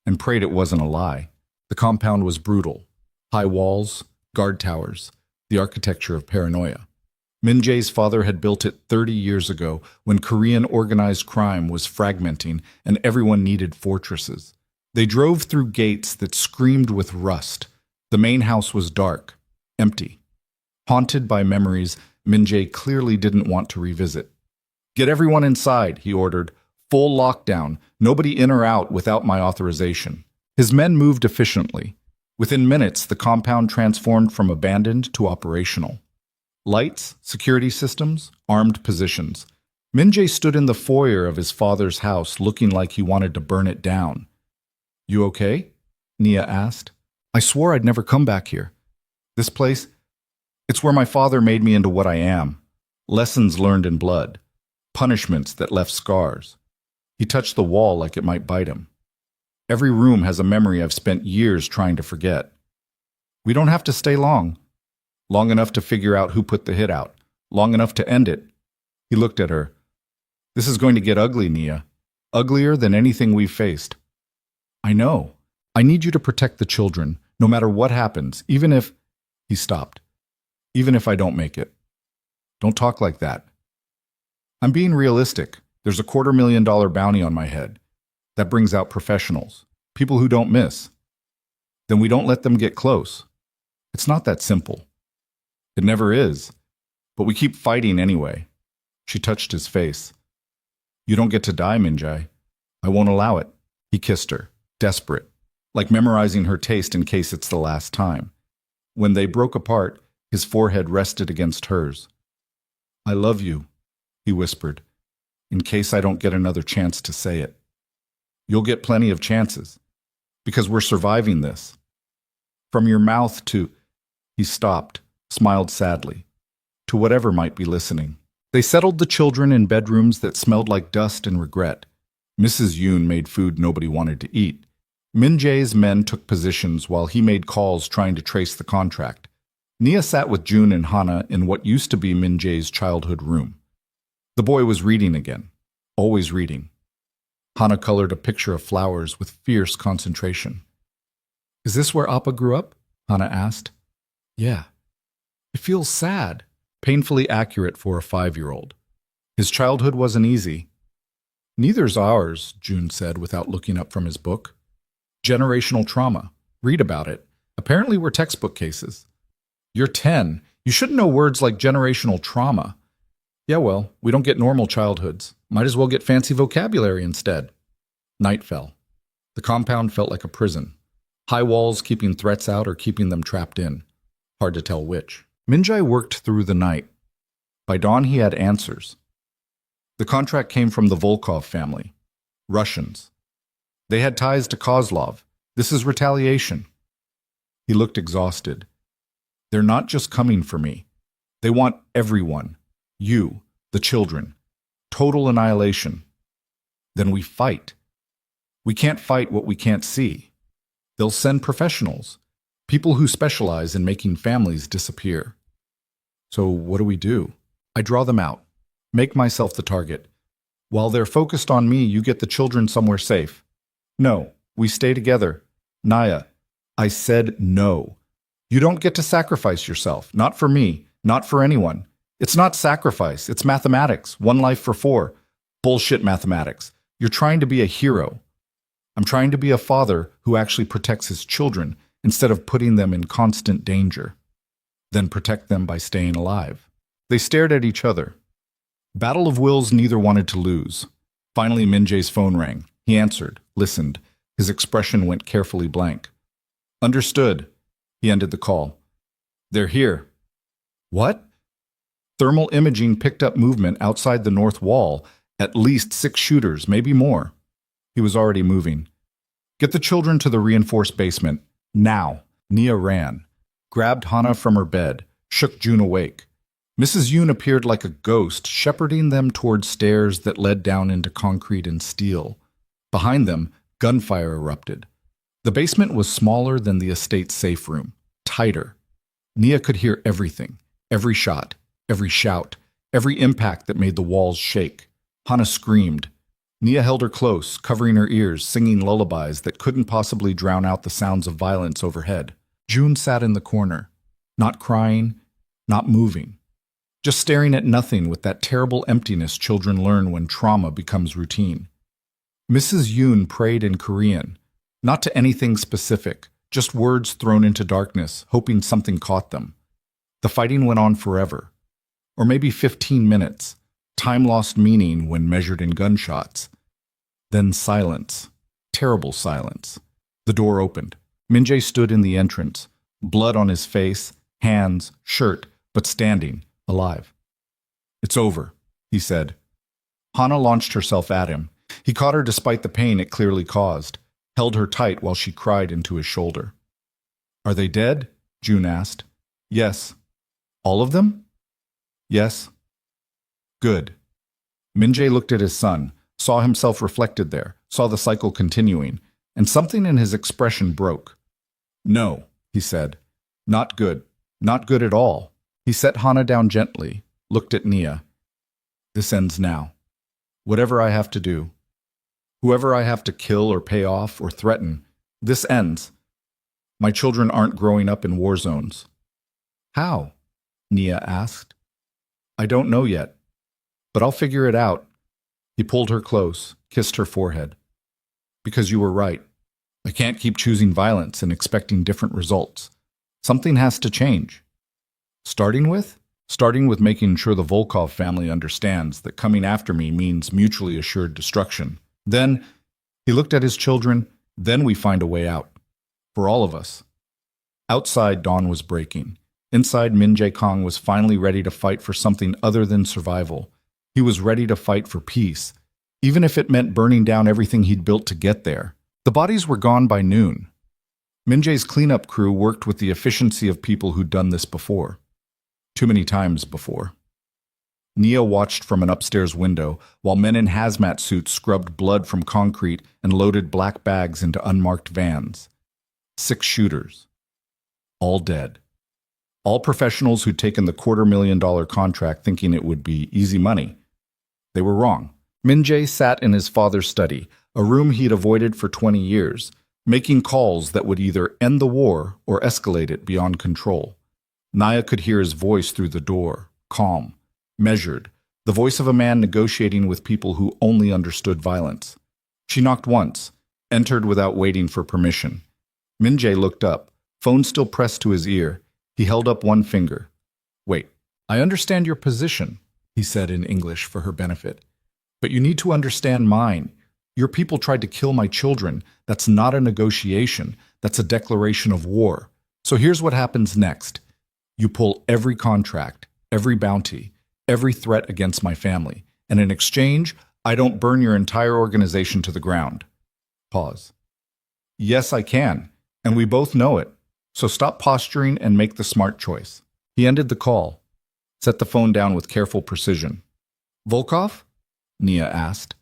and prayed it wasn't a lie. The compound was brutal. High walls, guard towers, the architecture of paranoia. Minjae's father had built it 30 years ago when Korean organized crime was fragmenting and everyone needed fortresses. They drove through gates that screamed with rust. The main house was dark, empty. Haunted by memories Minjae clearly didn't want to revisit. "Get everyone inside," he ordered. "Full lockdown, nobody in or out without my authorization." His men moved efficiently. Within minutes, the compound transformed from abandoned to operational. Lights, security systems, armed positions. Minjae stood in the foyer of his father's house looking like he wanted to burn it down. "You okay?" Nia asked. "I swore I'd never come back here. This place, it's where my father made me into what I am. Lessons learned in blood. Punishments that left scars." He touched the wall like it might bite him. "Every room has a memory I've spent years trying to forget. We don't have to stay long. Long enough to figure out who put the hit out. Long enough to end it." He looked at her. "This is going to get ugly, Nia. Uglier than anything we've faced." "I know. I need you to protect the children, no matter what happens, even if—" He stopped. "Even if I don't make it. Don't talk like that. I'm being realistic. There's a $250,000 bounty on my head. That brings out professionals, people who don't miss. Then we don't let them get close. It's not that simple. It never is. But we keep fighting anyway." She touched his face. "You don't get to die, Minjae. I won't allow it." He kissed her, desperate, like memorizing her taste in case it's the last time. When they broke apart, his forehead rested against hers. "I love you," he whispered, "in case I don't get another chance to say it. You'll get plenty of chances, because we're surviving this. From your mouth to—" He stopped, smiled sadly, to whatever might be listening. They settled the children in bedrooms that smelled like dust and regret. Mrs. Yoon made food nobody wanted to eat. Minjae's men took positions while he made calls trying to trace the contract. Nia sat with June and Hana in what used to be Minjae's childhood room. The boy was reading again, always reading. Hana colored a picture of flowers with fierce concentration. "Is this where Appa grew up?" Hana asked. "Yeah. It feels sad." Painfully accurate for a 5-year-old. "His childhood wasn't easy." "Neither's ours," June said without looking up from his book. "Generational trauma. Read about it. Apparently we're textbook cases." "You're 10. You shouldn't know words like generational trauma." "Yeah, well, we don't get normal childhoods. Might as well get fancy vocabulary instead." Night fell. The compound felt like a prison. High walls keeping threats out or keeping them trapped in. Hard to tell which. Minjae worked through the night. By dawn he had answers. The contract came from the Volkov family. Russians. They had ties to Kozlov. This is retaliation. He looked exhausted. "They're not just coming for me. They want everyone. You, the children. Total annihilation. Then we fight. We can't fight what we can't see. They'll send professionals. People who specialize in making families disappear." "So what do we do?" "I draw them out. Make myself the target. While they're focused on me, you get the children somewhere safe." "No, we stay together." "Naya, I said no. You don't get to sacrifice yourself. Not for me. Not for anyone. It's not sacrifice. It's mathematics. 1 life for 4. Bullshit mathematics. You're trying to be a hero. I'm trying to be a father who actually protects his children instead of putting them in constant danger. Then protect them by staying alive." They stared at each other. Battle of wills neither wanted to lose. Finally, Minjae's phone rang. He answered, listened. His expression went carefully blank. "Understood." He ended the call. "They're here." "What?" Thermal imaging picked up movement outside the north wall. At least 6 shooters, maybe more. He was already moving. "Get the children to the reinforced basement. Now." Nia ran. grabbed Hana from her bed, shook June awake. Mrs. Yoon appeared like a ghost, shepherding them toward stairs that led down into concrete and steel. Behind them, gunfire erupted. The basement was smaller than the estate's safe room, tighter. Nia could hear everything, every shot, every shout, every impact that made the walls shake. Hana screamed. Nia held her close, covering her ears, singing lullabies that couldn't possibly drown out the sounds of violence overhead. June sat in the corner, not crying, not moving, just staring at nothing with that terrible emptiness children learn when trauma becomes routine. Mrs. Yoon prayed in Korean, not to anything specific, just words thrown into darkness, hoping something caught them. The fighting went on forever, or maybe 15 minutes, time lost meaning when measured in gunshots. Then silence, terrible silence. The door opened. Min-jae stood in the entrance, blood on his face, hands, shirt, but standing, alive. "It's over," he said. Hana launched herself at him. He caught her despite the pain it clearly caused, held her tight while she cried into his shoulder. "Are they dead?" June asked. "Yes." "All of them?" "Yes." "Good." Min-jae looked at his son, saw himself reflected there, saw the cycle continuing, and something in his expression broke. "No," he said. "Not good. Not good at all." He set Hana down gently, looked at Nia. "This ends now. Whatever I have to do, whoever I have to kill or pay off or threaten, this ends. My children aren't growing up in war zones." "How?" Nia asked. "I don't know yet, but I'll figure it out." He pulled her close, kissed her forehead. "Because you were right. I can't keep choosing violence and expecting different results. Something has to change." Starting with? Starting with making sure the Volkov family understands that coming after me means mutually assured destruction. Then, he looked at his children, then we find a way out. For all of us. Outside, dawn was breaking. Inside, Min Jae-kong was finally ready to fight for something other than survival. He was ready to fight for peace, even if it meant burning down everything he'd built to get there. The bodies were gone by noon. Min-jae's cleanup crew worked with the efficiency of people who'd done this before. Too many times before. Nia watched from an upstairs window while men in hazmat suits scrubbed blood from concrete and loaded black bags into unmarked vans. 6 shooters. All dead. All professionals who'd taken the $250,000 contract thinking it would be easy money. They were wrong. Min-jae sat in his father's study, a room he'd avoided for 20 years, making calls that would either end the war or escalate it beyond control. Nia could hear his voice through the door, calm, measured, the voice of a man negotiating with people who only understood violence. She knocked once, entered without waiting for permission. Min-jae looked up, phone still pressed to his ear. He held up one finger. "Wait, I understand your position," he said in English for her benefit. "But you need to understand mine. Your people tried to kill my children. That's not a negotiation. That's a declaration of war. So here's what happens next. You pull every contract, every bounty, every threat against my family. And in exchange, I don't burn your entire organization to the ground." Pause. "Yes, I can. And we both know it. So stop posturing and make the smart choice." He ended the call, set the phone down with careful precision. "Volkov?" Nia asked.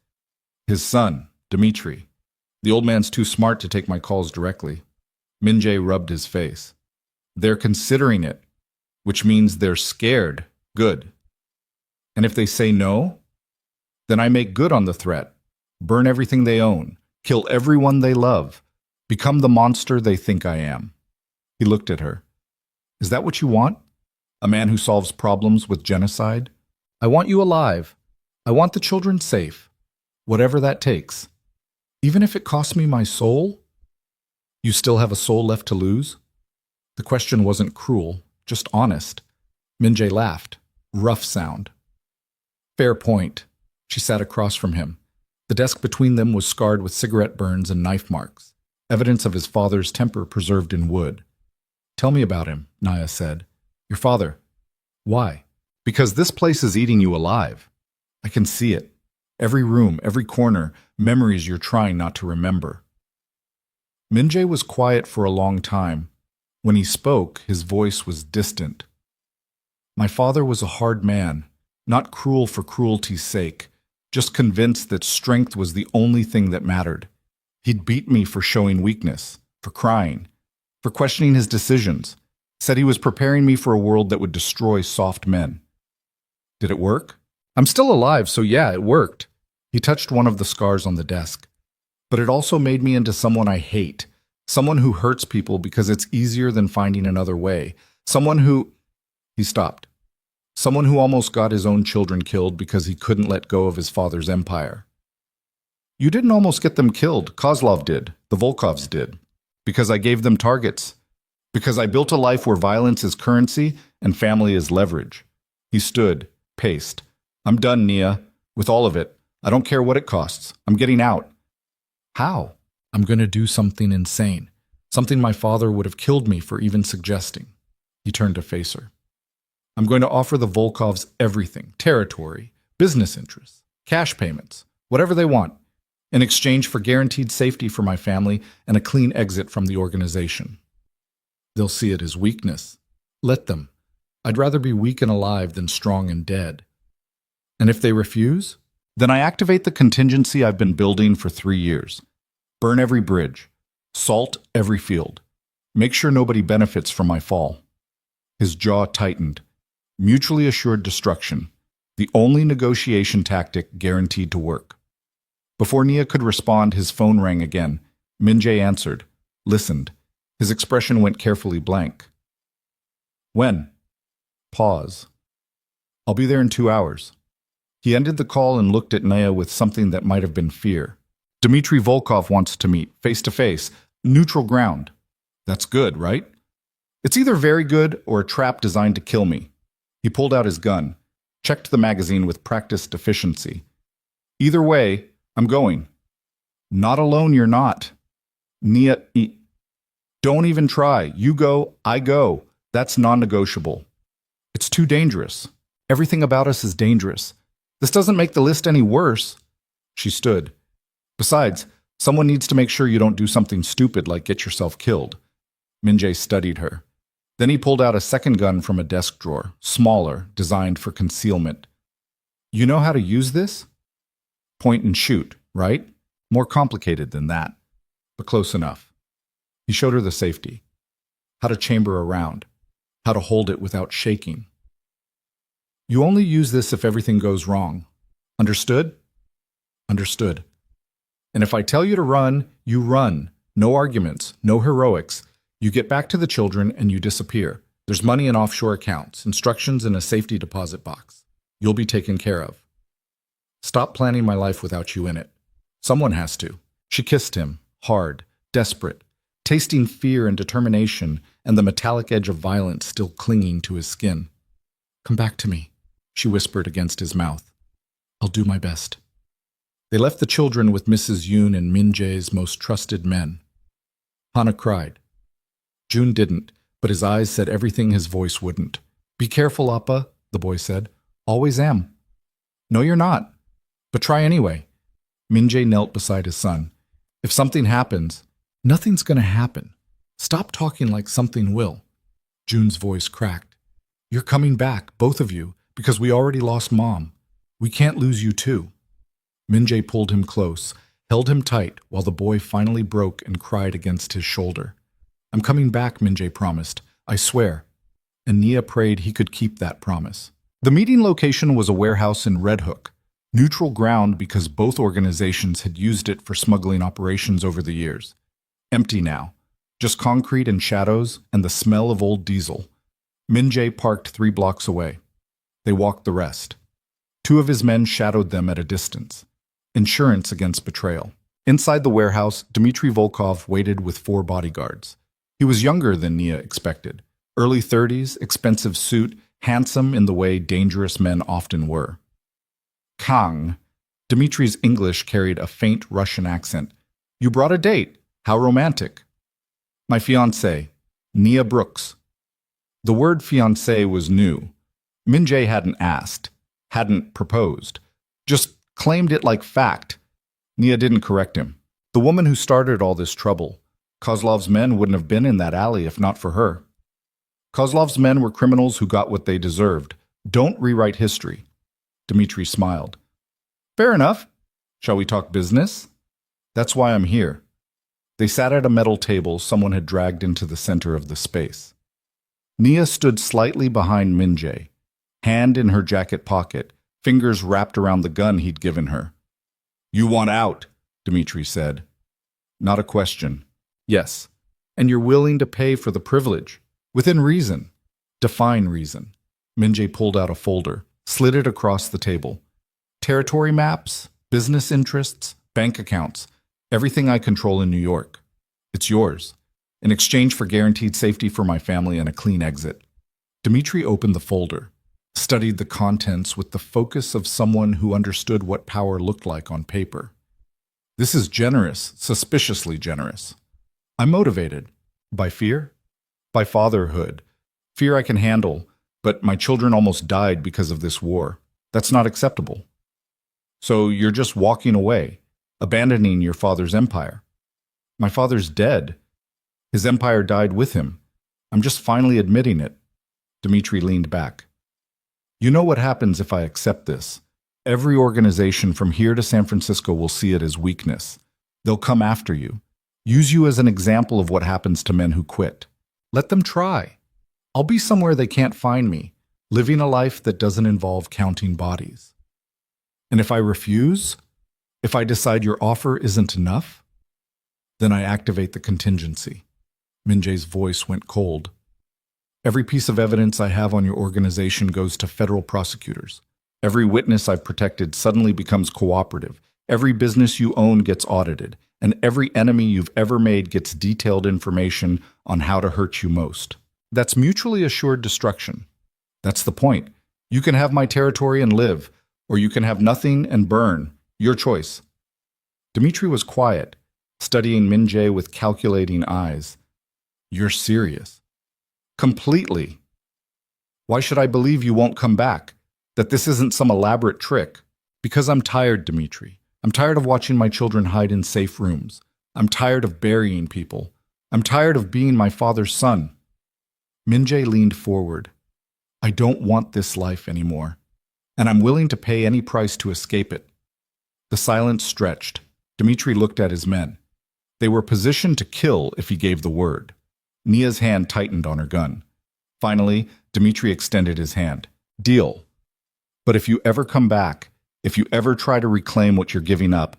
"His son, Dmitri. The old man's too smart to take my calls directly." Min-jae rubbed his face. "They're considering it, which means they're scared. Good. And if they say no, then I make good on the threat. Burn everything they own. Kill everyone they love. Become the monster they think I am." He looked at her. "Is that what you want? A man who solves problems with genocide? I want you alive. I want the children safe. Whatever that takes. Even if it costs me my soul? You still have a soul left to lose?" The question wasn't cruel, just honest. Min-jae laughed. Rough sound. "Fair point." She sat across from him. The desk between them was scarred with cigarette burns and knife marks, evidence of his father's temper preserved in wood. "Tell me about him," Nia said. "Your father." "Why?" "Because this place is eating you alive. I can see it. Every room, every corner, memories you're trying not to remember." Min-jae was quiet for a long time. When he spoke, his voice was distant. My father was a hard man, not cruel for cruelty's sake, just convinced that strength was the only thing that mattered. He'd beat me for showing weakness, for crying, for questioning his decisions, said he was preparing me for a world that would destroy soft men. Did it work? I'm still alive, so yeah, it worked. He touched one of the scars on the desk. But it also made me into someone I hate, someone who hurts people because it's easier than finding another way, someone who... He stopped. Someone who almost got his own children killed because he couldn't let go of his father's empire. You didn't almost get them killed. Kozlov did. The Volkovs did. Because I gave them targets. Because I built a life where violence is currency and family is leverage. He stood, paced. I'm done, Nia. With all of it. I don't care what it costs. I'm getting out. How? I'm going to do something insane. Something my father would have killed me for even suggesting. He turned to face her. I'm going to offer the Volkovs everything. Territory, business interests, cash payments, whatever they want, in exchange for guaranteed safety for my family and a clean exit from the organization. They'll see it as weakness. Let them. I'd rather be weak and alive than strong and dead. And if they refuse, then I activate the contingency I've been building for 3 years. Burn every bridge. Salt every field. Make sure nobody benefits from my fall. His jaw tightened. Mutually assured destruction. The only negotiation tactic guaranteed to work. Before Nia could respond, his phone rang again. Min-jae answered. Listened. His expression went carefully blank. When? Pause. I'll be there in 2 hours. He ended the call and looked at Nia with something that might have been fear. Dmitry Volkov wants to meet, face to face, neutral ground. That's good, right? It's either very good or a trap designed to kill me. He pulled out his gun, checked the magazine with practiced efficiency. Either way, I'm going. Not alone, you're not. Nia, don't even try. You go, I go. That's non-negotiable. It's too dangerous. Everything about us is dangerous. This doesn't make the list any worse. She stood. Besides, someone needs to make sure you don't do something stupid like get yourself killed. Min-jae studied her. Then he pulled out a second gun from a desk drawer, smaller, designed for concealment. You know how to use this? Point and shoot, right? More complicated than that, but close enough. He showed her the safety. How to chamber a round. How to hold it without shaking. You only use this if everything goes wrong. Understood? Understood. And if I tell you to run, you run. No arguments, no heroics. You get back to the children and you disappear. There's money in offshore accounts, instructions in a safety deposit box. You'll be taken care of. Stop planning my life without you in it. Someone has to. She kissed him, hard, desperate, tasting fear and determination and the metallic edge of violence still clinging to his skin. Come back to me, she whispered against his mouth. I'll do my best. They left the children with Mrs. Yoon and Min-jae's most trusted men. Hana cried. June didn't, but his eyes said everything his voice wouldn't. Be careful, Appa, the boy said. Always am. No, you're not. But try anyway. Min-jae knelt beside his son. If something happens, nothing's going to happen. Stop talking like something will. June's voice cracked. You're coming back, both of you, because we already lost Mom. We can't lose you too. Min-jae pulled him close, held him tight while the boy finally broke and cried against his shoulder. I'm coming back, Min-jae promised. I swear. And Nia prayed he could keep that promise. The meeting location was a warehouse in Red Hook, neutral ground because both organizations had used it for smuggling operations over the years. Empty now, just concrete and shadows and the smell of old diesel. Min-jae parked 3 blocks away. They walked the rest. 2 of his men shadowed them at a distance. Insurance against betrayal. Inside the warehouse, Dmitry Volkov waited with 4 bodyguards. He was younger than Nia expected. Early 30s, expensive suit, handsome in the way dangerous men often were. Kang. Dmitry's English carried a faint Russian accent. You brought a date. How romantic. My fiancée, Nia Brooks. The word fiancé was new. Min-jae hadn't asked, hadn't proposed, just claimed it like fact. Nia didn't correct him. The woman who started all this trouble, Kozlov's men wouldn't have been in that alley if not for her. Kozlov's men were criminals who got what they deserved. Don't rewrite history. Dmitri smiled. Fair enough. Shall we talk business? That's why I'm here. They sat at a metal table someone had dragged into the center of the space. Nia stood slightly behind Minjay, hand in her jacket pocket, fingers wrapped around the gun he'd given her. You want out, Dmitri said. Not a question. Yes. And you're willing to pay for the privilege. Within reason. Define reason. Minjay pulled out a folder, slid it across the table. Territory maps, business interests, bank accounts, everything I control in New York. It's yours, in exchange for guaranteed safety for my family and a clean exit. Dmitri opened the folder, studied the contents with the focus of someone who understood what power looked like on paper. This is generous, suspiciously generous. I'm motivated. By fear? By fatherhood. Fear I can handle, but my children almost died because of this war. That's not acceptable. So you're just walking away, abandoning your father's empire. My father's dead. His empire died with him. I'm just finally admitting it. Dmitri leaned back. You know what happens if I accept this? Every organization from here to San Francisco will see it as weakness. They'll come after you. Use you as an example of what happens to men who quit. Let them try. I'll be somewhere they can't find me, living a life that doesn't involve counting bodies. And if I refuse, if I decide your offer isn't enough, then I activate the contingency. Minjay's voice went cold. Every piece of evidence I have on your organization goes to federal prosecutors. Every witness I've protected suddenly becomes cooperative. Every business you own gets audited, and every enemy you've ever made gets detailed information on how to hurt you most. That's mutually assured destruction. That's the point. You can have my territory and live, or you can have nothing and burn. Your choice. Dmitri was quiet, studying Minjay with calculating eyes. You're serious. Completely. Why should I believe you won't come back? That this isn't some elaborate trick? Because I'm tired, Dmitri. I'm tired of watching my children hide in safe rooms. I'm tired of burying people. I'm tired of being my father's son. Minjay leaned forward. I don't want this life anymore, and I'm willing to pay any price to escape it. The silence stretched. Dmitri looked at his men. They were positioned to kill if he gave the word. Nia's hand tightened on her gun. Finally, Dmitri extended his hand. Deal. But if you ever come back, if you ever try to reclaim what you're giving up,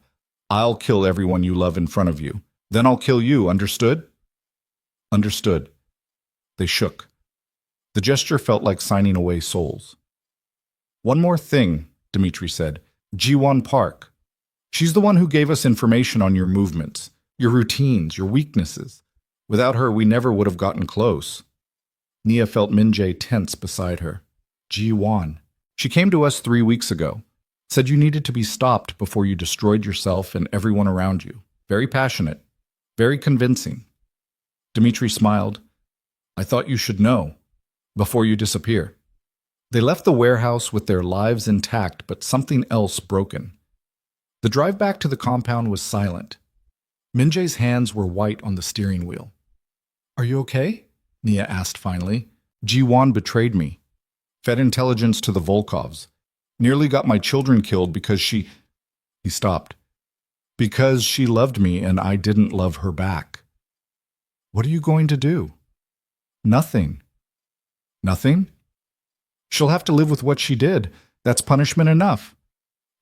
I'll kill everyone you love in front of you. Then I'll kill you, understood? Understood. They shook. The gesture felt like signing away souls. One more thing, Dmitri said. Ji-won Park. She's the one who gave us information on your movements, your routines, your weaknesses. Without her, we never would have gotten close. Nia felt Minjay tense beside her. Ji-won. She came to us 3 weeks ago. Said you needed to be stopped before you destroyed yourself and everyone around you. Very passionate. Very convincing. Dmitri smiled. I thought you should know. Before you disappear. They left the warehouse with their lives intact, but something else broken. The drive back to the compound was silent. Minjay's hands were white on the steering wheel. Are you okay? Nia asked finally. Ji-won betrayed me. Fed intelligence to the Volkovs. Nearly got my children killed because she... He stopped. Because she loved me and I didn't love her back. What are you going to do? Nothing. Nothing? She'll have to live with what she did. That's punishment enough.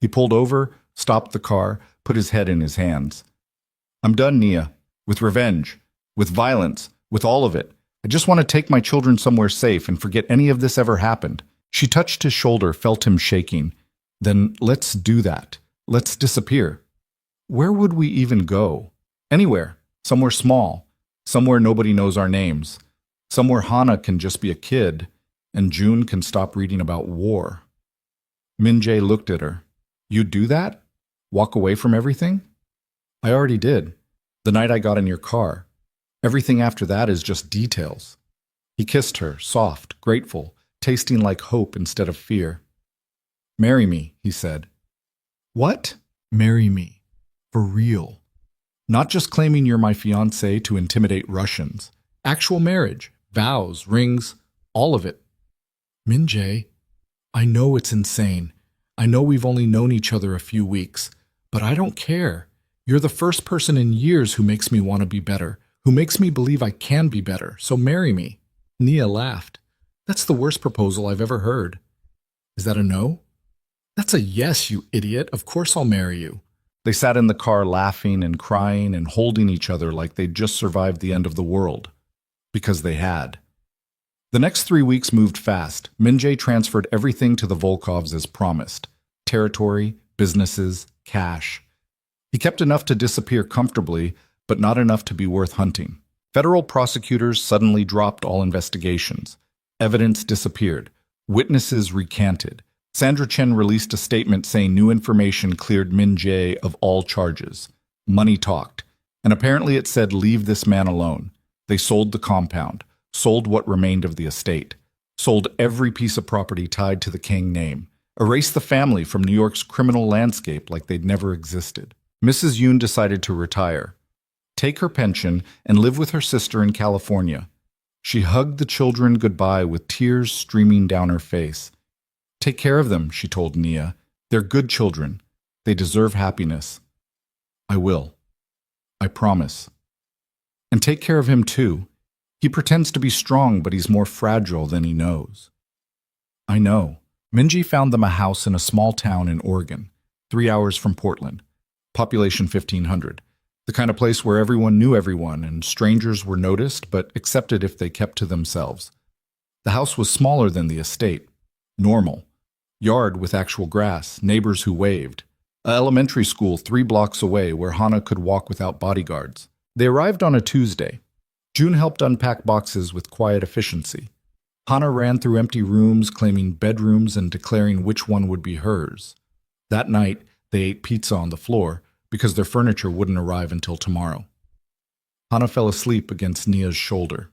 He pulled over, stopped the car, put his head in his hands. I'm done, Nia. With revenge. With violence. With all of it. I just want to take my children somewhere safe and forget any of this ever happened. She touched his shoulder, felt him shaking. Then let's do that. Let's disappear. Where would we even go? Anywhere. Somewhere small. Somewhere nobody knows our names. Somewhere Hana can just be a kid, and June can stop reading about war. Minjay looked at her. You'd do that? Walk away from everything? I already did. The night I got in your car. Everything after that is just details. He kissed her, soft, grateful, tasting like hope instead of fear. Marry me, he said. What? Marry me. For real. Not just claiming you're my fiancé to intimidate Russians. Actual marriage, vows, rings, all of it. Min-jae, I know it's insane. I know we've only known each other a few weeks, but I don't care. You're the first person in years who makes me want to be better, who makes me believe I can be better, so marry me. Nia laughed. That's the worst proposal I've ever heard. Is that a no? That's a yes, you idiot. Of course I'll marry you. They sat in the car laughing and crying and holding each other like they'd just survived the end of the world. Because they had. The next 3 weeks moved fast. Min-jae transferred everything to the Volkovs as promised. Territory, businesses, cash. He kept enough to disappear comfortably, but not enough to be worth hunting. Federal prosecutors suddenly dropped all investigations. Evidence disappeared. Witnesses recanted. Sandra Chen released a statement saying new information cleared Min-jae of all charges. Money talked. And apparently it said, leave this man alone. They sold the compound, sold what remained of the estate, sold every piece of property tied to the King name, erased the family from New York's criminal landscape like they'd never existed. Mrs. Yoon decided to retire, take her pension, and live with her sister in California. She hugged the children goodbye with tears streaming down her face. Take care of them, she told Nia. They're good children. They deserve happiness. I will. I promise. And take care of him too. He pretends to be strong, but he's more fragile than he knows. I know. Minji found them a house in a small town in Oregon, 3 hours from Portland. Population 1,500. The kind of place where everyone knew everyone and strangers were noticed but accepted if they kept to themselves. The house was smaller than the estate. Normal. Yard with actual grass, neighbors who waved. An elementary school 3 blocks away where Hana could walk without bodyguards. They arrived on a Tuesday. June helped unpack boxes with quiet efficiency. Hana ran through empty rooms, claiming bedrooms and declaring which one would be hers. That night, they ate pizza on the floor because their furniture wouldn't arrive until tomorrow. Hana fell asleep against Nia's shoulder.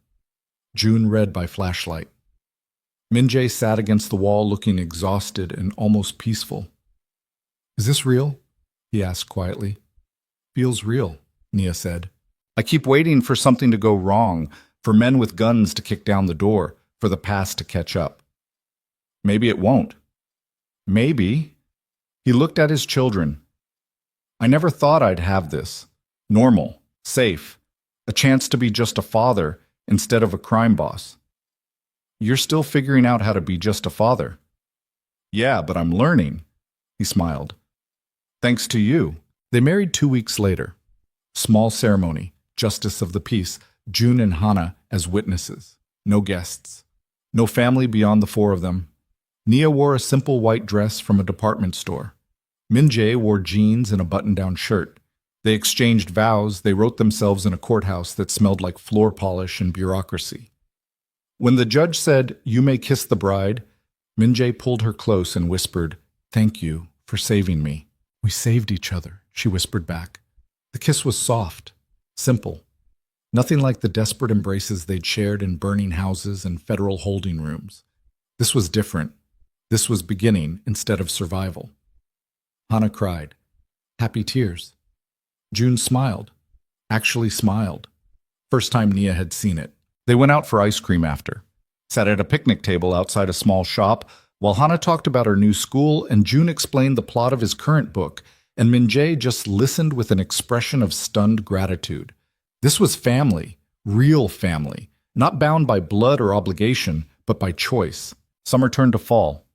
June read by flashlight. Min-jae sat against the wall looking exhausted and almost peaceful. Is this real? He asked quietly. Feels real, Nia said. I keep waiting for something to go wrong, for men with guns to kick down the door, for the past to catch up. Maybe it won't. Maybe. He looked at his children. I never thought I'd have this. Normal, safe, a chance to be just a father instead of a crime boss. You're still figuring out how to be just a father. Yeah, but I'm learning, he smiled. Thanks to you. They married 2 weeks later. Small ceremony, justice of the peace, June and Hana as witnesses. No guests. No family beyond the 4 of them. Nia wore a simple white dress from a department store. Min-jae wore jeans and a button-down shirt. They exchanged vows. They wrote themselves in a courthouse that smelled like floor polish and bureaucracy. When the judge said, "You may kiss the bride," Min-jae pulled her close and whispered, "Thank you for saving me." "We saved each other," she whispered back. The kiss was soft, simple. Nothing like the desperate embraces they'd shared in burning houses and federal holding rooms. This was different. This was beginning instead of survival. Hana cried. Happy tears. June smiled. Actually smiled. First time Nia had seen it. They went out for ice cream after. Sat at a picnic table outside a small shop while Hana talked about her new school and June explained the plot of his current book, and Min-jae just listened with an expression of stunned gratitude. This was family, real family, not bound by blood or obligation, but by choice. Summer turned to fall.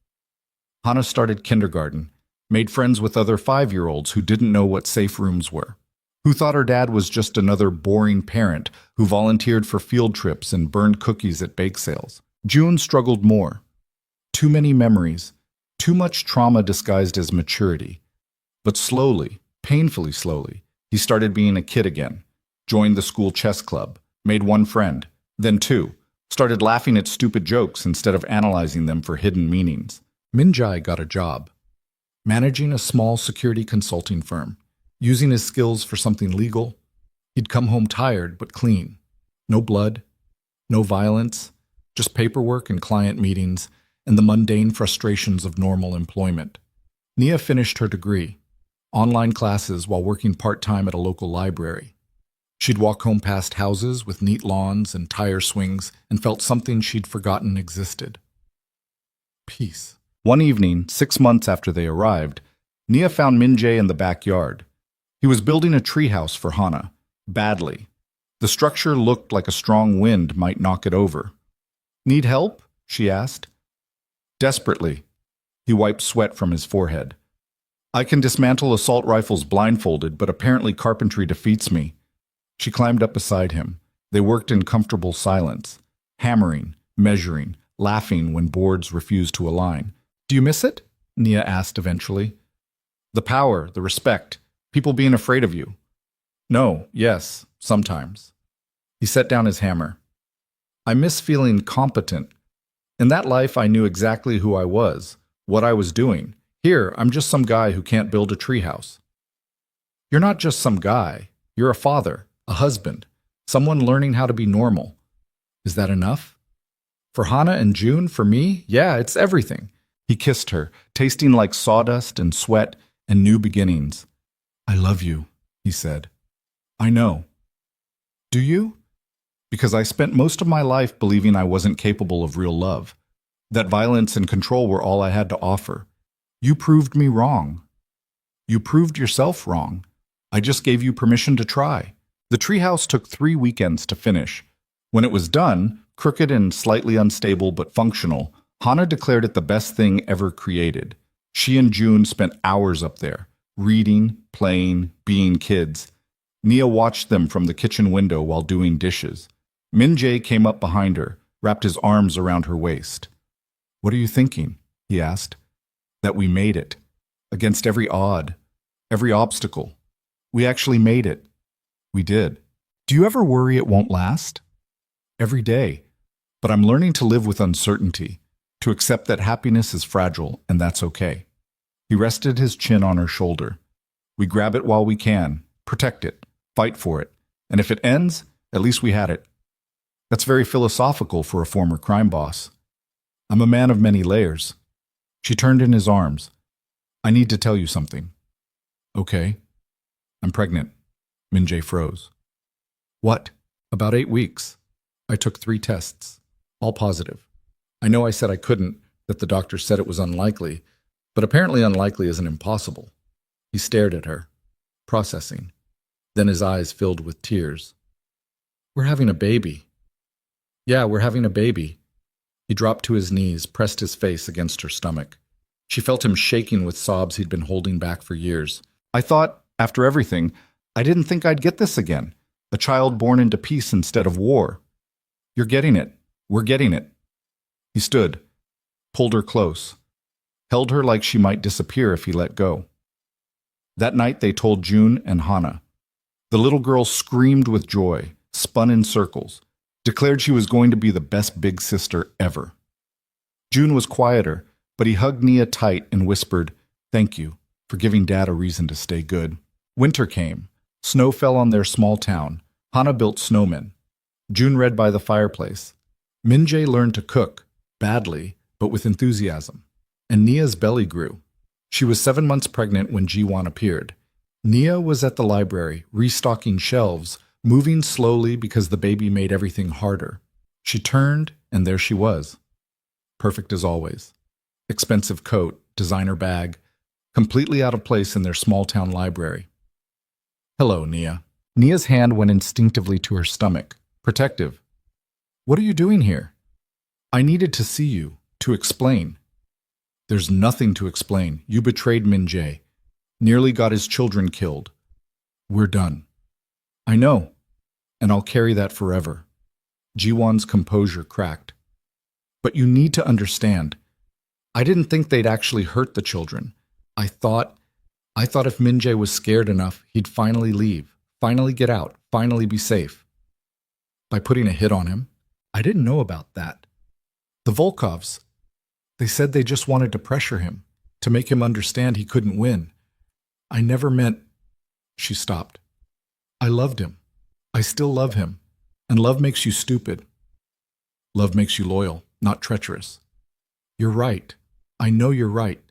Hana started kindergarten, made friends with other 5-year-olds who didn't know what safe rooms were, who thought her dad was just another boring parent who volunteered for field trips and burned cookies at bake sales. June struggled more. Too many memories, too much trauma disguised as maturity. But slowly, painfully slowly, he started being a kid again, joined the school chess club, made 1 friend, then 2, started laughing at stupid jokes instead of analyzing them for hidden meanings. Min-jae got a job, managing a small security consulting firm, using his skills for something legal. He'd come home tired but clean. No blood, no violence, just paperwork and client meetings and the mundane frustrations of normal employment. Nia finished her degree. online classes while working part-time at a local library. She'd walk home past houses with neat lawns and tire swings and felt something she'd forgotten existed. Peace. One evening, 6 months after they arrived, Nia found Min-jae in the backyard. He was building a treehouse for Hana, badly. The structure looked like a strong wind might knock it over. "Need help?" she asked. Desperately. He wiped sweat from his forehead. "I can dismantle assault rifles blindfolded, but apparently carpentry defeats me." She climbed up beside him. They worked in comfortable silence, hammering, measuring, laughing when boards refused to align. "Do you miss it?" Nia asked eventually. "The power, the respect, people being afraid of you." "No, yes, sometimes." He set down his hammer. "I miss feeling competent. In that life, I knew exactly who I was, what I was doing. Here, I'm just some guy who can't build a treehouse." "You're not just some guy. You're a father, a husband, someone learning how to be normal. Is that enough?" "For Hana and June, for me, yeah, it's everything." He kissed her, tasting like sawdust and sweat and new beginnings. "I love you," he said. "I know." "Do you?" "Because I spent most of my life believing I wasn't capable of real love, that violence and control were all I had to offer. You proved me wrong. You proved yourself wrong. I just gave you permission to try." The treehouse took 3 weekends to finish. When it was done, crooked and slightly unstable but functional, Hana declared it the best thing ever created. She and June spent hours up there, reading, playing, being kids. Nia watched them from the kitchen window while doing dishes. Min-jae came up behind her, wrapped his arms around her waist. "What are you thinking?" he asked. "That we made it. Against every odd, every obstacle. We actually made it. We did. Do you ever worry it won't last?" "Every day. But I'm learning to live with uncertainty, to accept that happiness is fragile, and that's okay." He rested his chin on her shoulder. "We grab it while we can, protect it, fight for it, and if it ends, at least we had it." That's very philosophical for a former crime boss. "I'm a man of many layers." She turned in his arms. "I need to tell you something." "Okay." "I'm pregnant." Min-jae froze. "What?" "About 8 weeks. I took 3 tests. All positive. I know I said I couldn't, that the doctor said it was unlikely, but apparently unlikely isn't impossible." He stared at her, processing. Then his eyes filled with tears. "We're having a baby." "Yeah, we're having a baby." He dropped to his knees, pressed his face against her stomach. She felt him shaking with sobs he'd been holding back for years. "I thought, after everything, I didn't think I'd get this again. A child born into peace instead of war. You're getting it. We're getting it." He stood, pulled her close, held her like she might disappear if he let go. That night they told June and Hana. The little girl screamed with joy, spun in circles, declared she was going to be the best big sister ever. June was quieter, but he hugged Nia tight and whispered, "Thank you for giving Dad a reason to stay good." Winter came. Snow fell on their small town. Hana built snowmen. June read by the fireplace. Min-jae learned to cook, badly, but with enthusiasm. And Nia's belly grew. She was 7 months pregnant when Ji-won appeared. Nia was at the library, restocking shelves, moving slowly because the baby made everything harder. She turned, and there she was. Perfect as always. Expensive coat, designer bag, completely out of place in their small-town library. "Hello, Nia." Nia's hand went instinctively to her stomach, protective. "What are you doing here?" "I needed to see you, to explain." "There's nothing to explain. You betrayed Min-jae. Nearly got his children killed. We're done." "I know, and I'll carry that forever." Ji-won's composure cracked. "But you need to understand. I didn't think they'd actually hurt the children. I thought if Min-jae was scared enough, he'd finally leave, finally get out, finally be safe." "By putting a hit on him?" "I didn't know about that. The Volkovs, they said they just wanted to pressure him, to make him understand he couldn't win. I never meant—" She stopped. "I loved him. I still love him. And love makes you stupid. Love makes you loyal, not treacherous." "You're right. I know you're right."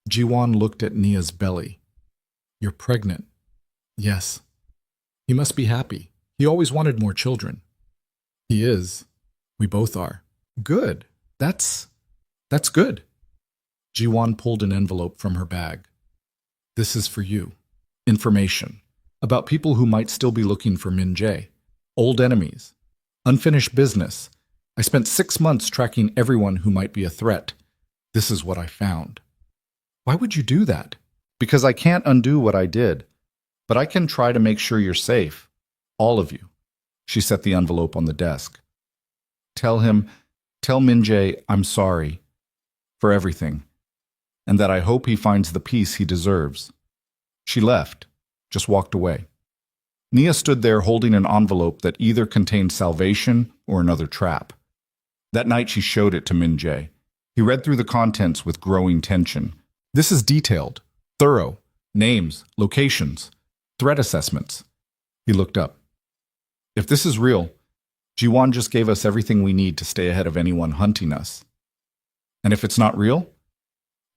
Ji-won looked at Nia's belly. You're pregnant. Yes. He must be happy. He always wanted more children. He is. We both are. Good. That's good. Jiwan pulled an envelope from her bag. This is for you. Information about people who might still be looking for Min Jae. Old enemies. Unfinished business. I spent 6 months tracking everyone who might be a threat. This is what I found. Why would you do that? Because I can't undo what I did, but I can try to make sure you're safe. All of you. She set the envelope on the desk. Tell Min Jae I'm sorry for everything, and that I hope he finds the peace he deserves. She left, just walked away. Nia stood there holding an envelope that either contained salvation or another trap. That night she showed it to Min Jae. He read through the contents with growing tension. This is detailed, thorough, names, locations, threat assessments. He looked up. If this is real, Jiwan just gave us everything we need to stay ahead of anyone hunting us. And if it's not real,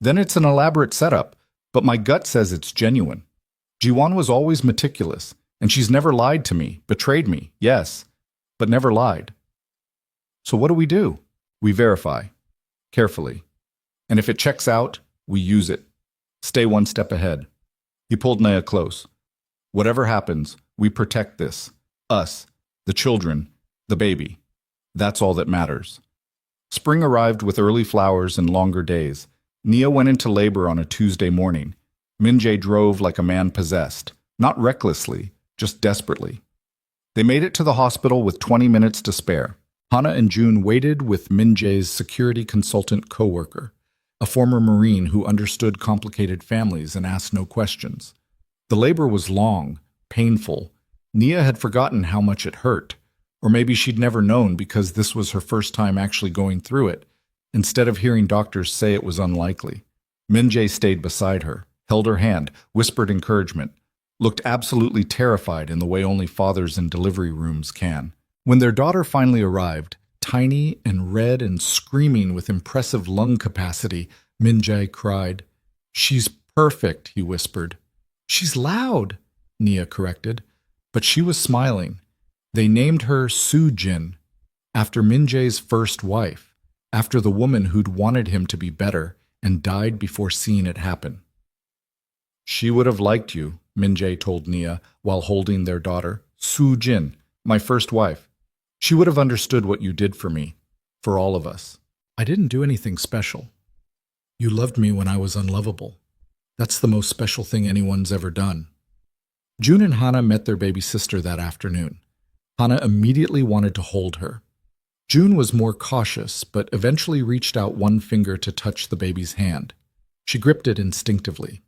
then it's an elaborate setup, but my gut says it's genuine. Jiwan was always meticulous, and she's never lied to me, betrayed me, yes, but never lied. So what do? We verify, carefully. And if it checks out, we use it. Stay one step ahead. He pulled Naya close. Whatever happens, we protect this. Us, the children, the baby. That's all that matters. Spring arrived with early flowers and longer days. Nia went into labor on a Tuesday morning. Min Jae drove like a man possessed, not recklessly, just desperately. They made it to the hospital with 20 minutes to spare. Hana and June waited with Min Jae's security consultant co-worker, a former Marine who understood complicated families and asked no questions. The labor was long, painful. Nia had forgotten how much it hurt, or maybe she'd never known because this was her first time actually going through it, instead of hearing doctors say it was unlikely. Min Jae stayed beside her, held her hand, whispered encouragement, looked absolutely terrified in the way only fathers in delivery rooms can. When their daughter finally arrived, tiny and red and screaming with impressive lung capacity, Min Jae cried. "She's perfect," he whispered. "She's loud," Nia corrected, but she was smiling. They named her Soo-jin, after Min Jae's first wife, after the woman who'd wanted him to be better and died before seeing it happen. "She would have liked you," Min Jae told Nia while holding their daughter. "Soo-jin, my first wife. She would have understood what you did for me, for all of us." "I didn't do anything special. You loved me when I was unlovable. That's the most special thing anyone's ever done." June and Hana met their baby sister that afternoon. Hana immediately wanted to hold her. June was more cautious, but eventually reached out one finger to touch the baby's hand. She gripped it instinctively.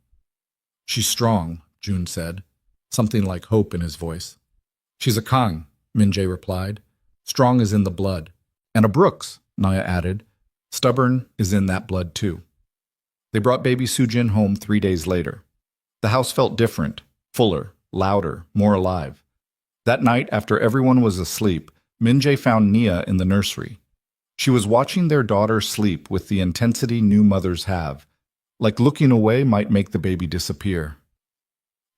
"She's strong," June said, something like hope in his voice. "She's a Kang," Min Jae replied. "Strong is in the blood." "And a Brooks," Naya added. "Stubborn is in that blood too." They brought baby Soo-jin home 3 days later. The house felt different, fuller, louder, more alive. That night, after everyone was asleep, Min Jae found Nia in the nursery. She was watching their daughter sleep with the intensity new mothers have, like looking away might make the baby disappear.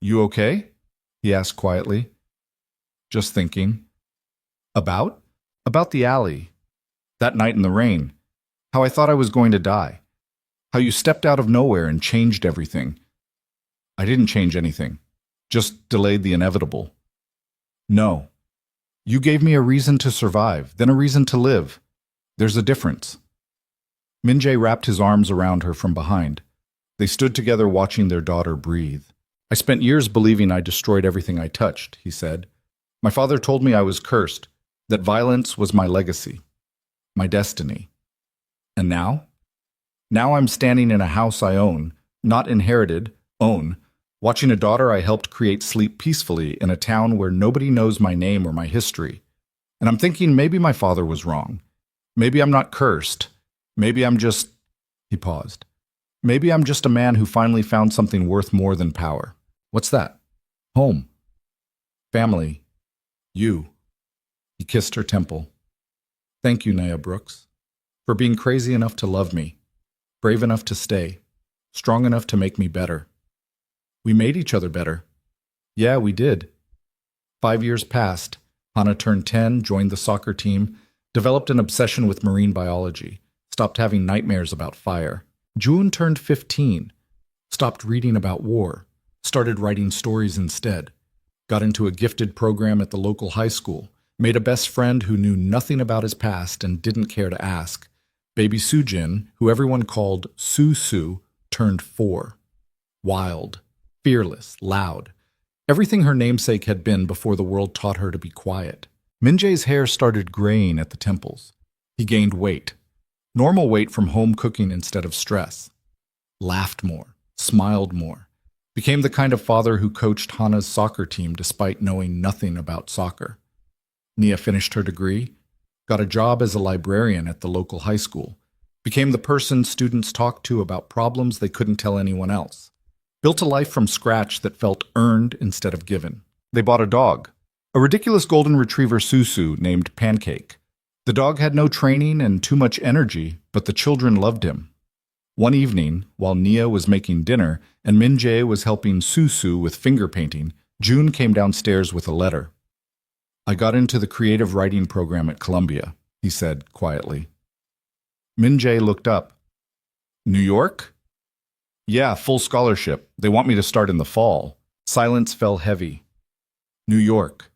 "You okay?" he asked quietly. "Just thinking." "About?" "About the alley. That night in the rain. How I thought I was going to die. How you stepped out of nowhere and changed everything." "I didn't change anything. Just delayed the inevitable." "No. You gave me a reason to survive, then a reason to live. There's a difference." Min Jae wrapped his arms around her from behind. They stood together watching their daughter breathe. "I spent years believing I destroyed everything I touched," he said. "My father told me I was cursed, that violence was my legacy, my destiny. And now? Now I'm standing in a house I own, not inherited, own, watching a daughter I helped create sleep peacefully in a town where nobody knows my name or my history. And I'm thinking maybe my father was wrong. Maybe I'm not cursed. Maybe I'm just..." He paused. "Maybe I'm just a man who finally found something worth more than power." "What's that?" "Home. Family. You." He kissed her temple. "Thank you, Naya Brooks, for being crazy enough to love me, brave enough to stay, strong enough to make me better." We made each other better. Yeah, we did. 5 years passed. Hana turned 10, joined the soccer team, developed an obsession with marine biology, stopped having nightmares about fire. June turned 15, stopped reading about war, started writing stories instead, got into a gifted program at the local high school, made a best friend who knew nothing about his past and didn't care to ask. Baby Sujin, who everyone called Su, turned 4. Wild, fearless, loud. Everything her namesake had been before the world taught her to be quiet. Minjae's hair started graying at the temples. He gained weight. Normal weight from home cooking instead of stress. Laughed more, smiled more. Became the kind of father who coached Hana's soccer team despite knowing nothing about soccer. Nia finished her degree, got a job as a librarian at the local high school, became the person students talked to about problems they couldn't tell anyone else. Built a life from scratch that felt earned instead of given. They bought a dog, a ridiculous golden retriever Susu named Pancake. The dog had no training and too much energy, but the children loved him. One evening, while Nia was making dinner and Minjae was helping Susu with finger painting, June came downstairs with a letter. I got into the creative writing program at Columbia, he said quietly. Minjae looked up. New York? Yeah, full scholarship. They want me to start in the fall. Silence fell heavy. New York.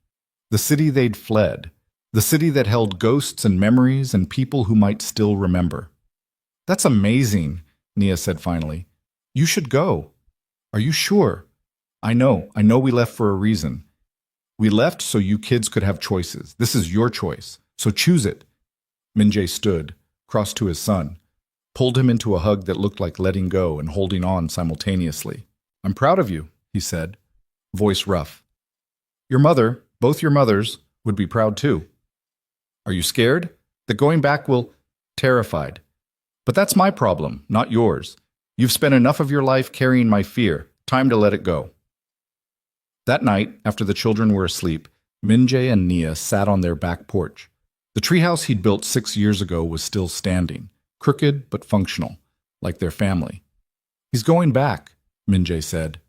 The city they'd fled. The city that held ghosts and memories and people who might still remember. That's amazing, Nia said finally. You should go. Are you sure? I know we left for a reason. We left so you kids could have choices. This is your choice, so choose it. Minjae stood, crossed to his son, pulled him into a hug that looked like letting go and holding on simultaneously. I'm proud of you, he said, voice rough. Your mother, both your mothers, would be proud too. Are you scared? That going back will... Terrified. But that's my problem, not yours. You've spent enough of your life carrying my fear. Time to let it go. That night, after the children were asleep, Minjae and Nia sat on their back porch. The treehouse he'd built 6 years ago was still standing, crooked but functional, like their family. He's going back, Minjae said.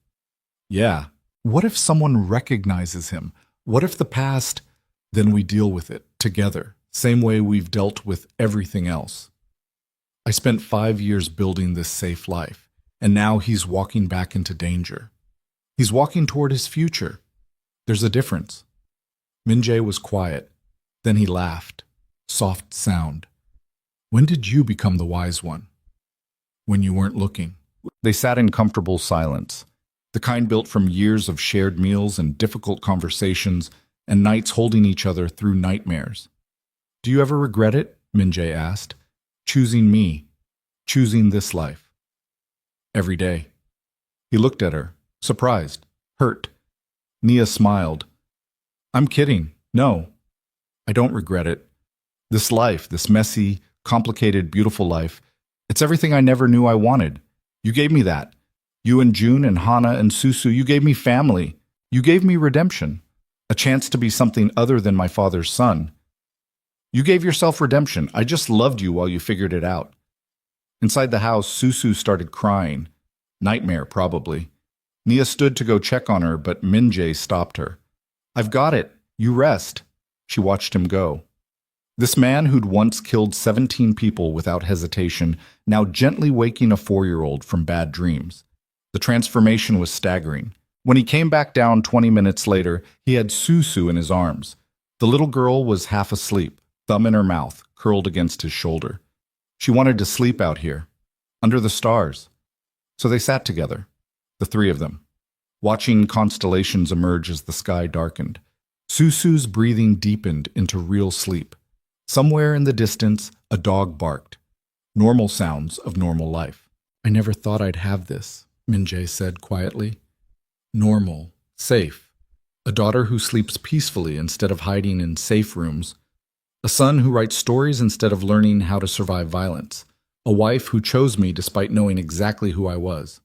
Yeah. What if someone recognizes him? What if the past... Then we deal with it, together, same way we've dealt with everything else. I spent 5 years building this safe life, and now he's walking back into danger. He's walking toward his future. There's a difference. Minjae was quiet. Then he laughed. Soft sound. When did you become the wise one? When you weren't looking. They sat in comfortable silence, the kind built from years of shared meals and difficult conversations and nights holding each other through nightmares. Do you ever regret it? Minjae asked. Choosing me. Choosing this life. Every day. He looked at her, surprised, hurt. Nia smiled. I'm kidding. No, I don't regret it. This life, this messy, complicated, beautiful life, it's everything I never knew I wanted. You gave me that. You and June and Hana and Susu, you gave me family. You gave me redemption. A chance to be something other than my father's son. You gave yourself redemption. I just loved you while you figured it out. Inside the house, Susu started crying. Nightmare, probably. Nia stood to go check on her, but Minjae stopped her. I've got it. You rest. She watched him go. This man who'd once killed 17 people without hesitation, now gently waking a 4-year-old from bad dreams. The transformation was staggering. When he came back down 20 minutes later, he had Susu in his arms. The little girl was half asleep, thumb in her mouth, curled against his shoulder. She wanted to sleep out here, under the stars. So they sat together, the three of them, watching constellations emerge as the sky darkened. Susu's breathing deepened into real sleep. Somewhere in the distance, a dog barked. Normal sounds of normal life. I never thought I'd have this, Minjae said quietly. Normal, safe. A daughter who sleeps peacefully instead of hiding in safe rooms. A son who writes stories instead of learning how to survive violence. A wife who chose me despite knowing exactly who I was.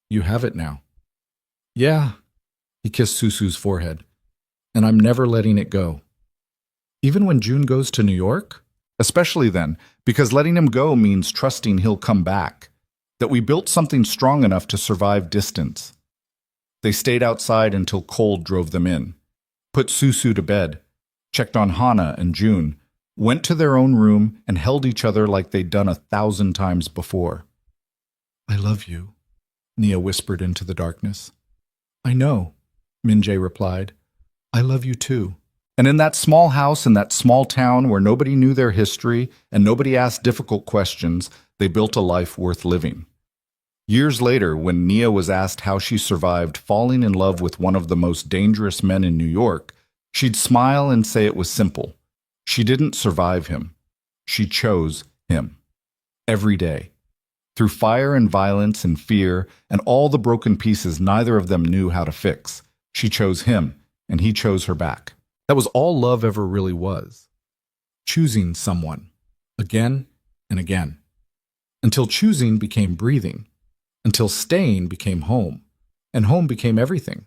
You have it now. Yeah, he kissed Susu's forehead. And I'm never letting it go. Even when June goes to New York? Especially then, because letting him go means trusting he'll come back. That we built something strong enough to survive distance. They stayed outside until cold drove them in, put Susu to bed, checked on Hana and June, went to their own room and held each other like they'd done 1,000 times before. I love you, Nia whispered into the darkness. I know, Minjae replied. I love you too. And in that small house in that small town where nobody knew their history and nobody asked difficult questions, they built a life worth living. Years later, when Nia was asked how she survived falling in love with one of the most dangerous men in New York, she'd smile and say it was simple. She didn't survive him. She chose him. Every day. Through fire and violence and fear and all the broken pieces neither of them knew how to fix, she chose him, and he chose her back. That was all love ever really was. Choosing someone, again and again. Until choosing became breathing. Until staying became home, and home became everything.